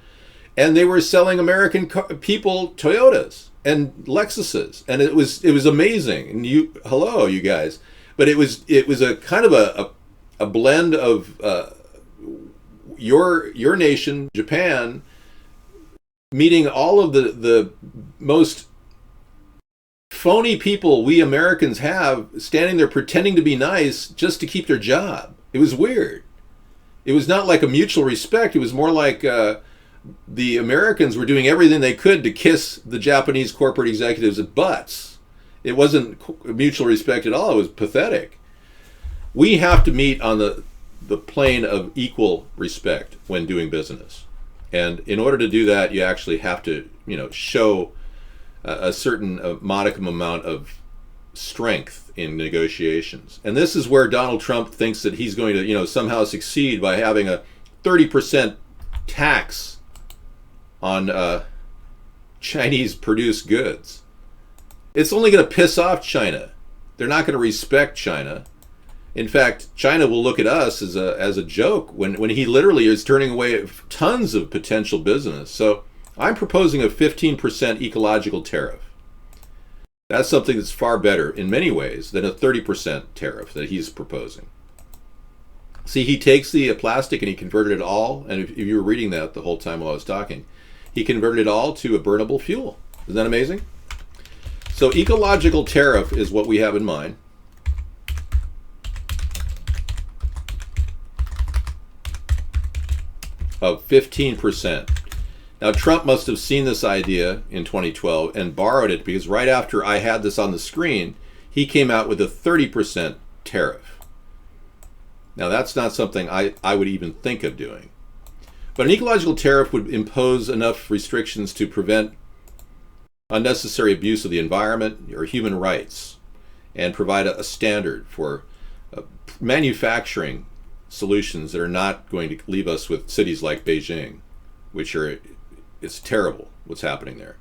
And they were selling American people Toyotas and Lexuses, and it was amazing. And you guys, but it was a kind of a blend of your nation, Japan, meeting all of the most phony people we Americans have, standing there pretending to be nice just to keep their job. It was weird. It was not like a mutual respect. It was more like the Americans were doing everything they could to kiss the Japanese corporate executives' butts. It wasn't mutual respect at all. It was pathetic. We have to meet on the plane of equal respect when doing business. And in order to do that, you actually have to, show a certain modicum amount of strength in negotiations. And this is where Donald Trump thinks that he's going to, somehow succeed by having a 30% tax on Chinese-produced goods. It's only going to piss off China. They're not going to respect China. In fact, China will look at us as a joke when he literally is turning away tons of potential business. So I'm proposing a 15% ecological tariff. That's something that's far better in many ways than a 30% tariff that he's proposing. See, he takes the plastic and he converted it all, and if you were reading that the whole time while I was talking, he converted it all to a burnable fuel. Isn't that amazing? So ecological tariff is what we have in mind. Of 15%. Now, Trump must have seen this idea in 2012 and borrowed it, because right after I had this on the screen, he came out with a 30% tariff. Now, that's not something I would even think of doing. But an ecological tariff would impose enough restrictions to prevent unnecessary abuse of the environment or human rights, and provide a standard for manufacturing solutions that are not going to leave us with cities like Beijing, it's terrible what's happening there.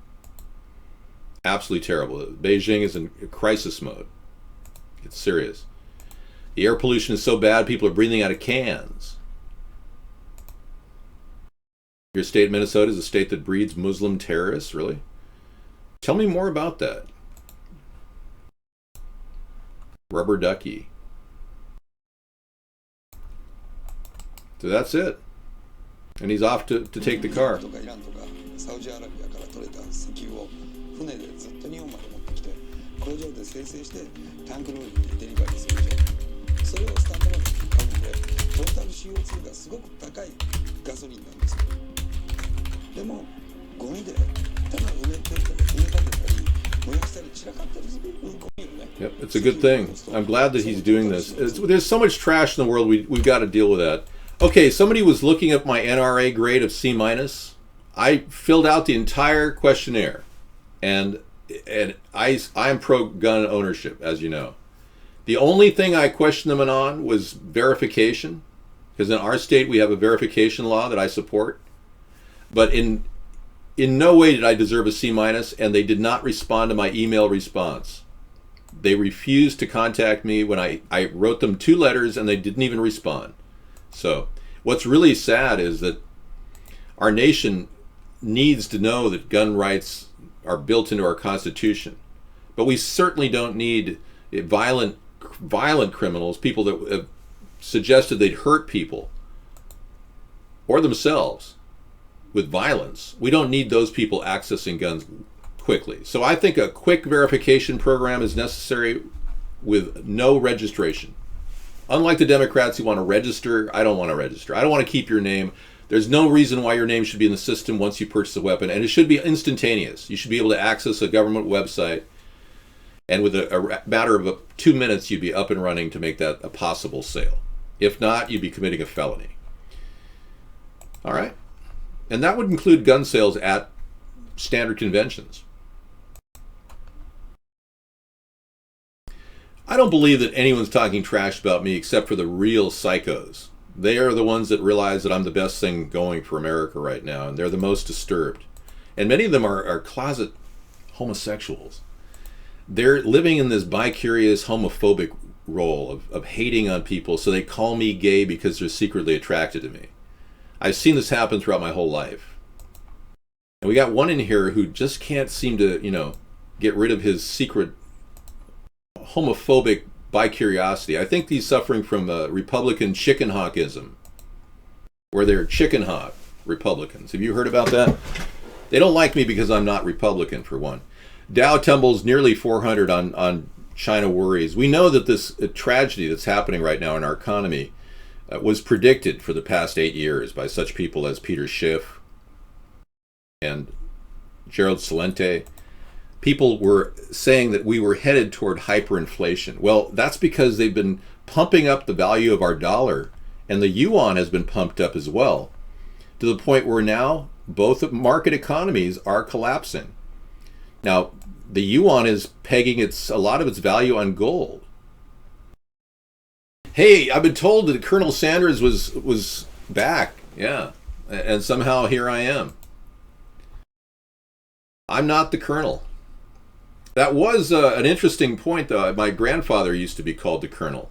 Absolutely terrible. Beijing is in crisis mode. It's serious. The air pollution is so bad, people are breathing out of cans. Your state, Minnesota, is a state that breeds Muslim terrorists, really? Tell me more about that. Rubber ducky. So that's it. And he's off to take the car. 工場で生成してタンクローリーにデリバリーするでしょ。それをスタンドバイに買うんでトータル CO2 がすごく高いガソリンなんですよ。でもゴミでただ埋めてたり埋め立てたり燃やしたり散らかったりするゴミをね。Yep, it's a good thing. I'm glad that he's doing this. There's so much trash in the world. We've got to deal with that. Okay, somebody was looking at my NRA grade of C-. I filled out the entire questionnaire, and I'm pro-gun ownership, as you know. The only thing I questioned them on was verification, because in our state we have a verification law that I support. But in no way did I deserve a C-, and they did not respond to my email response. They refused to contact me when I wrote them 2 letters, and they didn't even respond. So what's really sad is that our nation needs to know that gun rights are built into our Constitution. But we certainly don't need violent criminals, people that have suggested they'd hurt people or themselves with violence. We don't need those people accessing guns quickly. So I think a quick verification program is necessary with no registration. Unlike the Democrats who want to register, I don't want to register. I don't want to keep your name. There's no reason why your name should be in the system once you purchase a weapon, and it should be instantaneous. You should be able to access a government website, and with a matter of 2 minutes, you'd be up and running to make that a possible sale. If not, you'd be committing a felony. All right? And that would include gun sales at standard conventions. I don't believe that anyone's talking trash about me except for the real psychos. They are the ones that realize that I'm the best thing going for America right now, and they're the most disturbed. And many of them are closet homosexuals. They're living in this bicurious homophobic role of hating on people, so they call me gay because they're secretly attracted to me. I've seen this happen throughout my whole life. And we got one in here who just can't seem to, get rid of his secret homophobic bicuriosity. I think he's suffering from Republican chicken hawkism, where they're chicken hawk Republicans. Have you heard about that? They don't like me because I'm not Republican, for one. Dow tumbles nearly 400 on China worries. We know that this tragedy that's happening right now in our economy was predicted for the past 8 years by such people as Peter Schiff and Gerald Celente. People were saying that we were headed toward hyperinflation. Well, that's because they've been pumping up the value of our dollar, and the yuan has been pumped up as well, to the point where now both market economies are collapsing. Now, the yuan is pegging a lot of its value on gold. Hey, I've been told that Colonel Sanders was back. Yeah, and somehow here I am. I'm not the Colonel. That was an interesting point, though. My grandfather used to be called the Colonel.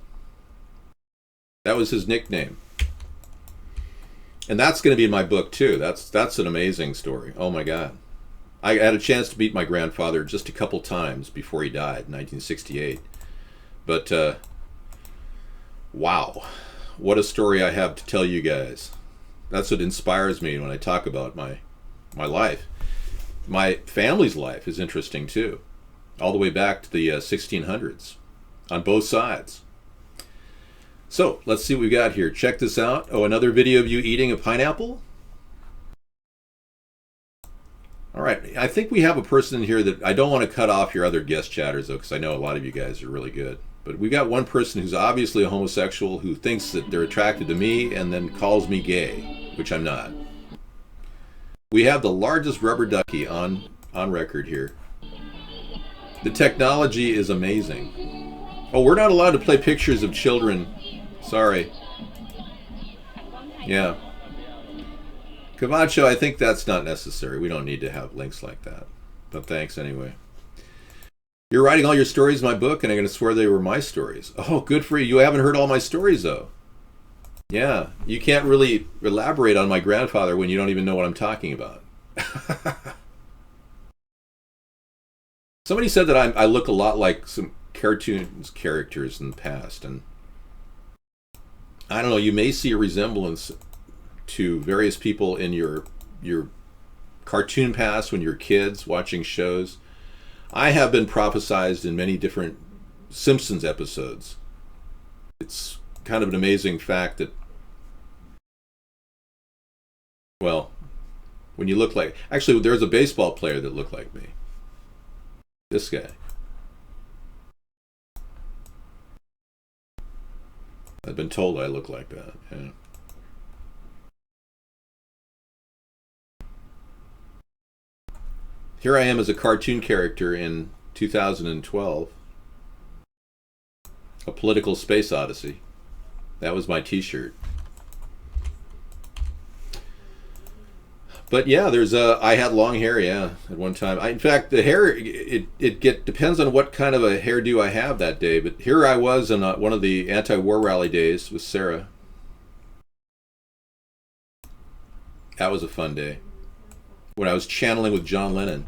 That was his nickname. And that's going to be in my book, too. That's an amazing story. Oh, my God. I had a chance to meet my grandfather just a couple times before he died in 1968. But, wow. What a story I have to tell you guys. That's what inspires me when I talk about my life. My family's life is interesting, too. All the way back to the 1600s, on both sides. So, let's see what we got here. Check this out. Oh, another video of you eating a pineapple? All right, I think we have a person in here that I don't want to cut off your other guest chatters, though, because I know a lot of you guys are really good. But we got one person who's obviously a homosexual who thinks that they're attracted to me and then calls me gay, which I'm not. We have the largest rubber ducky on record here. The technology is amazing. Oh, we're not allowed to play pictures of children. Sorry. Yeah. Camacho, I think that's not necessary. We don't need to have links like that. But thanks anyway. You're writing all your stories in my book, and I'm going to swear they were my stories. Oh, good for you. You haven't heard all my stories, though. Yeah. You can't really elaborate on my grandfather when you don't even know what I'm talking about. Somebody said that I look a lot like some cartoons characters in the past, and I don't know, you may see a resemblance to various people in your cartoon past when you're kids watching shows. I have been prophesized in many different Simpsons episodes. It's kind of an amazing fact that, well, when you look like... Actually, there's a baseball player that looked like me. This guy. I've been told I look like that. Yeah. Here I am as a cartoon character in 2012. A political space odyssey. That was my t-shirt. But yeah, I had long hair, yeah, at one time. In fact, the hair, depends on what kind of a hairdo I have that day. But here I was on one of the anti-war rally days with Sarah. That was a fun day. When I was channeling with John Lennon.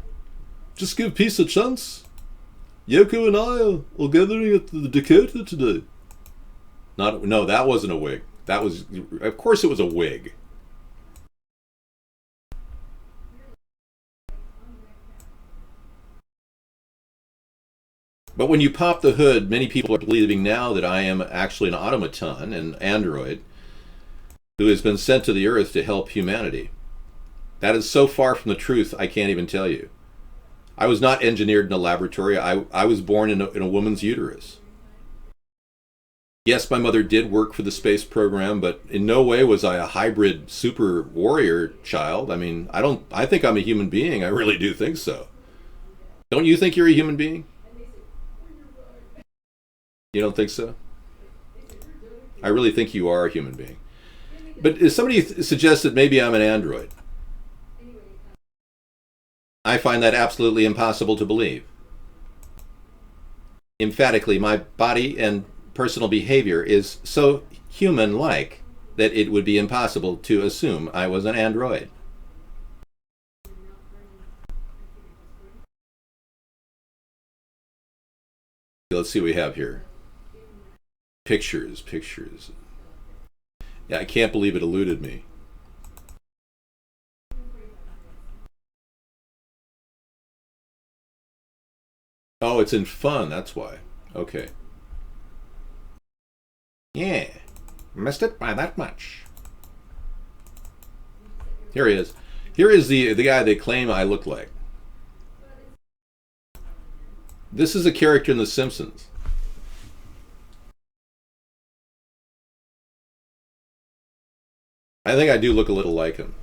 Just give peace a chance. Yoko and I are gathering at the Dakota today. No, that wasn't a wig. That was, of course it was a wig. But when you pop the hood, many people are believing now that I am actually an automaton, an android, who has been sent to the earth to help humanity. That is so far from the truth, I can't even tell you. I was not engineered in a laboratory. I was born in a woman's uterus. Yes, my mother did work for the space program, but in no way was I a hybrid super warrior child. I mean, I think I'm a human being. I really do think so. Don't you think you're a human being? You don't think so? I really think you are a human being. But if somebody suggests that maybe I'm an android, I find that absolutely impossible to believe. Emphatically, my body and personal behavior is so human-like that it would be impossible to assume I was an android. Let's see what we have here. Pictures. Yeah, I can't believe it eluded me. Oh, it's in fun, that's why. Okay. Yeah, missed it by that much. Here he is. Here is the guy they claim I look like. This is a character in The Simpsons. I think I do look a little like him.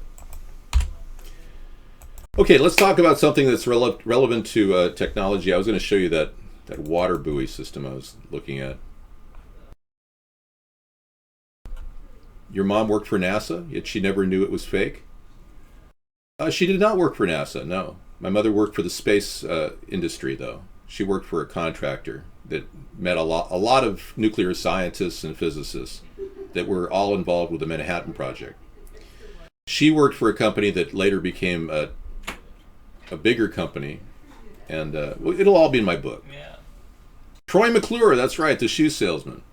Okay, let's talk about something that's relevant to technology. I was going to show you that water buoy system I was looking at. Your mom worked for NASA, yet she never knew it was fake? She did not work for NASA, no. My mother worked for the space industry, though. She worked for a contractor that met a lot of nuclear scientists and physicists that were all involved with the Manhattan Project. She worked for a company that later became a bigger company, and it'll all be in my book. Yeah. Troy McClure, that's right, the shoe salesman.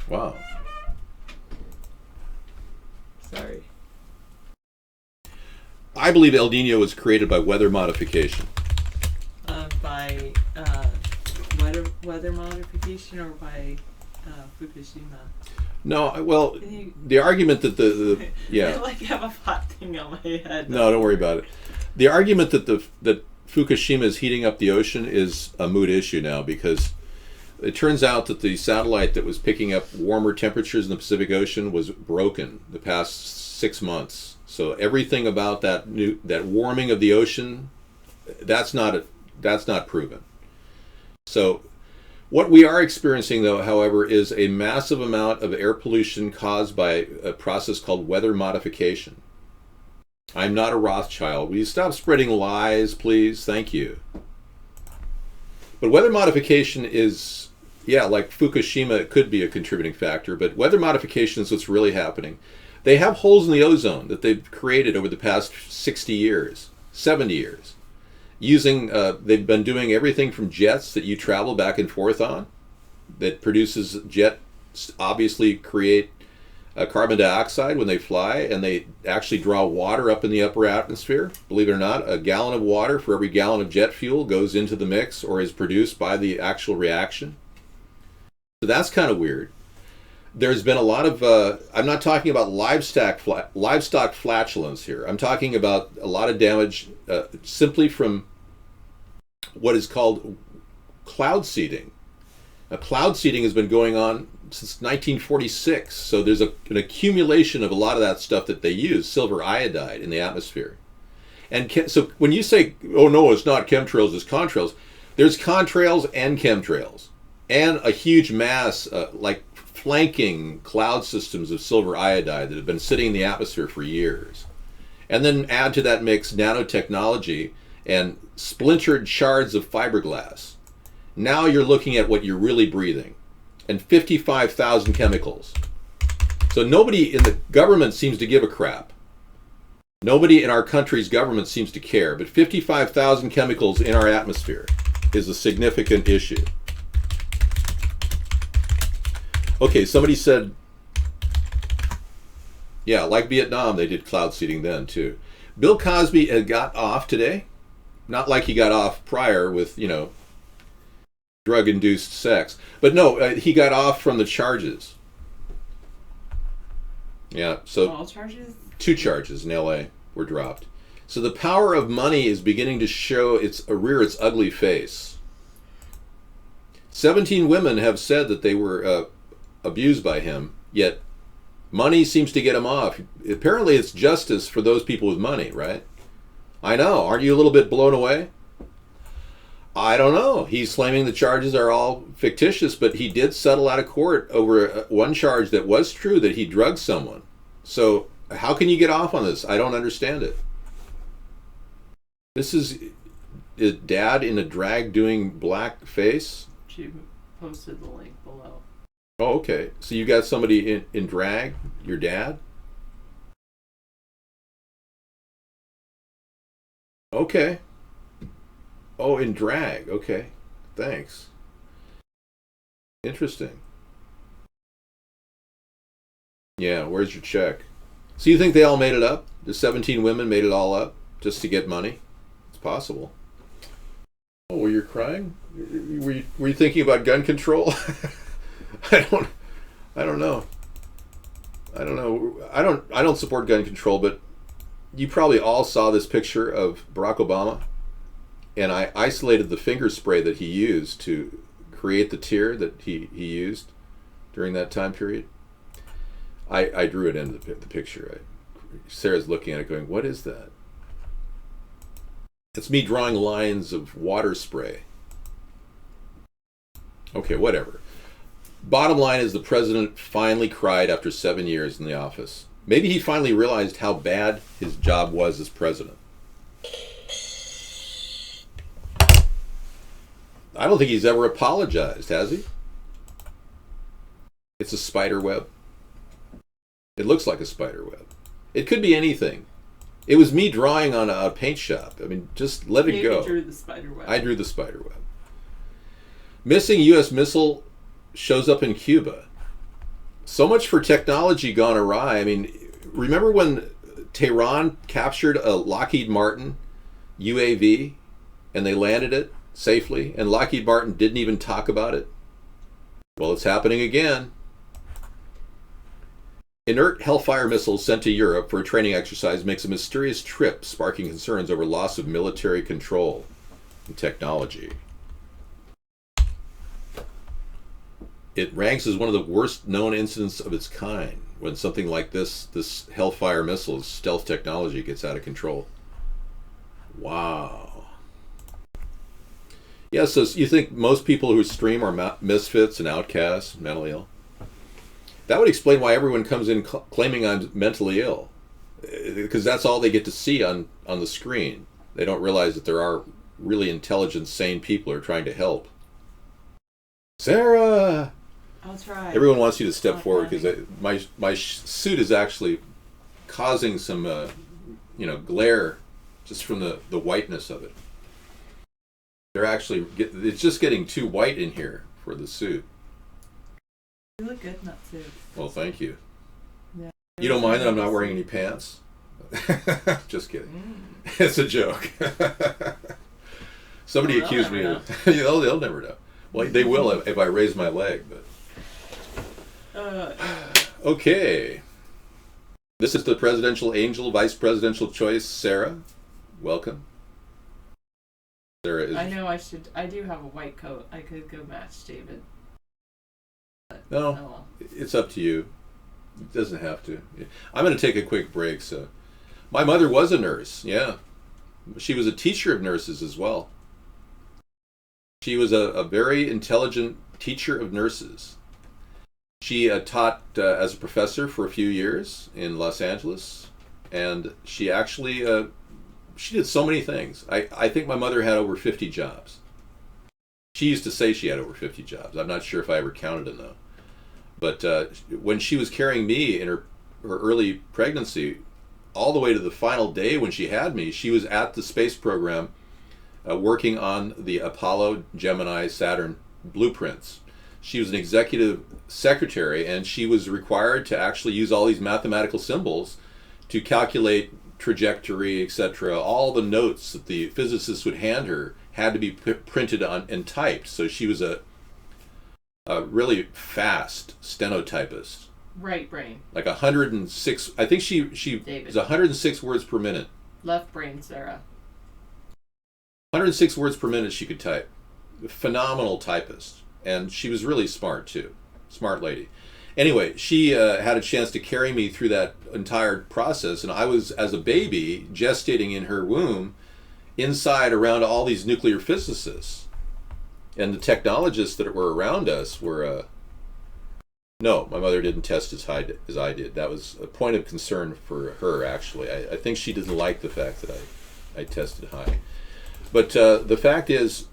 Wow. Sorry. I believe El Nino was created by weather modification. By weather modification or by Fukushima? No, well, the argument that I like have a hot thing on my head. No, don't worry about it. The argument that Fukushima is heating up the ocean is a moot issue now, because it turns out that the satellite that was picking up warmer temperatures in the Pacific Ocean was broken the past 6 months. So everything about that warming of the ocean, that's not proven. So what we are experiencing, though, however, is a massive amount of air pollution caused by a process called weather modification. I'm not a Rothschild. Will you stop spreading lies, please? Thank you. But weather modification is, yeah, like Fukushima, it could be a contributing factor, but weather modification is what's really happening. They have holes in the ozone that they've created over the past 60 years, 70 years. They've been doing everything from jets that you travel back and forth on, that produces jets obviously create carbon dioxide when they fly, and they actually draw water up in the upper atmosphere. Believe it or not, a gallon of water for every gallon of jet fuel goes into the mix or is produced by the actual reaction. So that's kind of weird. There's been a lot of, I'm not talking about livestock flatulence here. I'm talking about a lot of damage simply from what is called cloud seeding. Cloud seeding has been going on since 1946. So there's an accumulation of a lot of that stuff that they use, silver iodide, in the atmosphere. And so when you say, oh no, it's not chemtrails, it's contrails, there's contrails and chemtrails. And a huge mass, like flanking cloud systems of silver iodide that have been sitting in the atmosphere for years. And then add to that mix nanotechnology and splintered shards of fiberglass. Now you're looking at what you're really breathing. And 55,000 chemicals. So nobody in the government seems to give a crap. Nobody in our country's government seems to care. But 55,000 chemicals in our atmosphere is a significant issue. Okay, somebody said, yeah, like Vietnam, they did cloud seeding then too. Bill Cosby had got off today. Not like he got off prior with, drug-induced sex. But no, he got off from the charges. Yeah, so all charges? 2 charges in LA were dropped. So the power of money is beginning to rear its ugly face. 17 women have said that they were abused by him, yet money seems to get him off. Apparently it's justice for those people with money, right? I know. Aren't you a little bit blown away? I don't know. He's claiming the charges are all fictitious, but he did settle out of court over one charge that was true, that he drugged someone. So how can you get off on this? I don't understand it. This is Dad in a drag doing black face? She posted the link below. Oh, okay. So you got somebody in drag? Your dad? Okay. Oh, in drag. Okay. Thanks. Interesting. Yeah, where's your check? So you think they all made it up? The 17 women made it all up just to get money? It's possible. Oh, were you crying? Were you thinking about gun control? I don't know. I don't support gun control, but you probably all saw this picture of Barack Obama, and I isolated the finger spray that he used to create the tear that he used during that time period. I drew it into the picture. Sarah's looking at it going, what is that? It's me drawing lines of water spray. Okay, whatever. Bottom line is the president finally cried after 7 years in the office. Maybe he finally realized how bad his job was as president. I don't think he's ever apologized, has he? It's a spider web. It looks like a spider web. It could be anything. It was me drawing on a paint shop. I mean, just let it go. You drew the spider web. I drew the spider web. Missing U.S. missile shows up in Cuba. So much for technology gone awry. I mean, remember when Tehran captured a Lockheed Martin UAV and they landed it safely and Lockheed Martin didn't even talk about it? Well, it's happening again. Inert Hellfire missiles sent to Europe for a training exercise makes a mysterious trip, sparking concerns over loss of military control and technology. It ranks as one of the worst known incidents of its kind when something like this Hellfire missile, stealth technology, gets out of control. Wow. Yeah, so you think most people who stream are misfits and outcasts, mentally ill? That would explain why everyone comes in claiming I'm mentally ill. Because that's all they get to see on the screen. They don't realize that there are really intelligent, sane people who are trying to help. Sarah! I'll try. Everyone wants you to step forward because my suit is actually causing some glare just from the whiteness of it. It's just getting too white in here for the suit. You look good in that suit. Well, thank you. You don't mind that I'm not wearing any pants? Just kidding. It's a joke. Somebody Well, accused me they'll of... they'll never know. Well, they will if I raise my leg, but... Okay. This is the presidential angel, vice presidential choice, Sarah. Welcome. Sarah is... I know I do have a white coat. I could go match David. No, oh well. It's up to you. It doesn't have to. I'm going to take a quick break. So, my mother was a nurse. Yeah, she was a teacher of nurses as well. She was a very intelligent teacher of nurses. She taught as a professor for a few years in Los Angeles, and she actually she did so many things. I think my mother had over 50 jobs. She used to say she had over 50 jobs. I'm not sure if I ever counted them though. But when she was carrying me in her early pregnancy, all the way to the final day when she had me, she was at the space program working on the Apollo, Gemini, Saturn blueprints. She was an executive secretary, and she was required to actually use all these mathematical symbols to calculate trajectory, etc. All the notes that the physicists would hand her had to be printed on and typed. So she was a really fast stenotypist. Right brain. Like 106. I think she was 106 words per minute. Left brain, Sarah. 106 words per minute she could type. Phenomenal typist. And she was really smart too. Smart lady. Anyway, she had a chance to carry me through that entire process, and I was, as a baby, gestating in her womb inside around all these nuclear physicists. And the technologists that were around us were... No, my mother didn't test as high as I did. That was a point of concern for her, actually. I think she didn't like the fact that I tested high. But the fact is,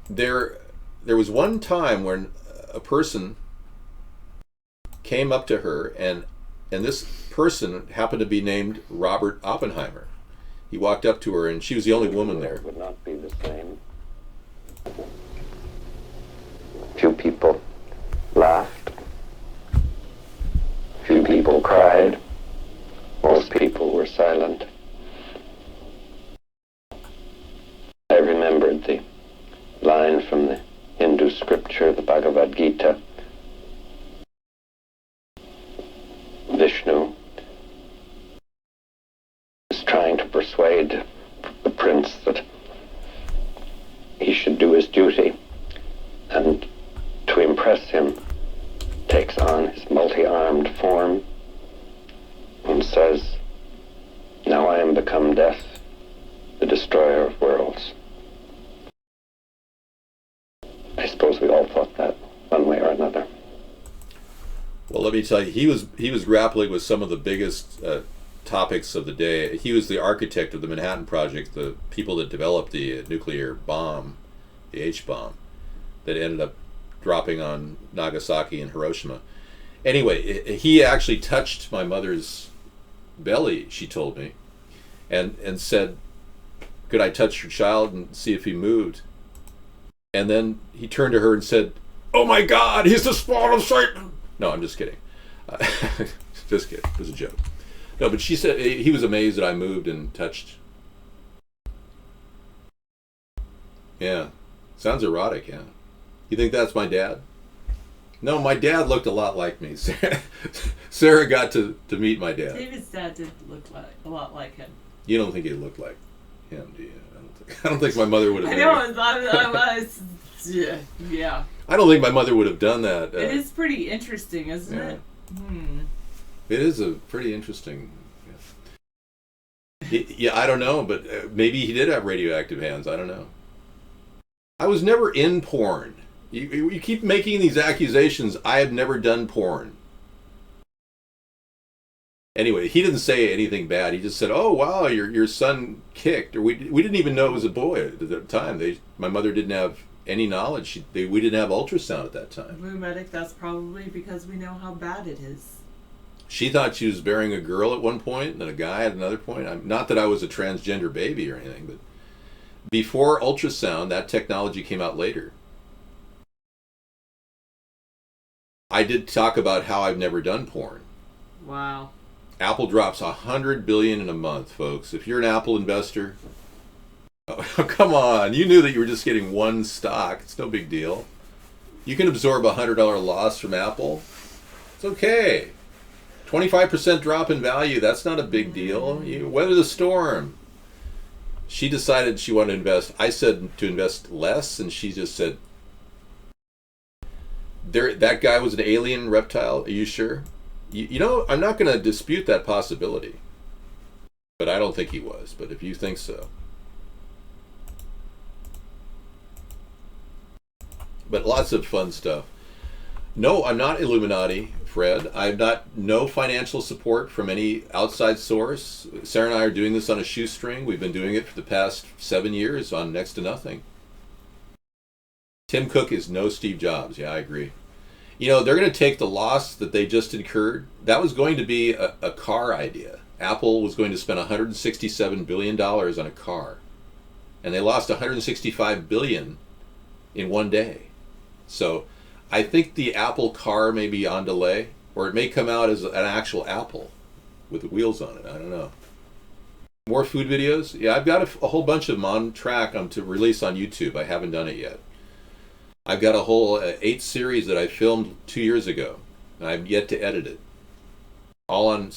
there was one time when a person came up to her, and this person happened to be named Robert Oppenheimer. He walked up to her, and she was the only woman there. It would not be the same. Few people laughed. Few people cried. Most people were silent. I remembered the line from the Hindu scripture, the Bhagavad Gita. Vishnu is trying to persuade the prince that he should do his duty, and to impress him takes on his multi-armed form and says, "Now I am become death, the destroyer of worlds." I suppose we all thought that one way or another. Well, let me tell you, he was grappling with some of the biggest topics of the day. He was the architect of the Manhattan Project, the people that developed the nuclear bomb, the H-bomb, that ended up dropping on Nagasaki and Hiroshima. Anyway, he actually touched my mother's belly, she told me, and said, "Could I touch your child and see if he moved?" And then he turned to her and said, "Oh my God, he's the spawn of Satan!" No, I'm just kidding. Just kidding. It was a joke. No, but she said he was amazed that I moved and touched. Yeah. Sounds erotic, yeah. You think that's my dad? No, my dad looked a lot like me. Sarah got to meet my dad. David's dad did look a lot like him. You don't think he looked like him, do you? I don't think my mother would have. I know. I was. Yeah. I don't think my mother would have done that. It is pretty interesting, isn't it? It is a pretty interesting. Yeah, I don't know, but maybe he did have radioactive hands. I don't know. I was never in porn. You keep making these accusations. I have never done porn. Anyway, he didn't say anything bad. He just said, "Oh wow, your son kicked." Or we didn't even know it was a boy at the time. My mother didn't have any knowledge. We didn't have ultrasound at that time. Blue Medic, that's probably because we know how bad it is. She thought she was bearing a girl at one point and then a guy at another point. Not that I was a transgender baby or anything, but before ultrasound, that technology came out later. I did talk about how I've never done porn. Wow. Apple drops $100 billion in a month, folks. If you're an Apple investor, oh, come on. You knew that you were just getting one stock. It's no big deal. You can absorb a $100 loss from Apple. It's okay. 25% drop in value, that's not a big deal. You weather the storm. She decided she wanted to invest. I said to invest less, and she just said, that guy was an alien reptile. Are you sure? You know, I'm not going to dispute that possibility. But I don't think he was. But if you think so. But lots of fun stuff. No, I'm not Illuminati, Fred. I've got no financial support from any outside source. Sarah and I are doing this on a shoestring. We've been doing it for the past 7 years on next to nothing. Tim Cook is no Steve Jobs. Yeah, I agree. You know, they're going to take the loss that they just incurred. That was going to be a car idea. Apple was going to spend $167 billion on a car. And they lost $165 billion in one day. So I think the Apple car may be on delay, or it may come out as an actual Apple with the wheels on it. I don't know. More food videos? Yeah, I've got a whole bunch of them on track to release on YouTube. I haven't done it yet. I've got a whole 8 series that I filmed 2 years ago, and I've yet to edit it. All on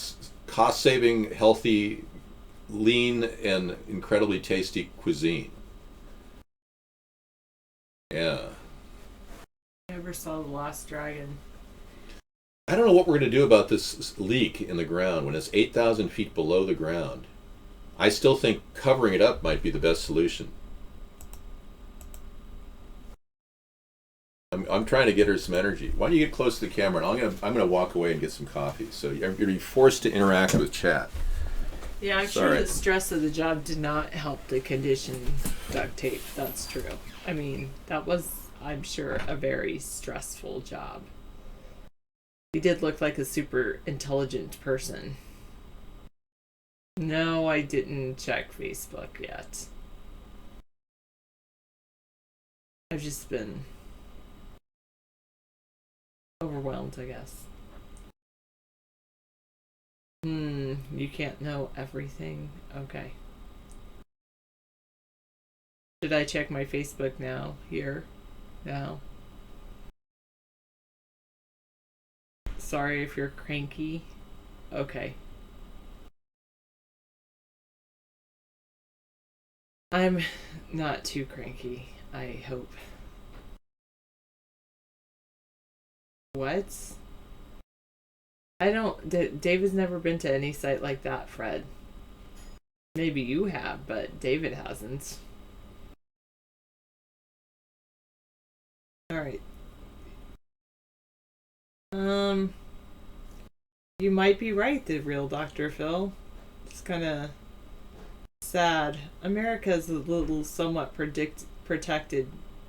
cost-saving, healthy, lean, and incredibly tasty cuisine. Yeah. Never saw The Last Dragon. I don't know what we're going to do about this leak in the ground when it's 8,000 feet below the ground. I still think covering it up might be the best solution. I'm trying to get her some energy. Why don't you get close to the camera, and I'm going to walk away and get some coffee. So you're going to be forced to interact with chat. Yeah, I'm sure the stress of the job did not help the condition duct tape. That's true. I mean, that was, I'm sure, a very stressful job. He did look like a super intelligent person. No, I didn't check Facebook yet. I've just been overwhelmed, I guess. You can't know everything. Okay. Should I check my Facebook now? Here? Now? Sorry if you're cranky. Okay. I'm not too cranky, I hope. What? I don't... David's never been to any site like that, Fred. Maybe you have, but David hasn't. Alright. You might be right, the real Dr. Phil. It's kind of sad. America's a little somewhat protected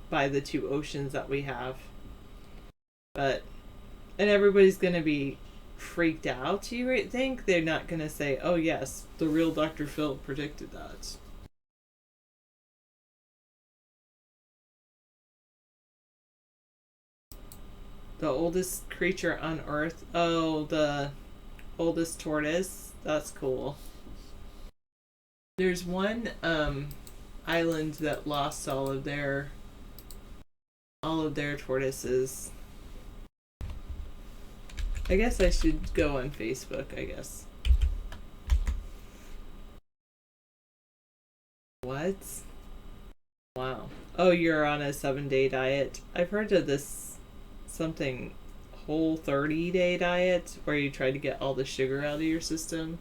by the 2 oceans that we have. But... And everybody's going to be freaked out, you think? They're not going to say, oh yes, the real Dr. Phil predicted that. The oldest creature on Earth. Oh, the oldest tortoise. That's cool. There's one island that lost all of their tortoises. I guess I should go on Facebook, I guess. What? Wow. Oh, you're on a 7-day diet. I've heard of this something whole 30-day diet where you try to get all the sugar out of your system.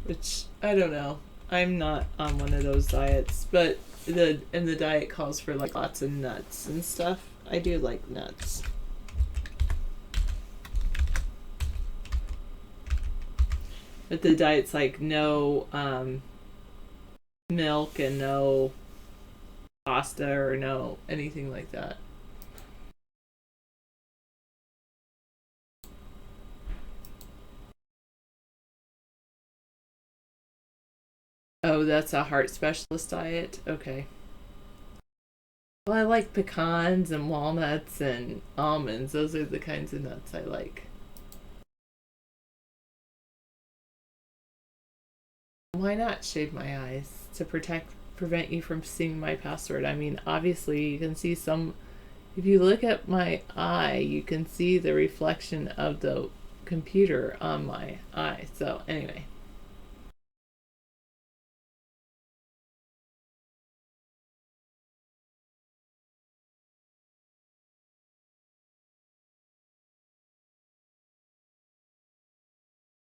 Which, I don't know. I'm not on one of those diets, but the diet calls for like lots of nuts and stuff. I do like nuts. But the diet's like no milk and no pasta or no anything like that. Oh, that's a heart specialist diet? Okay. Well, I like pecans and walnuts and almonds. Those are the kinds of nuts I like. Why not shade my eyes? To prevent you from seeing my password. I mean, obviously you can see some, if you look at my eye, you can see the reflection of the computer on my eye. So anyway.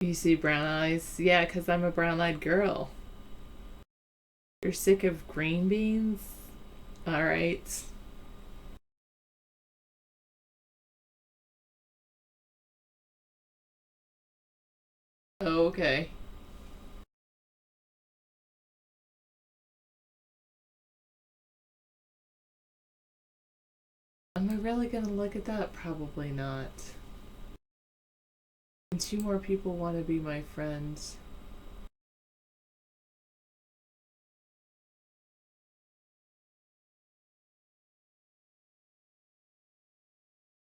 You see brown eyes? Yeah, because I'm a brown-eyed girl. You're sick of green beans? Alright. Oh, okay. Am I really gonna look at that? Probably not. And 2 more people want to be my friends.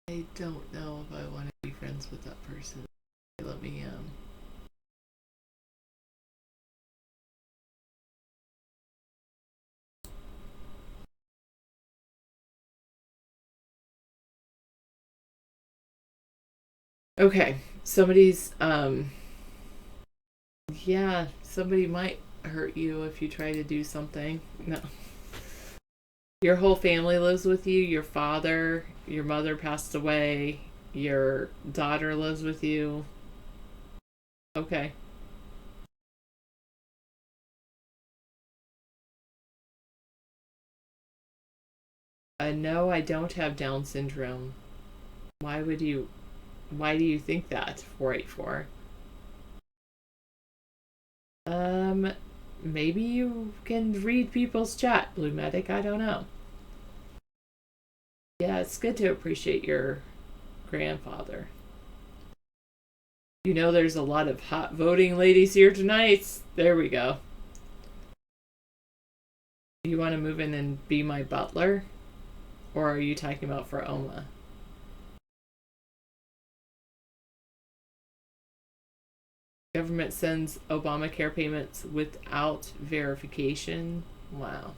I don't know if I want to be friends with that person. Let me Okay, somebody's yeah, somebody might hurt you if you try to do something. No. Your whole family lives with you, your father, your mother passed away, your daughter lives with you. Okay. No, I don't have Down syndrome. Why do you think that? 484. Maybe you can read people's chat, Blue Medic, I don't know. Yeah, it's good to appreciate your grandfather. You know there's a lot of hot voting ladies here tonight. There we go. You want to move in and be my butler? Or are you talking about for Oma? Government sends Obamacare payments without verification. Wow.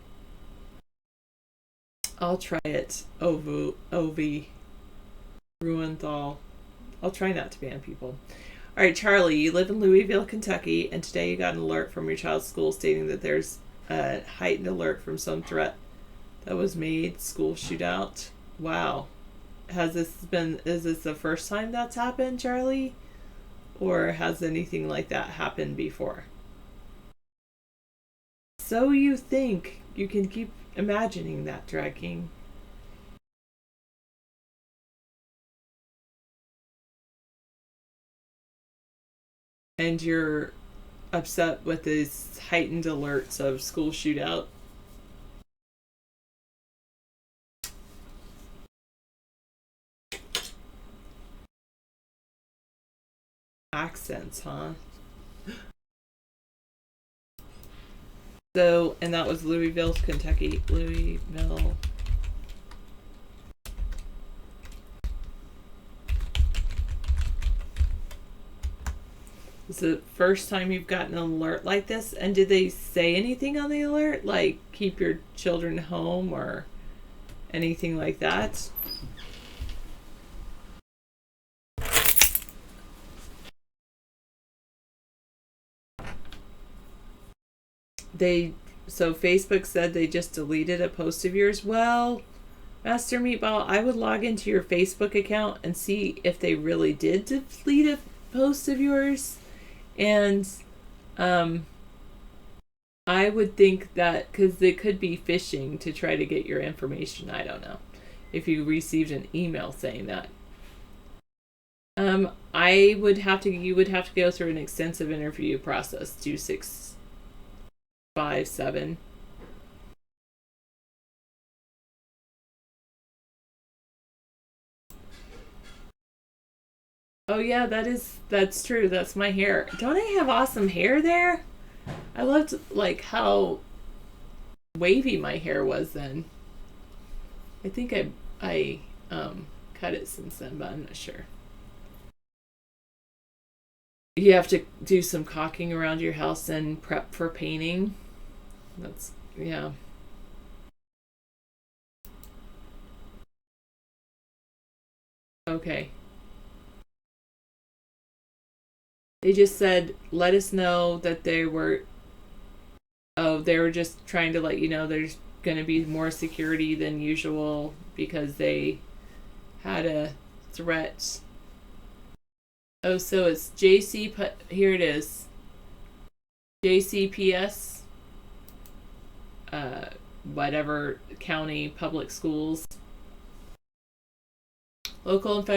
I'll try it. Ovi. Ruenthal. I'll try not to ban people. Alright, Charlie, you live in Louisville, Kentucky, and today you got an alert from your child's school stating that there's a heightened alert from some threat that was made. School shootout. Wow. Is this the first time that's happened, Charlie? Or has anything like that happened before? So you think. You can keep imagining that, Drag King. And you're upset with these heightened alerts of school shootout. Accents, huh? So, and that was Louisville, Kentucky. Louisville. Is it the first time you've gotten an alert like this? And did they say anything on the alert? Like, keep your children home or anything like that? So Facebook said they just deleted a post of yours. Well, Master Meatball, I would log into your Facebook account and see if they really did delete a post of yours. And I would think that because they could be phishing to try to get your information. I don't know if you received an email saying that. You would have to go through an extensive interview process. 2657. Oh yeah, that's true. That's my hair. Don't I have awesome hair there? I loved like how wavy my hair was then. I think I cut it since then, but I'm not sure. You have to do some caulking around your house and prep for painting. That's, yeah. Okay. They just said, let us know that they were just trying to let you know there's going to be more security than usual because they had a threat. Oh, so it's here it is. JCPS, whatever county public schools. Local and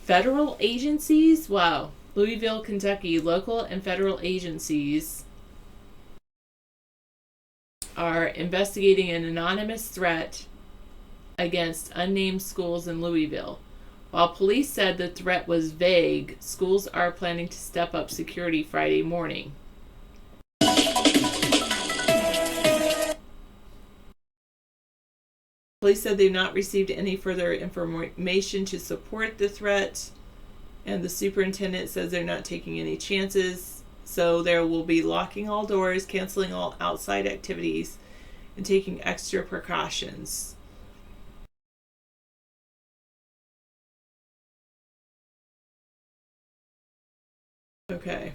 federal agencies? Wow. Louisville, Kentucky, local and federal agencies are investigating an anonymous threat against unnamed schools in Louisville. While police said the threat was vague, schools are planning to step up security Friday morning. Police said they've not received any further information to support the threat, and the superintendent says they're not taking any chances, so there will be locking all doors, canceling all outside activities, and taking extra precautions. Okay.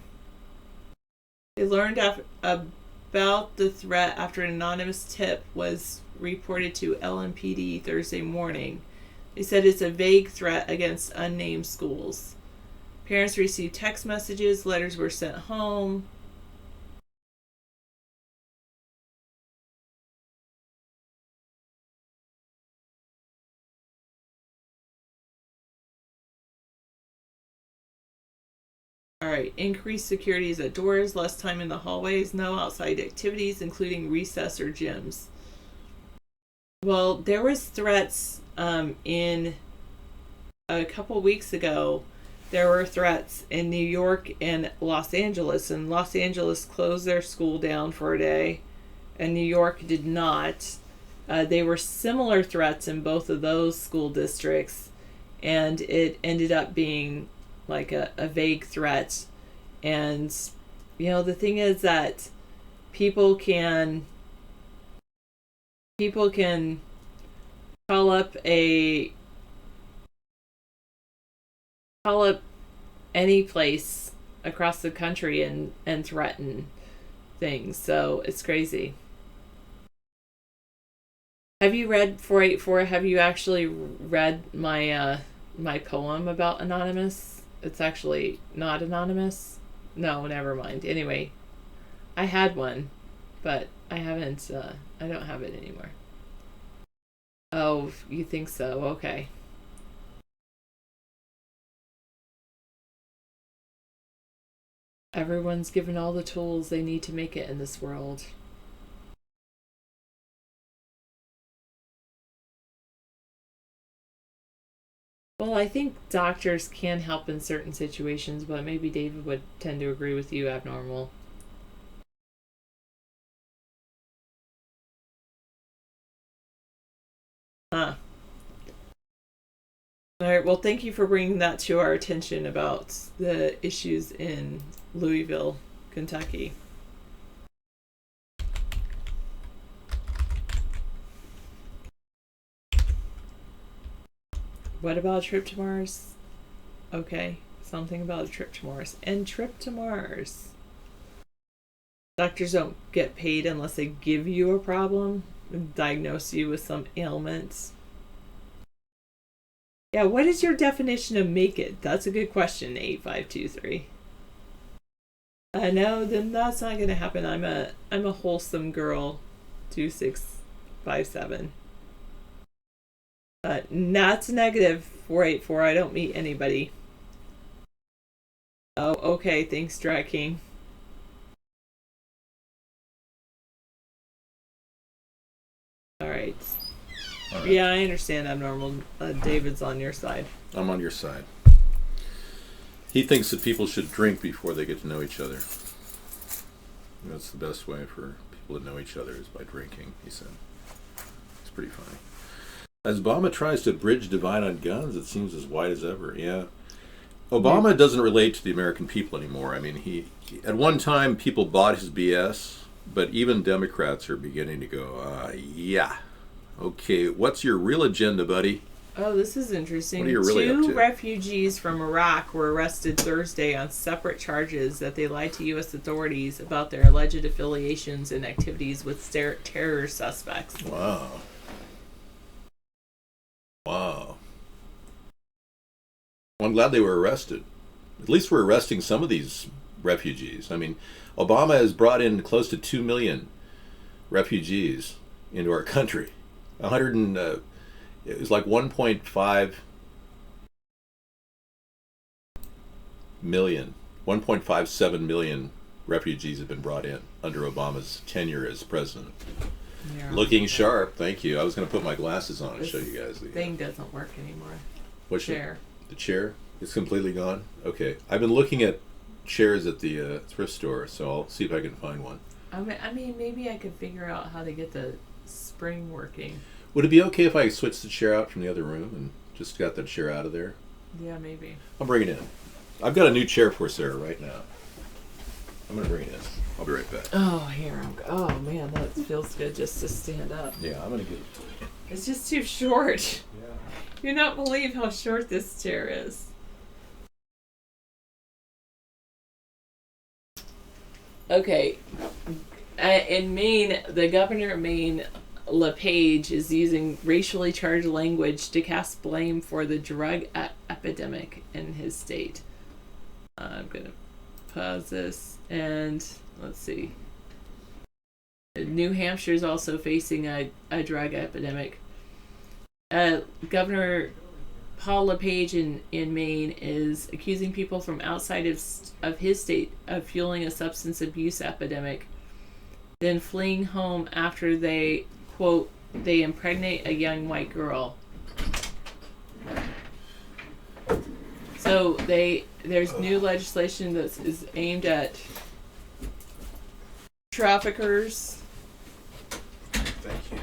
They learned about the threat after an anonymous tip was reported to LMPD Thursday morning. They said it's a vague threat against unnamed schools. Parents received text messages, letters were sent home. Alright, increased securities at doors, less time in the hallways, no outside activities, including recess or gyms. Well, there was threats in a couple weeks ago. There were threats in New York and Los Angeles, and Los Angeles closed their school down for a day, and New York did not. They were similar threats in both of those school districts, and it ended up being like a vague threat. And the thing is that people can call up any place across the country and threaten things. So it's crazy. Have you read 484? Have you actually read my my poem about Anonymous? It's actually not anonymous. No, never mind. Anyway, I had one, but I haven't, I don't have it anymore. Oh, you think so? Okay. Everyone's given all the tools they need to make it in this world. Well, I think doctors can help in certain situations, but maybe David would tend to agree with you, Abnormal. Huh. Alright, well, thank you for bringing that to our attention about the issues in Louisville, Kentucky. What about a trip to Mars? Okay, something about a trip to Mars. And trip to Mars. Doctors don't get paid unless they give you a problem, diagnose you with some ailments. Yeah, what is your definition of make it? That's a good question, 8523. No, then that's not going to happen. I'm a wholesome girl, 2657. That's negative 484. I don't meet anybody. Oh, okay. Thanks, Drag King. All right. Yeah, I understand. Abnormal. David's on your side. I'm on your side. He thinks that people should drink before they get to know each other. That's the best way for people to know each other is by drinking, he said. It's pretty funny. As Obama tries to bridge divide on guns, it seems as wide as ever. Yeah. Obama doesn't relate to the American people anymore. I mean, he at one time people bought his BS, but even Democrats are beginning to go, yeah. Okay, what's your real agenda, buddy? Oh, this is interesting. What are you really up Two to? refugees from Iraq were arrested Thursday on separate charges that they lied to U.S. authorities about their alleged affiliations and activities with terror suspects. Wow. Wow. Well, I'm glad they were arrested. At least we're arresting some of these refugees. I mean, Obama has brought in close to 2 million refugees into our country. It was like 1.5 million, 1.57 million refugees have been brought in under Obama's tenure as president. Yeah. Looking sharp, thank you. I was going to put my glasses on and This show you guys. thing doesn't work anymore. What chair? The chair? It's completely gone? Okay. I've been looking at chairs at the thrift store, so I'll see if I can find one. I mean, maybe I could figure out how to get the spring working. Would it be okay if I switched the chair out from the other room and just got that chair out of there? Yeah, maybe. I'll bring it in. I've got a new chair for Sarah right now. I'm going to bring it in. I'll be right back. Oh, here. Oh, man, that feels good just to stand up. Yeah, I'm going to get it to you. It's just too short. Yeah. You not believe how short this chair is. Okay. In Maine, the governor of Maine, LePage, is using racially charged language to cast blame for the drug epidemic in his state. I'm going to pause this and let's see. New Hampshire is also facing a drug epidemic. Governor Paul LePage in Maine is accusing people from outside of his state of fueling a substance abuse epidemic, then fleeing home after they, quote, they impregnate a young white girl. So there's new legislation that is aimed at traffickers. Thank you.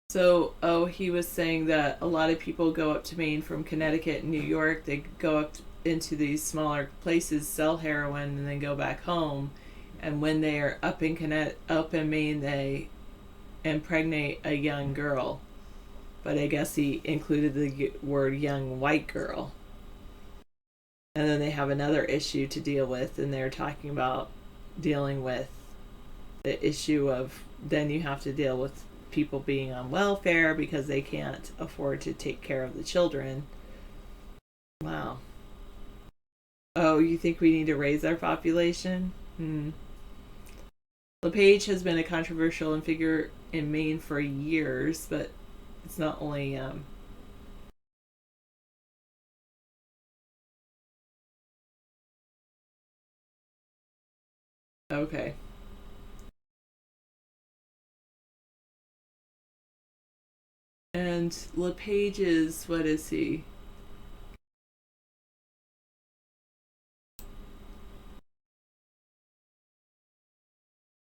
So, he was saying that a lot of people go up to Maine from Connecticut and New York. They go up into these smaller places, sell heroin, and then go back home. And when they are up in Maine, they impregnate a young girl. But I guess he included the word young white girl. And then they have another issue to deal with, and they're talking about dealing with the issue of then you have to deal with people being on welfare because they can't afford to take care of the children. Wow. Oh, you think we need to raise our population? LePage has been a controversial figure in Maine for years, but it's not only okay. And LePage is, what is he?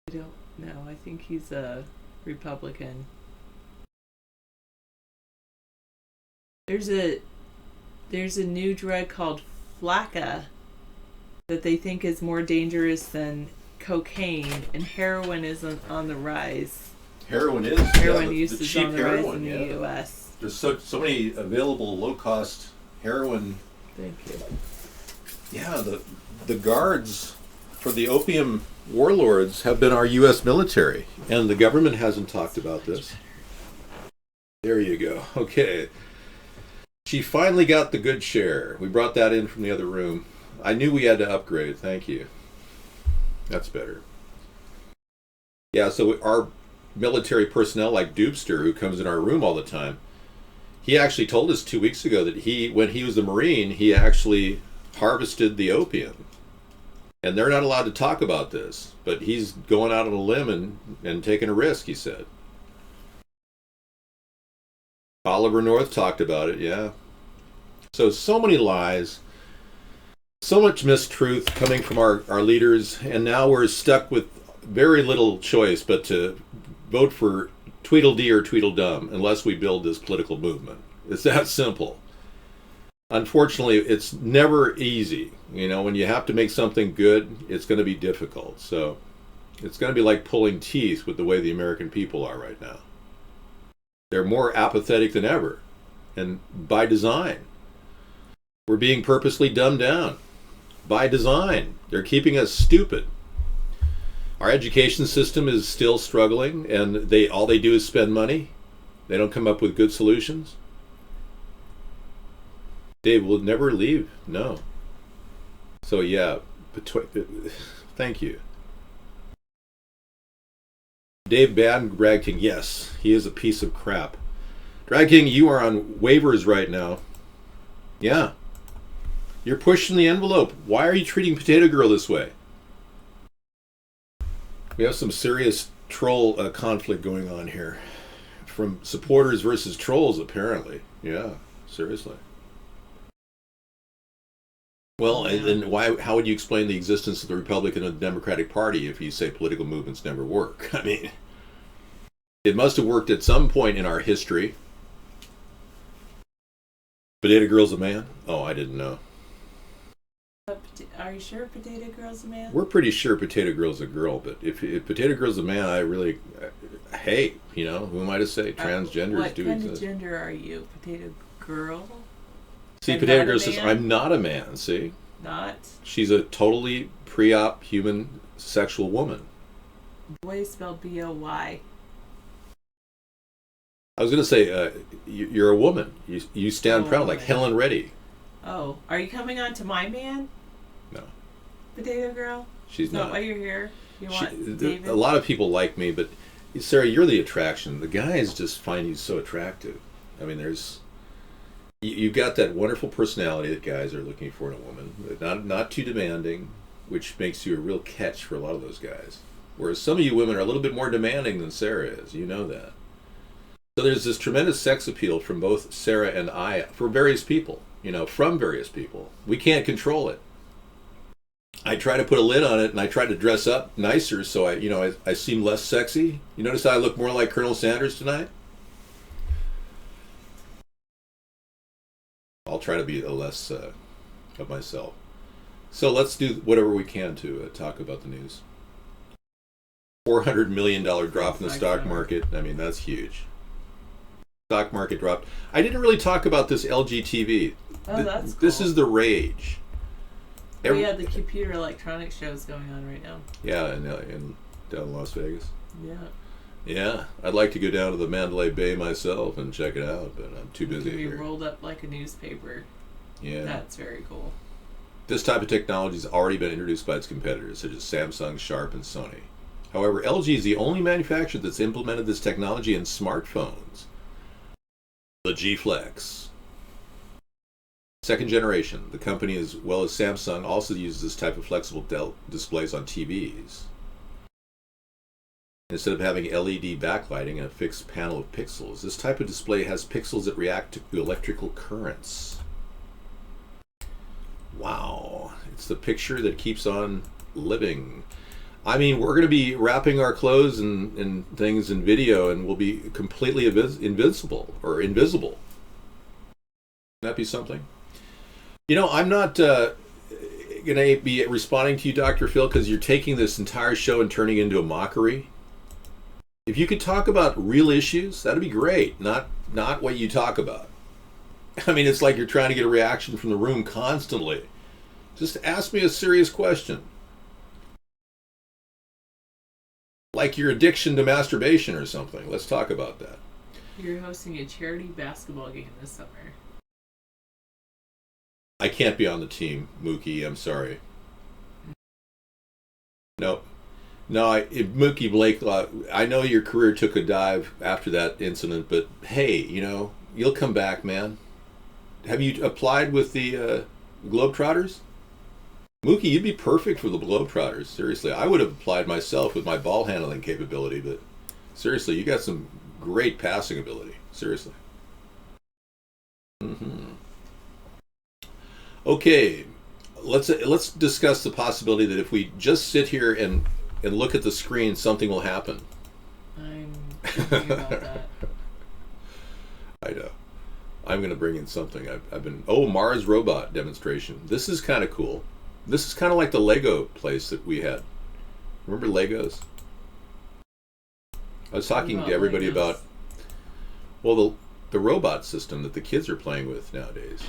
I don't know. I think he's a Republican. There's a new drug called Flakka that they think is more dangerous than cocaine, and heroin is on the rise. Heroin is. Heroin use the is cheap on the rise heroin, in the U.S. There's so many available low-cost heroin. Thank you. Yeah, the guards for the opium warlords have been our U.S. military, and the government hasn't talked about this. There you go. Okay. She finally got the good share. We brought that in from the other room. I knew we had to upgrade. Thank you. That's better. Yeah, so our military personnel like Doobster, who comes in our room all the time, he actually told us 2 weeks ago that when he was a Marine, he actually harvested the opium. And they're not allowed to talk about this, but he's going out on a limb and taking a risk, he said. Oliver North talked about it, yeah. So many lies, so much mistruth coming from our leaders, and now we're stuck with very little choice but to vote for Tweedledee or Tweedledum unless we build this political movement. It's that simple. Unfortunately, it's never easy. You know, when you have to make something good, it's going to be difficult. So it's going to be like pulling teeth with the way the American people are right now. They're more apathetic than ever, and by design. We're being purposely dumbed down. By design. They're keeping us stupid. Our education system is still struggling, and all they do is spend money. They don't come up with good solutions. Dave will never leave. No. So yeah, thank you. Dave Bad, Drag King, yes, he is a piece of crap. Drag King, you are on waivers right now. Yeah. You're pushing the envelope. Why are you treating Potato Girl this way? We have some serious troll conflict going on here. From supporters versus trolls, apparently. Yeah, seriously. Well, and how would you explain the existence of the Republican and the Democratic Party if you say political movements never work? I mean, it must have worked at some point in our history. Potato Girl's a man? Oh, I didn't know. Are you sure Potato Girl's a man? We're pretty sure Potato Girl's a girl, but if Potato Girl's a man, I really, hey, you know, who am I to say? Transgenders do exist. What kind of gender are you? Potato Girl? See, Potato Girl says, I'm not a man, see? Not? She's a totally pre-op human sexual woman. Boy spelled B-O-Y. I was going to say, you're a woman. You stand proud, like Helen Reddy. Oh, are you coming on to my man? No. Potato Girl? She's not. Is that why you're here? You want David? A lot of people like me, but Sarah, you're the attraction. The guys just find you so attractive. I mean, you've got that wonderful personality that guys are looking for in a woman. Not too demanding, which makes you a real catch for a lot of those guys. Whereas some of you women are a little bit more demanding than Sarah is. You know that. So there's this tremendous sex appeal from both Sarah and I for various people. You know, from various people. We can't control it. I try to put a lid on it, and I try to dress up nicer so I seem less sexy. You notice how I look more like Colonel Sanders tonight? I'll try to be less of myself. So let's do whatever we can to talk about the news. $400 million drop in the stock market. I mean, that's huge. Stock market dropped. I didn't really talk about this LG TV. Oh, that's cool. This is the rage. We have the computer electronics shows going on right now. Yeah, in down in Las Vegas. Yeah. Yeah, I'd like to go down to the Mandalay Bay myself and check it out, but I'm too busy here. Rolled up like a newspaper. Yeah. That's very cool. This type of technology has already been introduced by its competitors, such as Samsung, Sharp, and Sony. However, LG is the only manufacturer that's implemented this technology in smartphones. The G Flex. Second generation. The company, as well as Samsung, also uses this type of flexible displays on TVs. Instead of having LED backlighting and a fixed panel of pixels, this type of display has pixels that react to electrical currents. Wow. It's the picture that keeps on living. I mean, we're going to be wrapping our clothes and things in video, and we'll be completely invisible. Wouldn't that be something? You know, I'm not going to be responding to you, Dr. Phil, because you're taking this entire show and turning it into a mockery. If you could talk about real issues, that'd be great. Not what you talk about. I mean, it's like you're trying to get a reaction from the room constantly. Just ask me a serious question. Like your addiction to masturbation or something. Let's talk about that. You're hosting a charity basketball game this summer. I can't be on the team, Mookie. I'm sorry. Nope. No, Mookie Blake, I know your career took a dive after that incident, but hey, you'll come back, man. Have you applied with the Globetrotters? Mookie, you'd be perfect for the Globetrotters. Seriously, I would have applied myself with my ball handling capability, but seriously, you got some great passing ability. Seriously. Okay, let's discuss the possibility that if we just sit here and look at the screen, something will happen. I'm thinking about that. I know. I'm going to bring in something. I've been... Oh, Mars robot demonstration. This is kind of cool. This is kind of like the Lego place that we had. Remember Legos? I was talking to everybody about... Well, the robot system that the kids are playing with nowadays.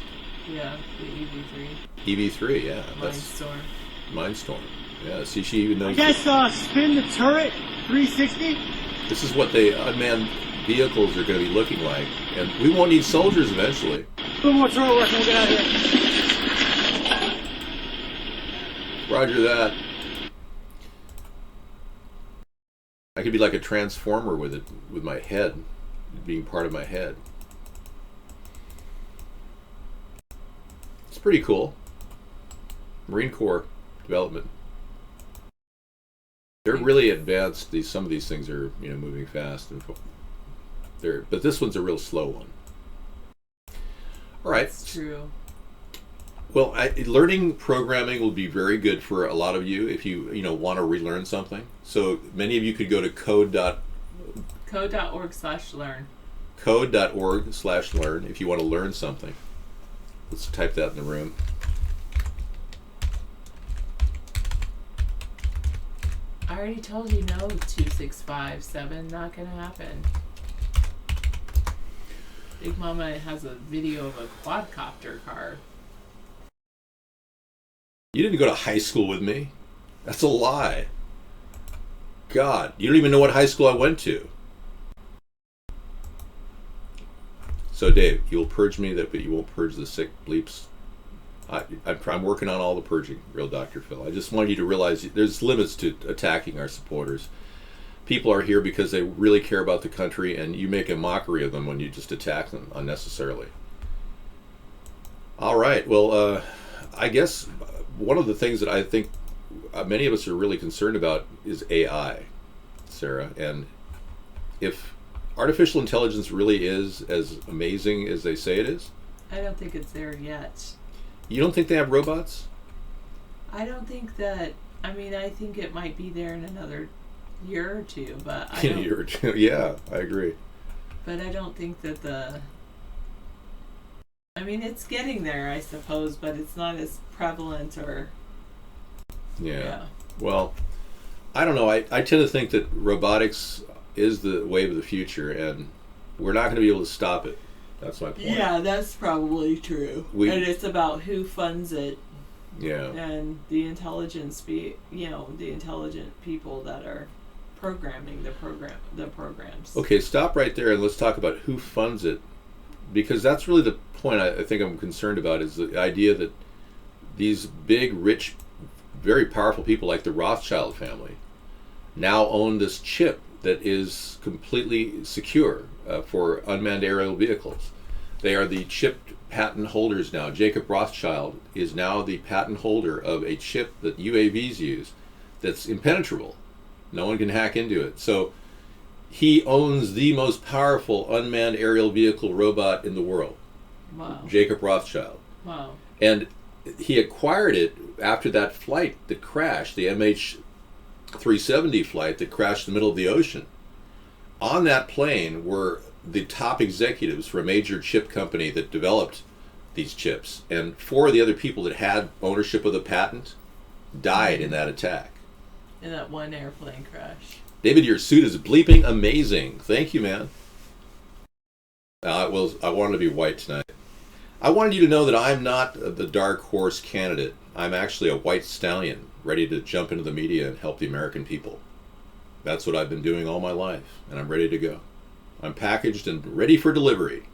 Yeah, the EV3. EV3, yeah. Mindstorm. Mindstorm. Yeah, see, she even knows... I guess spin the turret 360. This is what the unmanned vehicles are going to be looking like. And we won't need soldiers eventually. A little more turret work and we'll get out of here. Roger that. I could be like a transformer with it, with my head, being part of my head. It's pretty cool. Marine Corps development. They're really advanced. Some of these things are, moving fast, and but this one's a real slow one. All right. That's true. Well, learning programming will be very good for a lot of you if you want to relearn something. So many of you could go to code.org/learn. Code.org/learn if you want to learn something. Let's type that in the room. I already told you no, 2657, not gonna happen. Big Mama has a video of a quadcopter car. You didn't go to high school with me. That's a lie. God, you don't even know what high school I went to. So Dave, you'll purge me, but you won't purge the sick bleeps. I'm working on all the purging, real Dr. Phil. I just want you to realize there's limits to attacking our supporters. People are here because they really care about the country, and you make a mockery of them when you just attack them unnecessarily. All right, well, I guess one of the things that I think many of us are really concerned about is AI, Sarah. And if artificial intelligence really is as amazing as they say it is? I don't think it's there yet. You don't think they have robots? I don't think that... I mean, I think it might be there in another year or two, but I In a year or two, yeah, I agree. But I don't think that the... I mean, it's getting there, I suppose, but it's not as prevalent or... Yeah. Well, I don't know. I tend to think that robotics is the wave of the future, and we're not going to be able to stop it. That's my point. Yeah, that's probably true. And it's about who funds it. Yeah. And the intelligence the intelligent people that are programming the programs. Okay, stop right there and let's talk about who funds it, because that's really the point I think I'm concerned about, is the idea that these big, rich, very powerful people like the Rothschild family now own this chip that is completely secure for unmanned aerial vehicles. They are the chip patent holders now. Jacob Rothschild is now the patent holder of a chip that UAVs use that's impenetrable. No one can hack into it. So he owns the most powerful unmanned aerial vehicle robot in the world. Wow. Jacob Rothschild. Wow. And he acquired it after that flight that crashed, the MH370 flight that crashed in the middle of the ocean. On that plane were the top executives for a major chip company that developed these chips. And 4 of the other people that had ownership of the patent died in that attack. In that one airplane crash. David, your suit is bleeping amazing. Thank you, man. I wanted to be white tonight. I wanted you to know that I'm not the dark horse candidate. I'm actually a white stallion, ready to jump into the media and help the American people. That's what I've been doing all my life, and I'm ready to go. I'm packaged and ready for delivery.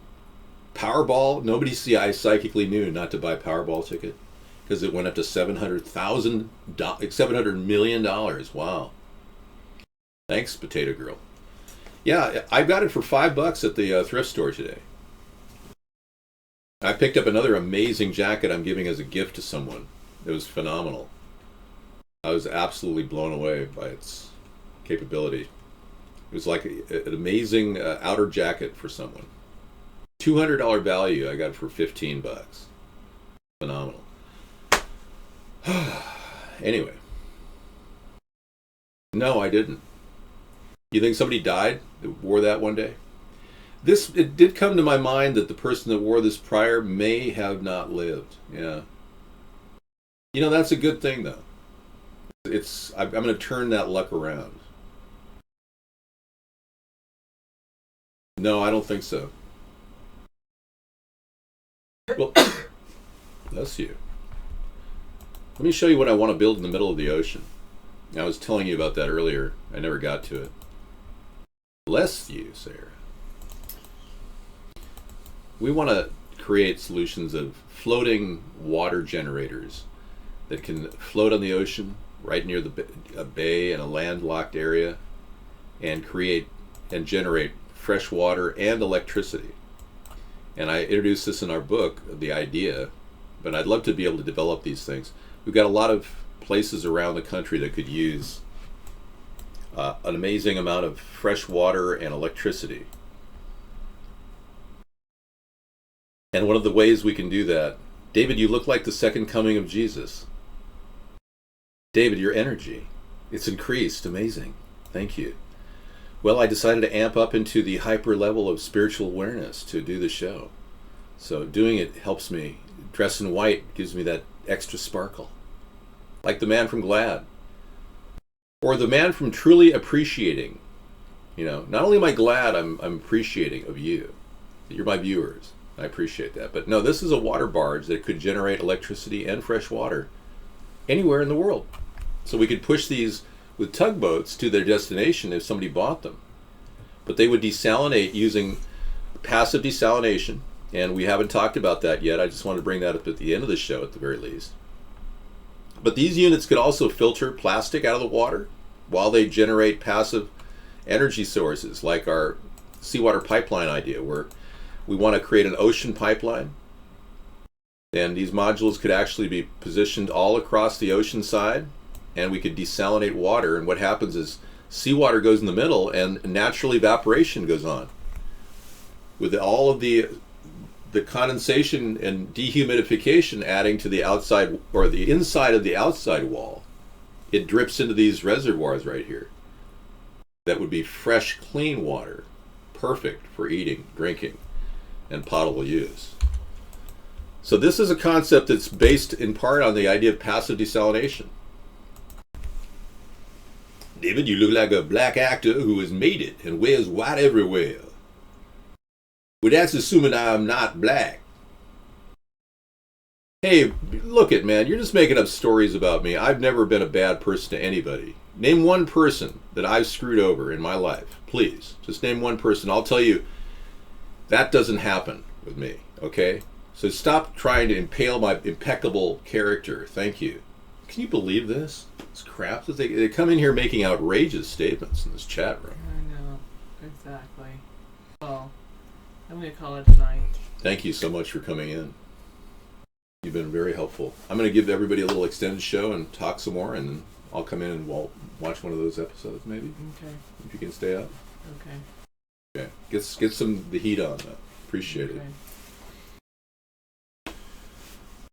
Powerball, nobody I psychically knew not to buy Powerball ticket because it went up to $700 million. Wow. Thanks, Potato Girl. Yeah, I got it for $5 at the thrift store today. I picked up another amazing jacket I'm giving as a gift to someone. It was phenomenal. I was absolutely blown away by its capability. It was like an amazing outer jacket for someone. $200 value. I got it for $15. Phenomenal. Anyway. No, I didn't. You think somebody died that wore that one day? It did come to my mind that the person that wore this prior may have not lived. Yeah. You know, that's a good thing, though. I'm going to turn that luck around. No, I don't think so. Well, bless you. Let me show you what I want to build in the middle of the ocean. I was telling you about that earlier. I never got to it. Bless you, Sarah. We want to create solutions of floating water generators that can float on the ocean right near a bay in a landlocked area and create and generate fresh water and electricity. And I introduced this in our book, the idea, but I'd love to be able to develop these things. We've got a lot of places around the country that could use an amazing amount of fresh water and electricity. And one of the ways we can do that, David, you look like the second coming of Jesus. David, your energy, it's increased. Amazing. Thank you. Well, I decided to amp up into the hyper level of spiritual awareness to do the show. So doing it helps me. Dress in white gives me that extra sparkle. Like the man from Glad. Or the man from Truly Appreciating. You know, not only am I glad, I'm appreciating of you. You're my viewers. I appreciate that. But no, this is a water barge that could generate electricity and fresh water anywhere in the world. So we could push these with tugboats to their destination if somebody bought them. But they would desalinate using passive desalination, and we haven't talked about that yet. I just want to bring that up at the end of the show at the very least. But these units could also filter plastic out of the water while they generate passive energy sources, like our seawater pipeline idea, where we want to create an ocean pipeline. And these modules could actually be positioned all across the ocean side, and we could desalinate water. And what happens is seawater goes in the middle and natural evaporation goes on. With all of the condensation and dehumidification adding to the outside or the inside of the outside wall, it drips into these reservoirs right here. That would be fresh, clean water, perfect for eating, drinking, and potable use. So this is a concept that's based in part on the idea of passive desalination. David, you look like a black actor who has made it and wears white everywhere. Well, that's assuming I'm not black. Hey, look it, man, you're just making up stories about me. I've never been a bad person to anybody. Name one person that I've screwed over in my life. Please, just name one person. I'll tell you, that doesn't happen with me, okay? So stop trying to impale my impeccable character. Thank you. Can you believe this? This crap that they come in here making outrageous statements in this chat room. I know, exactly. Well, I'm going to call it tonight. Thank you so much for coming in. You've been very helpful. I'm going to give everybody a little extended show and talk some more, and then I'll come in and watch one of those episodes, maybe. Okay. If you can stay up. Okay. Okay. Get the heat on, though. Appreciate it.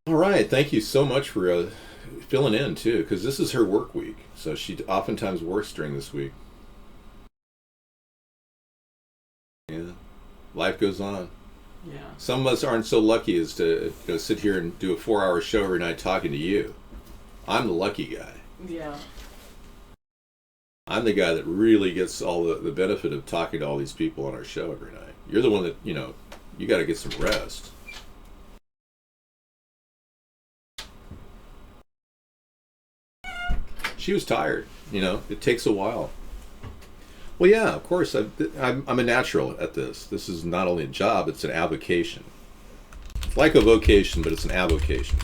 All right. Thank you so much for filling in, too, because this is her work week. So she oftentimes works during this week. Yeah. Life goes on. Yeah. Some of us aren't so lucky as to sit here and do a 4-hour show every night talking to you. I'm the lucky guy. Yeah. I'm the guy that really gets all the benefit of talking to all these people on our show every night. You're the one that, you got to get some rest. She was tired. It takes a while. Well, yeah, of course. I'm a natural at this. This is not only a job, it's an avocation. It's like a vocation, but it's an avocation.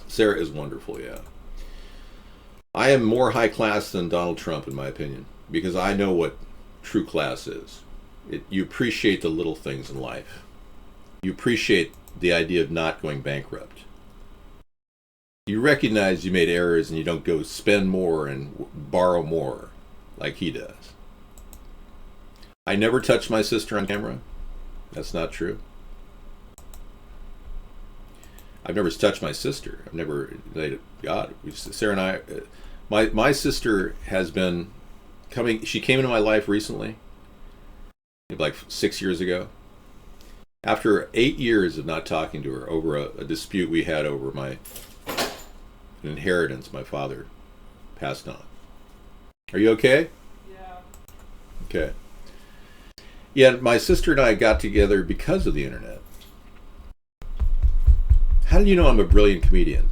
Sarah is wonderful, yeah. I am more high class than Donald Trump, in my opinion, because I know what true class is. You appreciate the little things in life. You appreciate the idea of not going bankrupt. You recognize you made errors and you don't go spend more and borrow more like he does. I never touched my sister on camera. That's not true. I've never touched my sister. I've never, God, Sarah and I, my sister has been coming, she came into my life recently, like 6 years ago. After 8 years of not talking to her over a dispute we had over an inheritance my father passed on. Are you okay? Yeah. Okay. Yeah, my sister and I got together because of the internet. How do you know I'm a brilliant comedian?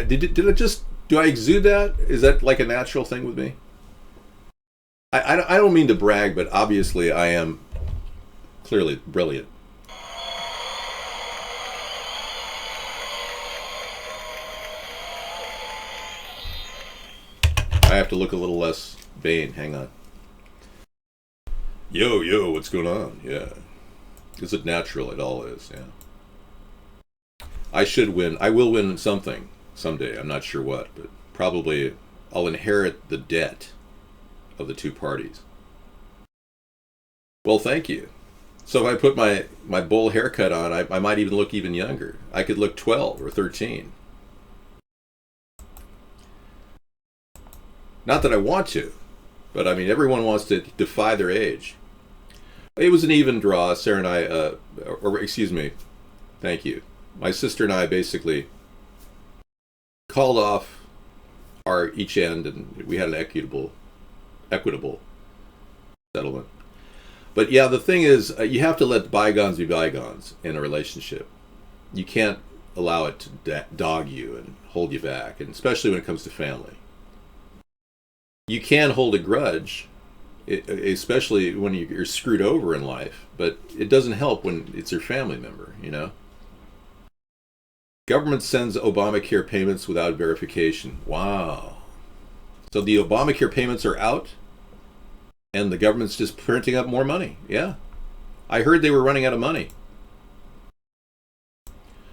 Do I exude that? Is that like a natural thing with me? I don't mean to brag, but obviously I am clearly brilliant. I have to look a little less vain. Hang on. Yo, what's going on? Yeah. Is it natural? It all is, yeah. I should win. I will win something someday. I'm not sure what, but probably I'll inherit the debt of the two parties. Well, thank you. So if I put my bowl haircut on, I might even look even younger. I could look 12 or 13. Not that I want to, but I mean, everyone wants to defy their age. It was an even draw. Sarah and I, thank you. My sister and I basically called off our each end, and we had an equitable settlement. But yeah, the thing is, you have to let bygones be bygones in a relationship. You can't allow it to dog you and hold you back, and especially when it comes to family. You can hold a grudge, especially when you're screwed over in life, but it doesn't help when it's your family member, you know? Government sends Obamacare payments without verification. Wow. So the Obamacare payments are out, and the government's just printing up more money. Yeah. I heard they were running out of money.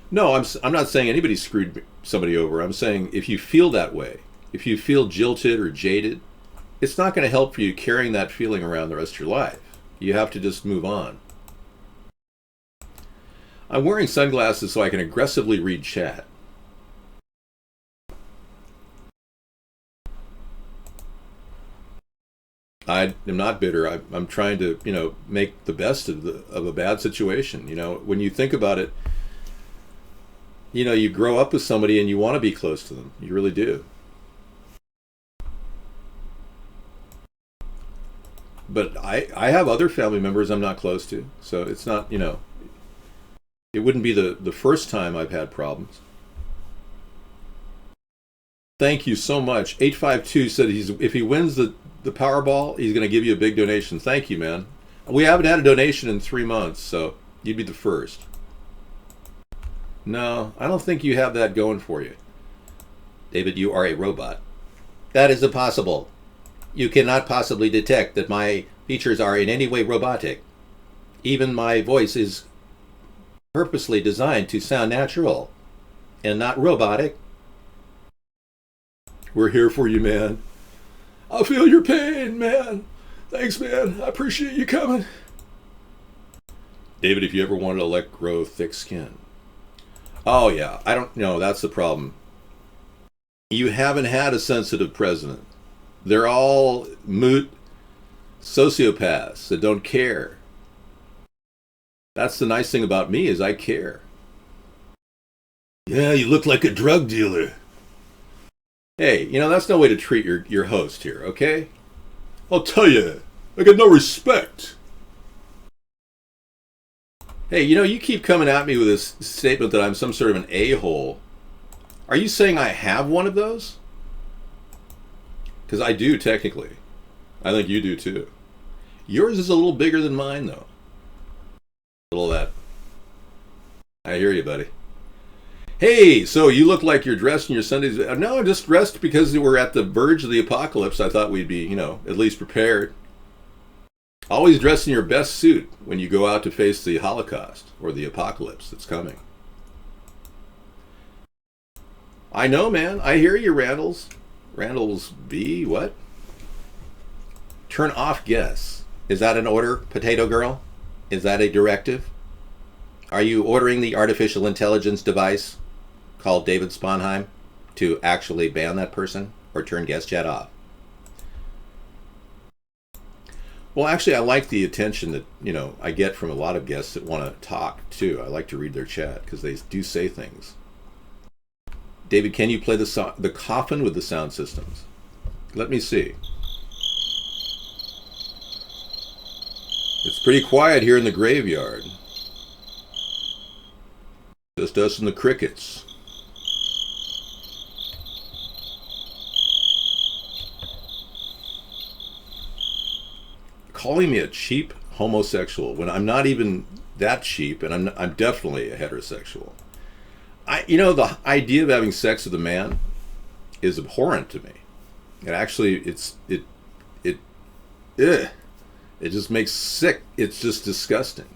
No, I'm not saying anybody screwed somebody over. I'm saying if you feel that way, if you feel jilted or jaded, it's not going to help for you carrying that feeling around the rest of your life. You have to just move on. I'm wearing sunglasses so I can aggressively read chat. I am not bitter. I'm trying to, make the best of a bad situation. When you think about it, you grow up with somebody and you want to be close to them. You really do. But I have other family members I'm not close to, so it's not, it wouldn't be the first time I've had problems. Thank you so much. 852 said if he wins the Powerball, he's going to give you a big donation. Thank you, man. We haven't had a donation in 3 months, so you'd be the first. No, I don't think you have that going for you. David, you are a robot. That is impossible. You cannot possibly detect that my features are in any way robotic. Even my voice is purposely designed to sound natural and not robotic. We're here for you, man. I feel your pain, man. Thanks, man. I appreciate you coming. David, if you ever wanted to let grow thick skin. Oh, yeah. I don't know. That's the problem. You haven't had a sensitive president. They're all moot sociopaths that don't care. That's the nice thing about me is I care. Yeah, you look like a drug dealer. Hey, that's no way to treat your host here, okay? I'll tell you, I got no respect. Hey, you keep coming at me with this statement that I'm some sort of an a-hole. Are you saying I have one of those? Because I do, technically. I think you do, too. Yours is a little bigger than mine, though. A little of that. I hear you, buddy. Hey, so you look like you're dressed in your Sundays. No, I'm just dressed because we're at the verge of the apocalypse. I thought we'd be, at least prepared. Always dress in your best suit when you go out to face the Holocaust or the apocalypse that's coming. I know, man. I hear you, Randall's. Randall's B, what? Turn off guess. Is that an order, Potato Girl? Is that a directive? Are you ordering the artificial intelligence device called David Sponheim to actually ban that person or turn guest chat off? Well, actually, I like the attention that, I get from a lot of guests that want to talk, too. I like to read their chat because they do say things. David, can you play the coffin with the sound systems? Let me see. It's pretty quiet here in the graveyard. Just us and the crickets. Calling me a cheap homosexual when I'm not even that cheap, and I'm definitely a heterosexual. The idea of having sex with a man is abhorrent to me. And actually, it just makes sick. It's just disgusting.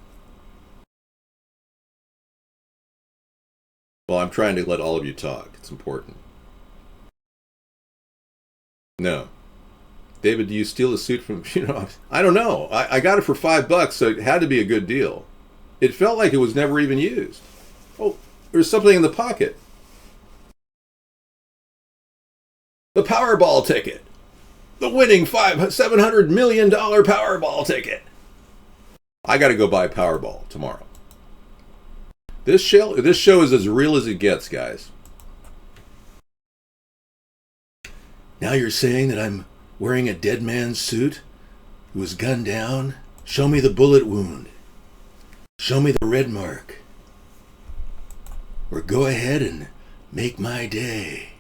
Well, I'm trying to let all of you talk. It's important. No. David, do you steal a suit from, I don't know. I got it for $5, so it had to be a good deal. It felt like it was never even used. Oh, there's something in the pocket. The Powerball ticket. The winning $700 million Powerball ticket. I got to go buy Powerball tomorrow. This show is as real as it gets, guys. Now you're saying that I'm wearing a dead man's suit who was gunned down? Show me the bullet wound. Show me the red mark. Or go ahead and make my day.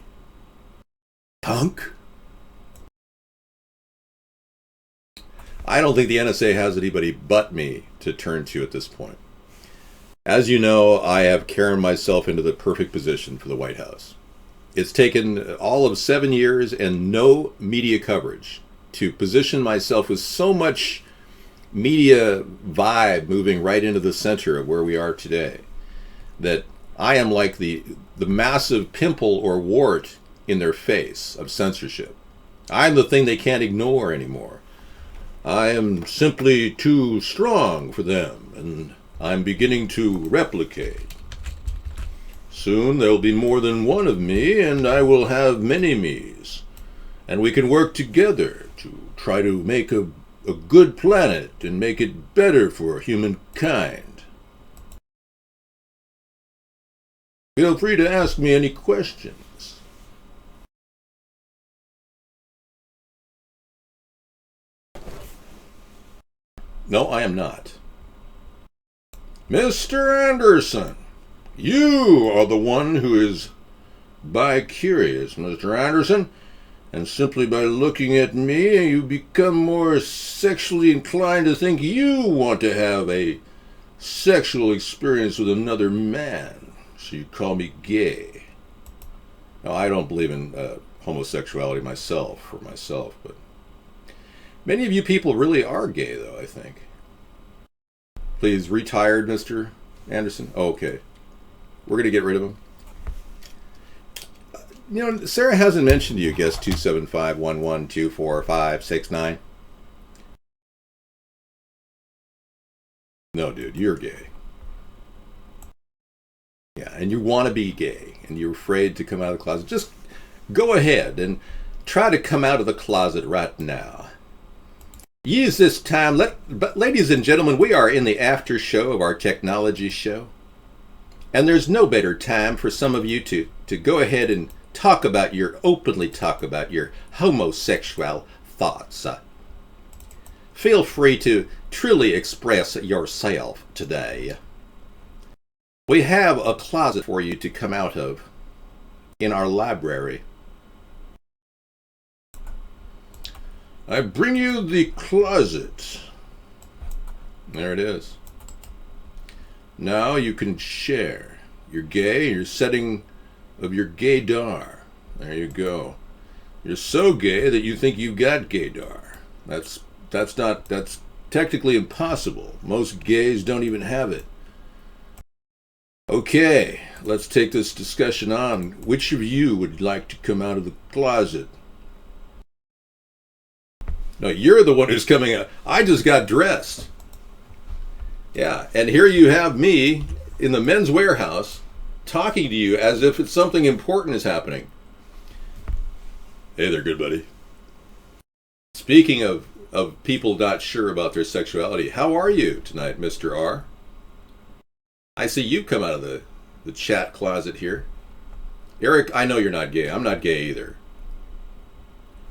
Punk? I don't think the NSA has anybody but me to turn to at this point. As you know, I have carried myself into the perfect position for the White House. It's taken all of 7 years and no media coverage to position myself with so much media vibe moving right into the center of where we are today that I am like the massive pimple or wart in their face of censorship. I'm the thing they can't ignore anymore. I am simply too strong for them, and I'm beginning to replicate. Soon there'll be more than one of me, and I will have many me's. And we can work together to try to make a good planet and make it better for humankind. Feel free to ask me any questions. No, I am not. Mr. Anderson, you are the one who is bi-curious, Mr. Anderson, and simply by looking at me, you become more sexually inclined to think you want to have a sexual experience with another man, so you call me gay. Now, I don't believe in homosexuality myself, but many of you people really are gay, though, I think. Please, retired, Mr. Anderson? Oh, okay. We're going to get rid of him. Sarah hasn't mentioned to you, guest 275-1124569. No, dude, you're gay. Yeah, and you want to be gay, and you're afraid to come out of the closet. Just go ahead and try to come out of the closet right now. Use this time. But ladies and gentlemen, we are in the after show of our technology show. And there's no better time for some of you to go ahead and openly talk about your homosexual thoughts. Feel free to truly express yourself today. We have a closet for you to come out of in our library. I bring you the closet. There it is. Now you can share You're gay, you're setting of your gaydar. There you go. You're so gay that you think you've got gaydar. That's technically impossible. Most gays don't even have it. Okay, let's take this discussion on. Which of you would like to come out of the closet? No, you're the one who's coming out. I just got dressed. Yeah, and here you have me in the men's warehouse talking to you as if it's something important is happening. Hey there, good buddy. Speaking of people not sure about their sexuality, how are you tonight, Mr. R? I see you come out of the chat closet here. Eric, I know you're not gay. I'm not gay either.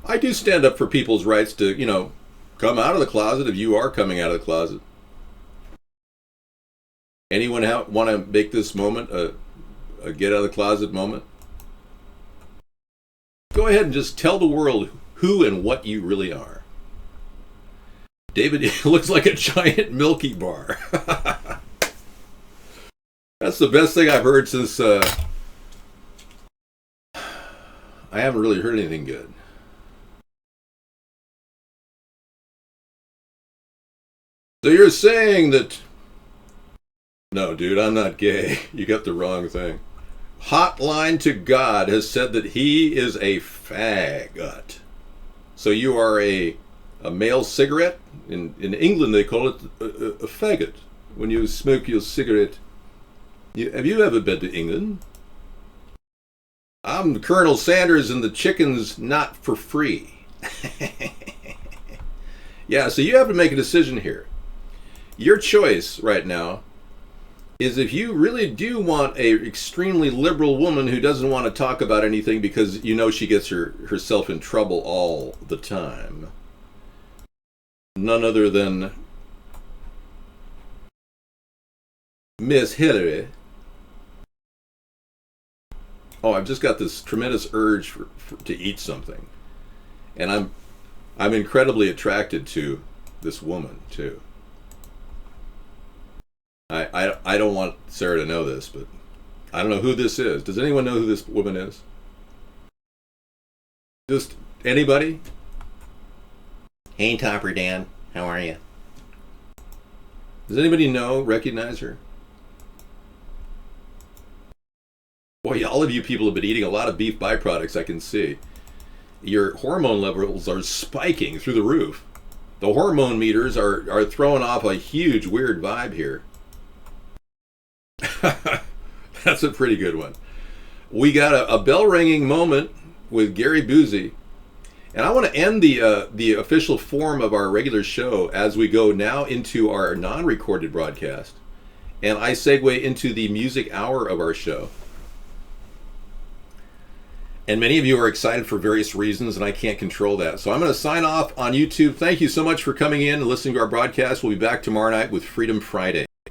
I do stand up for people's rights to, come out of the closet if you are coming out of the closet. Anyone want to make this moment a get out of the closet moment? Go ahead and just tell the world who and what you really are. David, it looks like a giant Milky Bar. That's the best thing I've heard since I haven't really heard anything good. So you're saying that... No, dude, I'm not gay. You got the wrong thing. Hotline to God has said that he is a faggot. So you are a male cigarette? In England they call it a faggot. When you smoke your cigarette. Have you ever been to England? I'm Colonel Sanders and the chicken's not for free. Yeah, so you have to make a decision here. Your choice right now is if you really do want a extremely liberal woman who doesn't want to talk about anything because she gets herself in trouble all the time. None other than Miss Hillary. Oh, I've just got this tremendous urge to eat something. And I'm incredibly attracted to this woman, too. I don't want Sarah to know this, but I don't know who this is. Does anyone know who this woman is? Just anybody? Hey, Topper Dan. How are you? Does anybody recognize her? Boy, all of you people have been eating a lot of beef byproducts, I can see. Your hormone levels are spiking through the roof. The hormone meters are throwing off a huge weird vibe here. That's a pretty good one. We got a bell-ringing moment with Gary Boozy. And I want to end the official form of our regular show as we go now into our non-recorded broadcast. And I segue into the music hour of our show. And many of you are excited for various reasons, and I can't control that. So I'm going to sign off on YouTube. Thank you so much for coming in and listening to our broadcast. We'll be back tomorrow night with Freedom Friday.